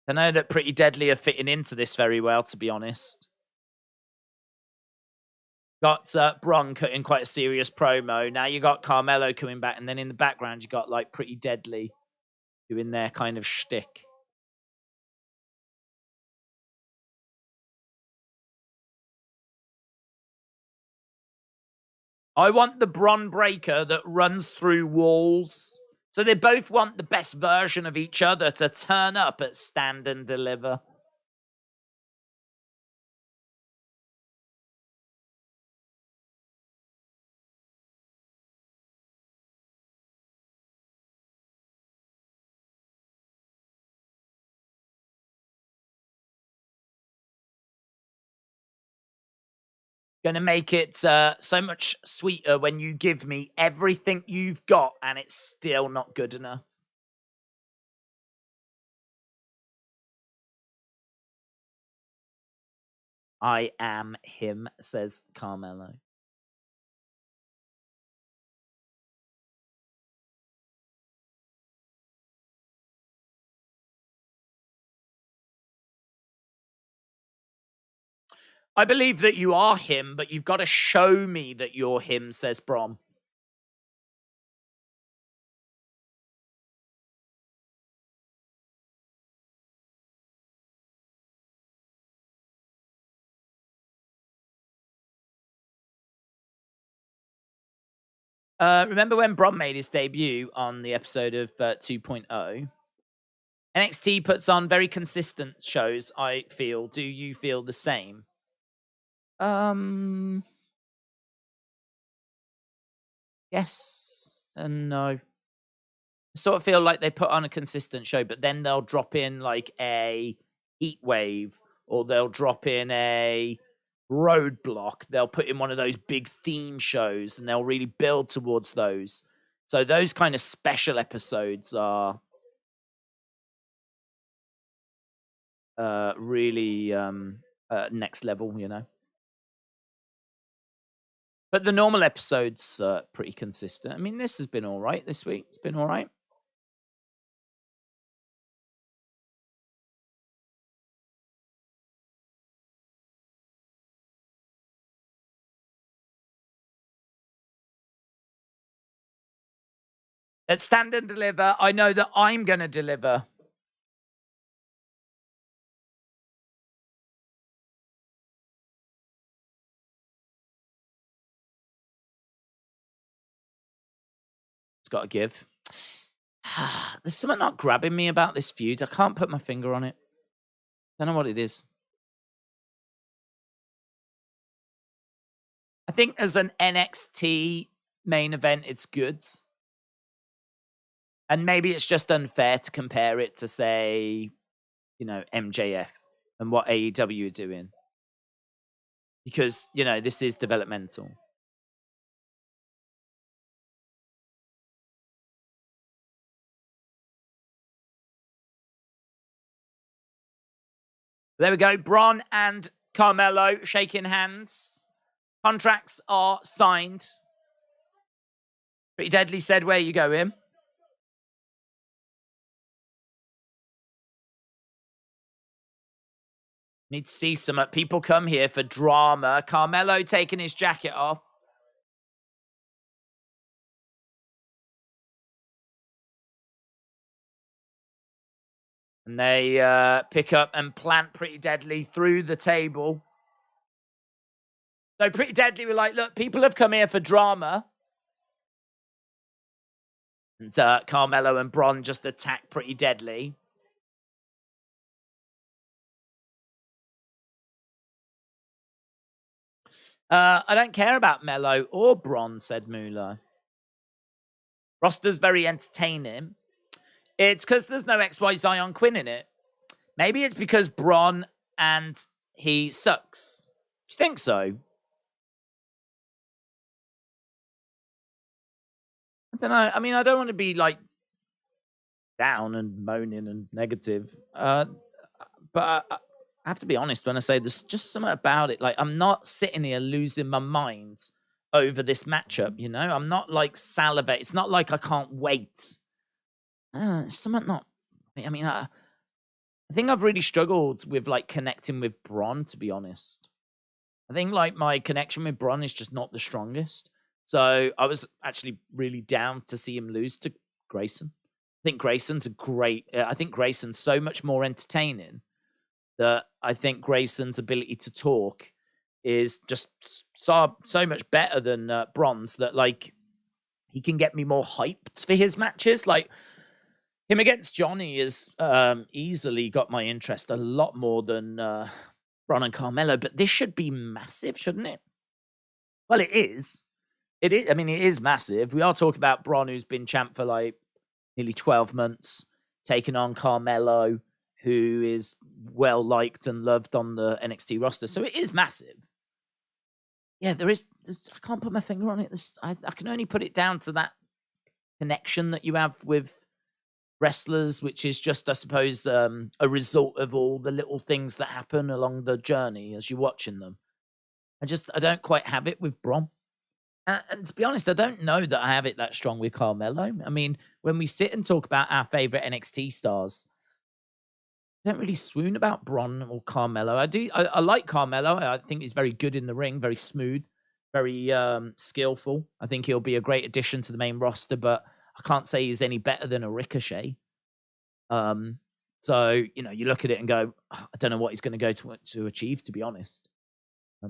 I know that Pretty Deadly are fitting into this very well, to be honest. Got Braun cutting quite a serious promo. Now you got Carmelo coming back, and then in the background you got like Pretty Deadly doing their kind of shtick. I want the Braun Breaker that runs through walls. So they both want the best version of each other to turn up at Stand and Deliver. Gonna make it so much sweeter when you give me everything you've got and it's still not good enough. I am him, says Carmelo. I believe that you are him, but you've got to show me that you're him, says Brom. Remember when Brom made his debut on the episode of 2.0? NXT puts on very consistent shows, I feel. Do you feel the same? Yes and no. I sort of feel like they put on a consistent show, but then they'll drop in like a heat wave, or they'll drop in a roadblock. They'll put in one of those big theme shows, and they'll really build towards those. So those kind of special episodes are really next level, you know. But the normal episodes are pretty consistent. I mean, this has been all right this week. It's been all right. At Stand and Deliver, I know that I'm going to deliver. It's got to give. There's something not grabbing me about this feud. I can't put my finger on it. Don't know what it is. I think as an NXT main event, it's good. And maybe it's just unfair to compare it to, say, you know, MJF and what AEW are doing. Because, you know, this is developmental. There we go. Braun and Carmelo shaking hands. Contracts are signed. Pretty Deadly said, where you go, him? Need to see some people come here for drama. Carmelo taking his jacket off. And they pick up and plant Pretty Deadly through the table. So Pretty Deadly were like, look, people have come here for drama. And Carmelo and Braun just attack Pretty Deadly. I don't care about Mello or Braun, said Moolah. Roster's very entertaining. It's because there's no XY Zion Quinn in it. Maybe it's because Braun and he sucks. Do you think so? I don't know. I mean, I don't want to be like down and moaning and negative. But I have to be honest when I say there's just something about it. Like, I'm not sitting here losing my mind over this matchup, you know? I'm not like salivate. It's not like I can't wait. Something not. I mean, I think I've really struggled with like connecting with Braun, to be honest. I think like my connection with Braun is just not the strongest. So I was actually really down to see him lose to Grayson. I think Grayson's I think Grayson's so much more entertaining that I think Grayson's ability to talk is just so much better than Braun's, that like he can get me more hyped for his matches. Like him against Johnny has easily got my interest a lot more than Braun and Carmelo. But this should be massive, shouldn't it? Well, it is. It is. I mean, it is massive. We are talking about Braun, who's been champ for like nearly 12 months, taking on Carmelo, who is well liked and loved on the NXT roster. So it is massive. yeah, I can't put my finger on it. I can only put it down to that connection that you have with wrestlers, which is just, I suppose, a result of all the little things that happen along the journey as you're watching them. I don't quite have it with Bron. And to be honest, I don't know that I have it that strong with Carmelo. I mean, when we sit and talk about our favorite NXT stars, I don't really swoon about Bron or Carmelo. I like Carmelo. I think he's very good in the ring, very smooth, very skillful. I think he'll be a great addition to the main roster, but I can't say he's any better than a Ricochet. So, you look at it and go, I don't know what he's going to go to achieve, to be honest. I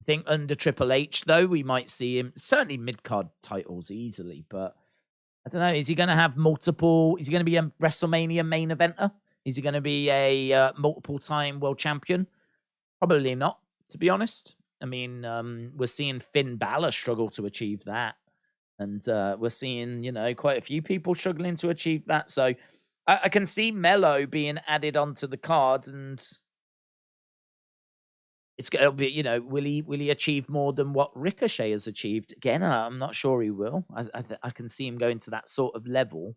think under Triple H, though, we might see him, certainly mid-card titles easily, but I don't know. Is he going to have multiple? Is he going to be a WrestleMania main eventer? Is he going to be a multiple-time world champion? Probably not, to be honest. I mean, we're seeing Finn Balor struggle to achieve that. And we're seeing, quite a few people struggling to achieve that. So I can see Melo being added onto the card, and it's going to be, will he achieve more than what Ricochet has achieved? Again, I'm not sure he will. I can see him going to that sort of level.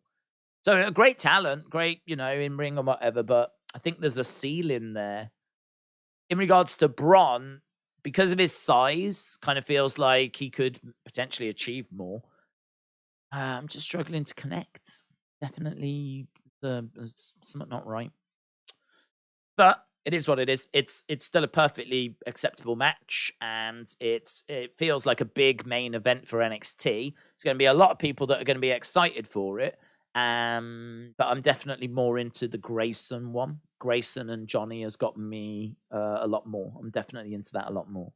So a great talent, great, in ring or whatever, but I think there's a ceiling there. In regards to Bron, because of his size, kind of feels like he could potentially achieve more. I'm just struggling to connect. Definitely, there's something not right. But it is what it is. It's still a perfectly acceptable match, and it feels like a big main event for NXT. It's going to be a lot of people that are going to be excited for it. But I'm definitely more into the Grayson one. Grayson and Johnny has got me a lot more. I'm definitely into that a lot more.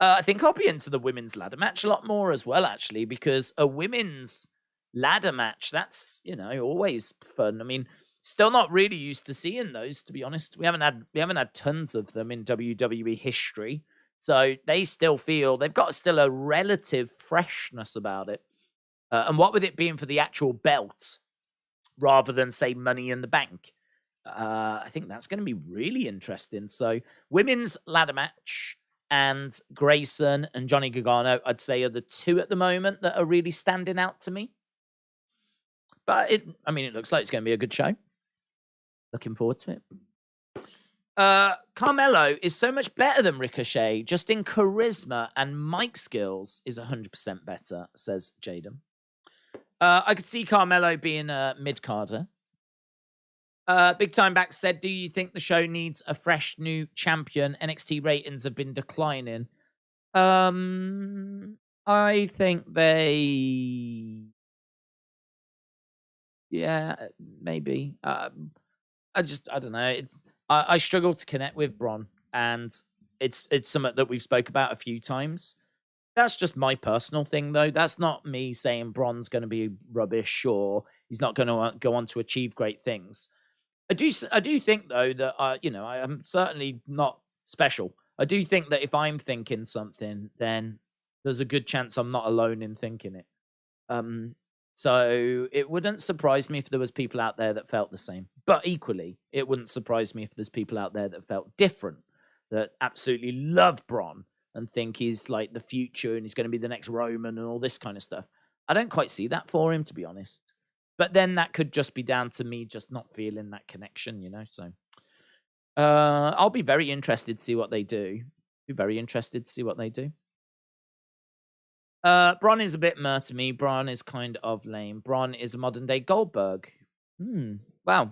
I think I'll be into the women's ladder match a lot more as well, actually, because a women's ladder match, that's, always fun. I mean, still not really used to seeing those, to be honest. We haven't had tons of them in WWE history. So they still feel they've got still a relative freshness about it. And what with it being for the actual belt rather than, say, Money in the Bank, I think that's going to be really interesting. So women's ladder match and Grayson and Johnny Gargano, I'd say, are the two at the moment that are really standing out to me. But it looks like it's going to be a good show. Looking forward to it. Carmelo is so much better than Ricochet, just in charisma and mic skills is 100% better, says Jaden. I could see Carmelo being a mid-carder. Big Time Back said, do you think the show needs a fresh new champion? NXT ratings have been declining. I think yeah, maybe. I don't know. I struggle to connect with Bron, and it's something that we've spoke about a few times. That's just my personal thing, though. That's not me saying Bron's going to be rubbish or he's not going to go on to achieve great things. I do think, though, that I am certainly not special. I do think that if I'm thinking something, then there's a good chance I'm not alone in thinking it. So it wouldn't surprise me if there was people out there that felt the same. But equally, it wouldn't surprise me if there's people out there that felt different, that absolutely love Bron and think he's like the future and he's going to be the next Roman and all this kind of stuff. I don't quite see that for him, to be honest. But then that could just be down to me just not feeling that connection, So I'll be very interested to see what they do. Bron is a bit meh to me. Bron is kind of lame. Bron is a modern day Goldberg. Wow.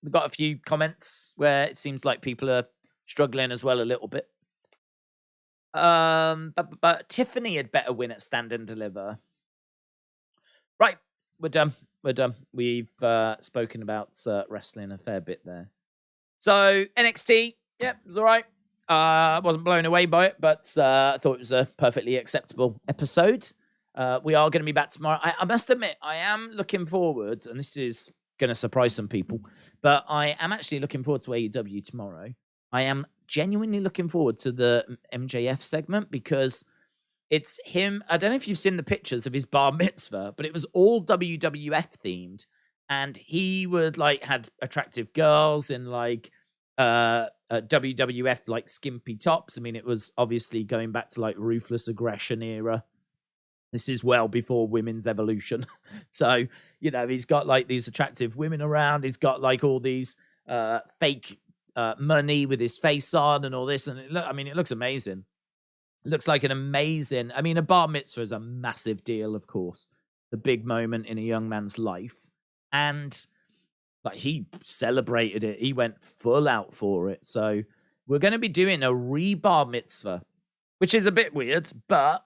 We've got a few comments where it seems like people are struggling as well a little bit. But Tiffany had better win at Stand and Deliver. Right, we're done. We've spoken about wrestling a fair bit there. So NXT, it was all right. I wasn't blown away by it, but I thought it was a perfectly acceptable episode. We are going to be back tomorrow. I must admit, I am looking forward, and this is going to surprise some people, but I am actually looking forward to AEW tomorrow. I am genuinely looking forward to the MJF segment because it's him. I don't know if you've seen the pictures of his bar mitzvah, but it was all WWF themed, and he would had attractive girls in WWF like skimpy tops. I mean, it was obviously going back to like ruthless aggression era. This is well before women's evolution. So, you know, he's got like these attractive women around. He's got like all these fake money with his face on and all this. And it looks amazing. It looks like an amazing, I mean, a bar mitzvah is a massive deal, of course. The big moment in a young man's life. And like he celebrated it. He went full out for it. So we're going to be doing a re-bar mitzvah, which is a bit weird, but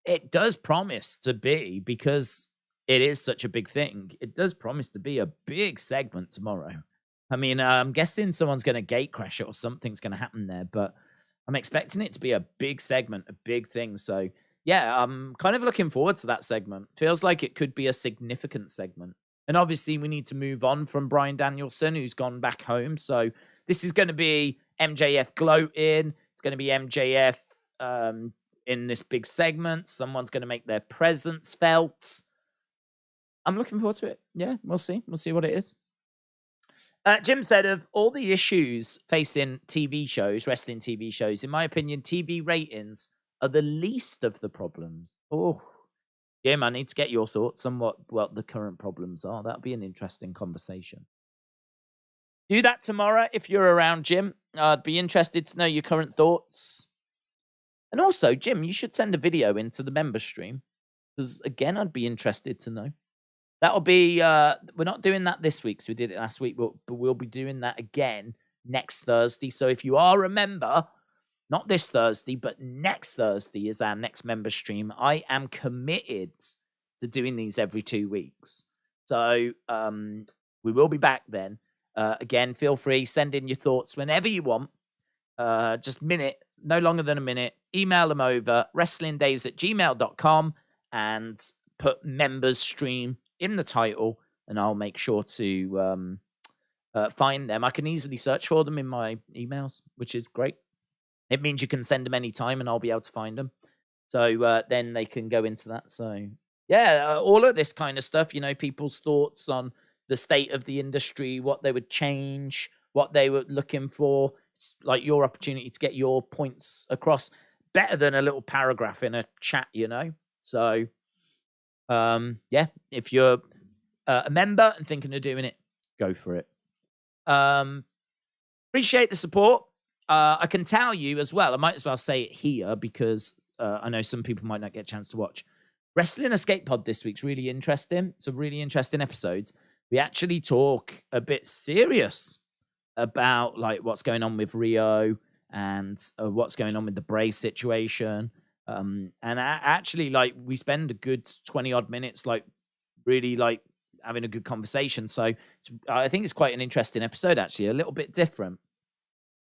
it does promise to be, because it is such a big thing, it does promise to be a big segment tomorrow. I mean, I'm guessing someone's going to gate crash it or something's going to happen there, but I'm expecting it to be a big segment, a big thing. So, yeah, I'm kind of looking forward to that segment. Feels like it could be a significant segment. And obviously, we need to move on from Bryan Danielson, who's gone back home. So, this is going to be MJF gloating. It's going to be MJF in this big segment. Someone's going to make their presence felt. I'm looking forward to it. Yeah, we'll see. We'll see what it is. Jim said, of all the issues facing TV shows, wrestling TV shows, in my opinion, TV ratings are the least of the problems. Oh, Jim, I need to get your thoughts on what the current problems are. That'll be an interesting conversation. Do that tomorrow if you're around, Jim. I'd be interested to know your current thoughts. And also, Jim, you should send a video into the member stream, because, again, I'd be interested to know. That'll be, we're not doing that this week, so we did it last week, but we'll be doing that again next Thursday. So if you are a member, not this Thursday, but next Thursday is our next member stream. I am committed to doing these every 2 weeks. So we will be back then. Again, feel free, send in your thoughts whenever you want. Just minute, no longer than a minute. Email them over, wrestlingdaze@gmail.com, and put members stream in the title, and I'll make sure to find them. I can easily search for them in my emails, which is great. It means you can send them anytime, and I'll be able to find them. So then they can go into that. So, yeah, all of this kind of stuff, you know, people's thoughts on the state of the industry, what they would change, what they were looking for. It's like your opportunity to get your points across better than a little paragraph in a chat, you know? So, yeah, if you're a member and thinking of doing it, go for it. Appreciate the support. I can tell you as well, I might as well say it here, because I know some people might not get a chance to watch. Wrestling Escape Pod this week's really interesting. It's a really interesting episode. We actually talk a bit serious about like what's going on with Rio and what's going on with the Bray situation. And actually, like, we spend a good 20 odd minutes, like, really like having a good conversation. So I think it's quite an interesting episode, actually, a little bit different.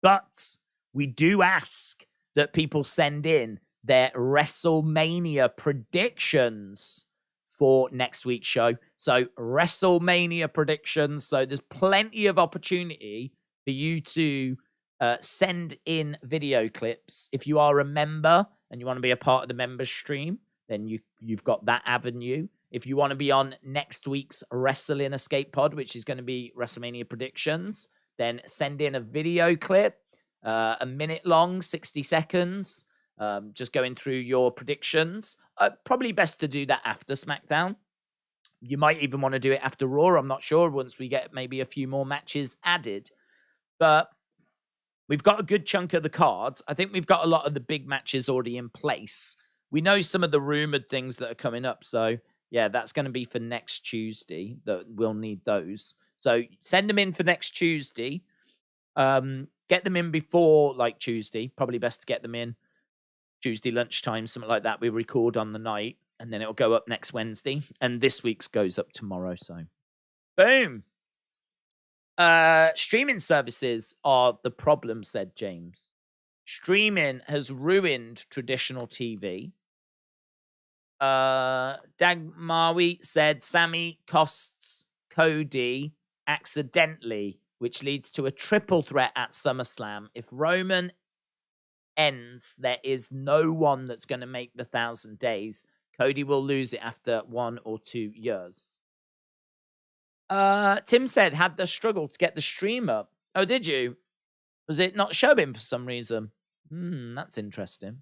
But we do ask that people send in their WrestleMania predictions for next week's show. So WrestleMania predictions. So there's plenty of opportunity for you to send in video clips. If you are a member and you want to be a part of the members stream, then you've got that avenue. If you want to be on next week's Wrestling Escape Pod, which is going to be WrestleMania predictions, then send in a video clip, a minute long, 60 seconds, just going through your predictions. Probably best to do that after SmackDown. You might even want to do it after Raw. I'm not sure, once we get maybe a few more matches added. But we've got a good chunk of the cards. I think we've got a lot of the big matches already in place. We know some of the rumored things that are coming up. So, yeah, that's going to be for next Tuesday, that we'll need those. So send them in for next Tuesday. Get them in before, like, Tuesday. Probably best to get them in Tuesday lunchtime, something like that. We record on the night, and then it'll go up next Wednesday. And this week's goes up tomorrow. So, boom. Streaming services are the problem, said James. Streaming has ruined traditional TV. Dagmawi said Sammy costs Cody accidentally, which leads to a triple threat at SummerSlam. If Roman ends, there is no one that's going to make the 1,000 days. Cody will lose it after 1 or 2 years. Tim said, had the struggle to get the stream up. Oh, did you? Was it not showing for some reason? That's interesting.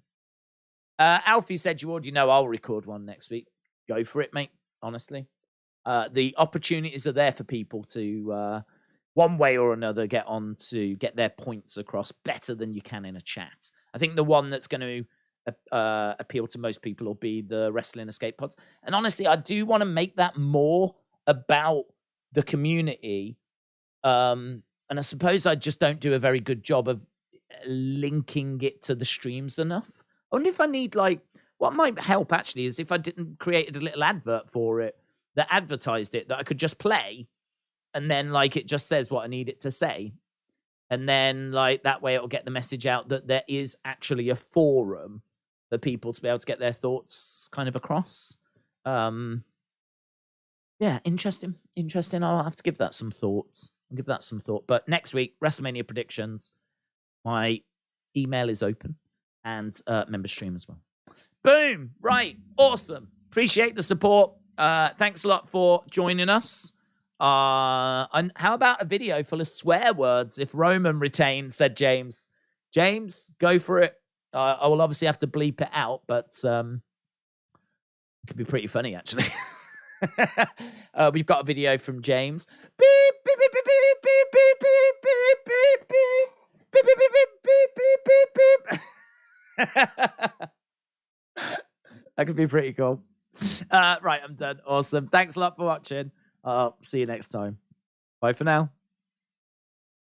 Alfie said, you already know I'll record one next week. Go for it, mate. Honestly. The opportunities are there for people to, one way or another, get their points across better than you can in a chat. I think the one that's going to appeal to most people will be the Wrestling Escape Pods. And honestly, I do want to make that more about the community. And I suppose I just don't do a very good job of linking it to the streams enough. I wonder if I need, like, what might help actually is if I didn't create a little advert for it that advertised it, that I could just play, and then, like, it just says what I need it to say. And then, like, that way it'll get the message out that there is actually a forum for people to be able to get their thoughts kind of across. Yeah, interesting. I'll have to give that some thoughts. But next week, WrestleMania predictions. My email is open, and member stream as well. Boom! Right, awesome. Appreciate the support. Thanks a lot for joining us. And how about a video full of swear words if Roman retains, said James. James, go for it. I will obviously have to bleep it out, but it could be pretty funny, actually. We've got a video from James. Beep, beep, beep, beep, beep, beep, beep, beep, beep, beep, beep. Beep, beep, beep, beep, beep, beep, beep, beep. That could be pretty cool. Right, I'm done. Awesome. Thanks a lot for watching. See you next time. Bye for now.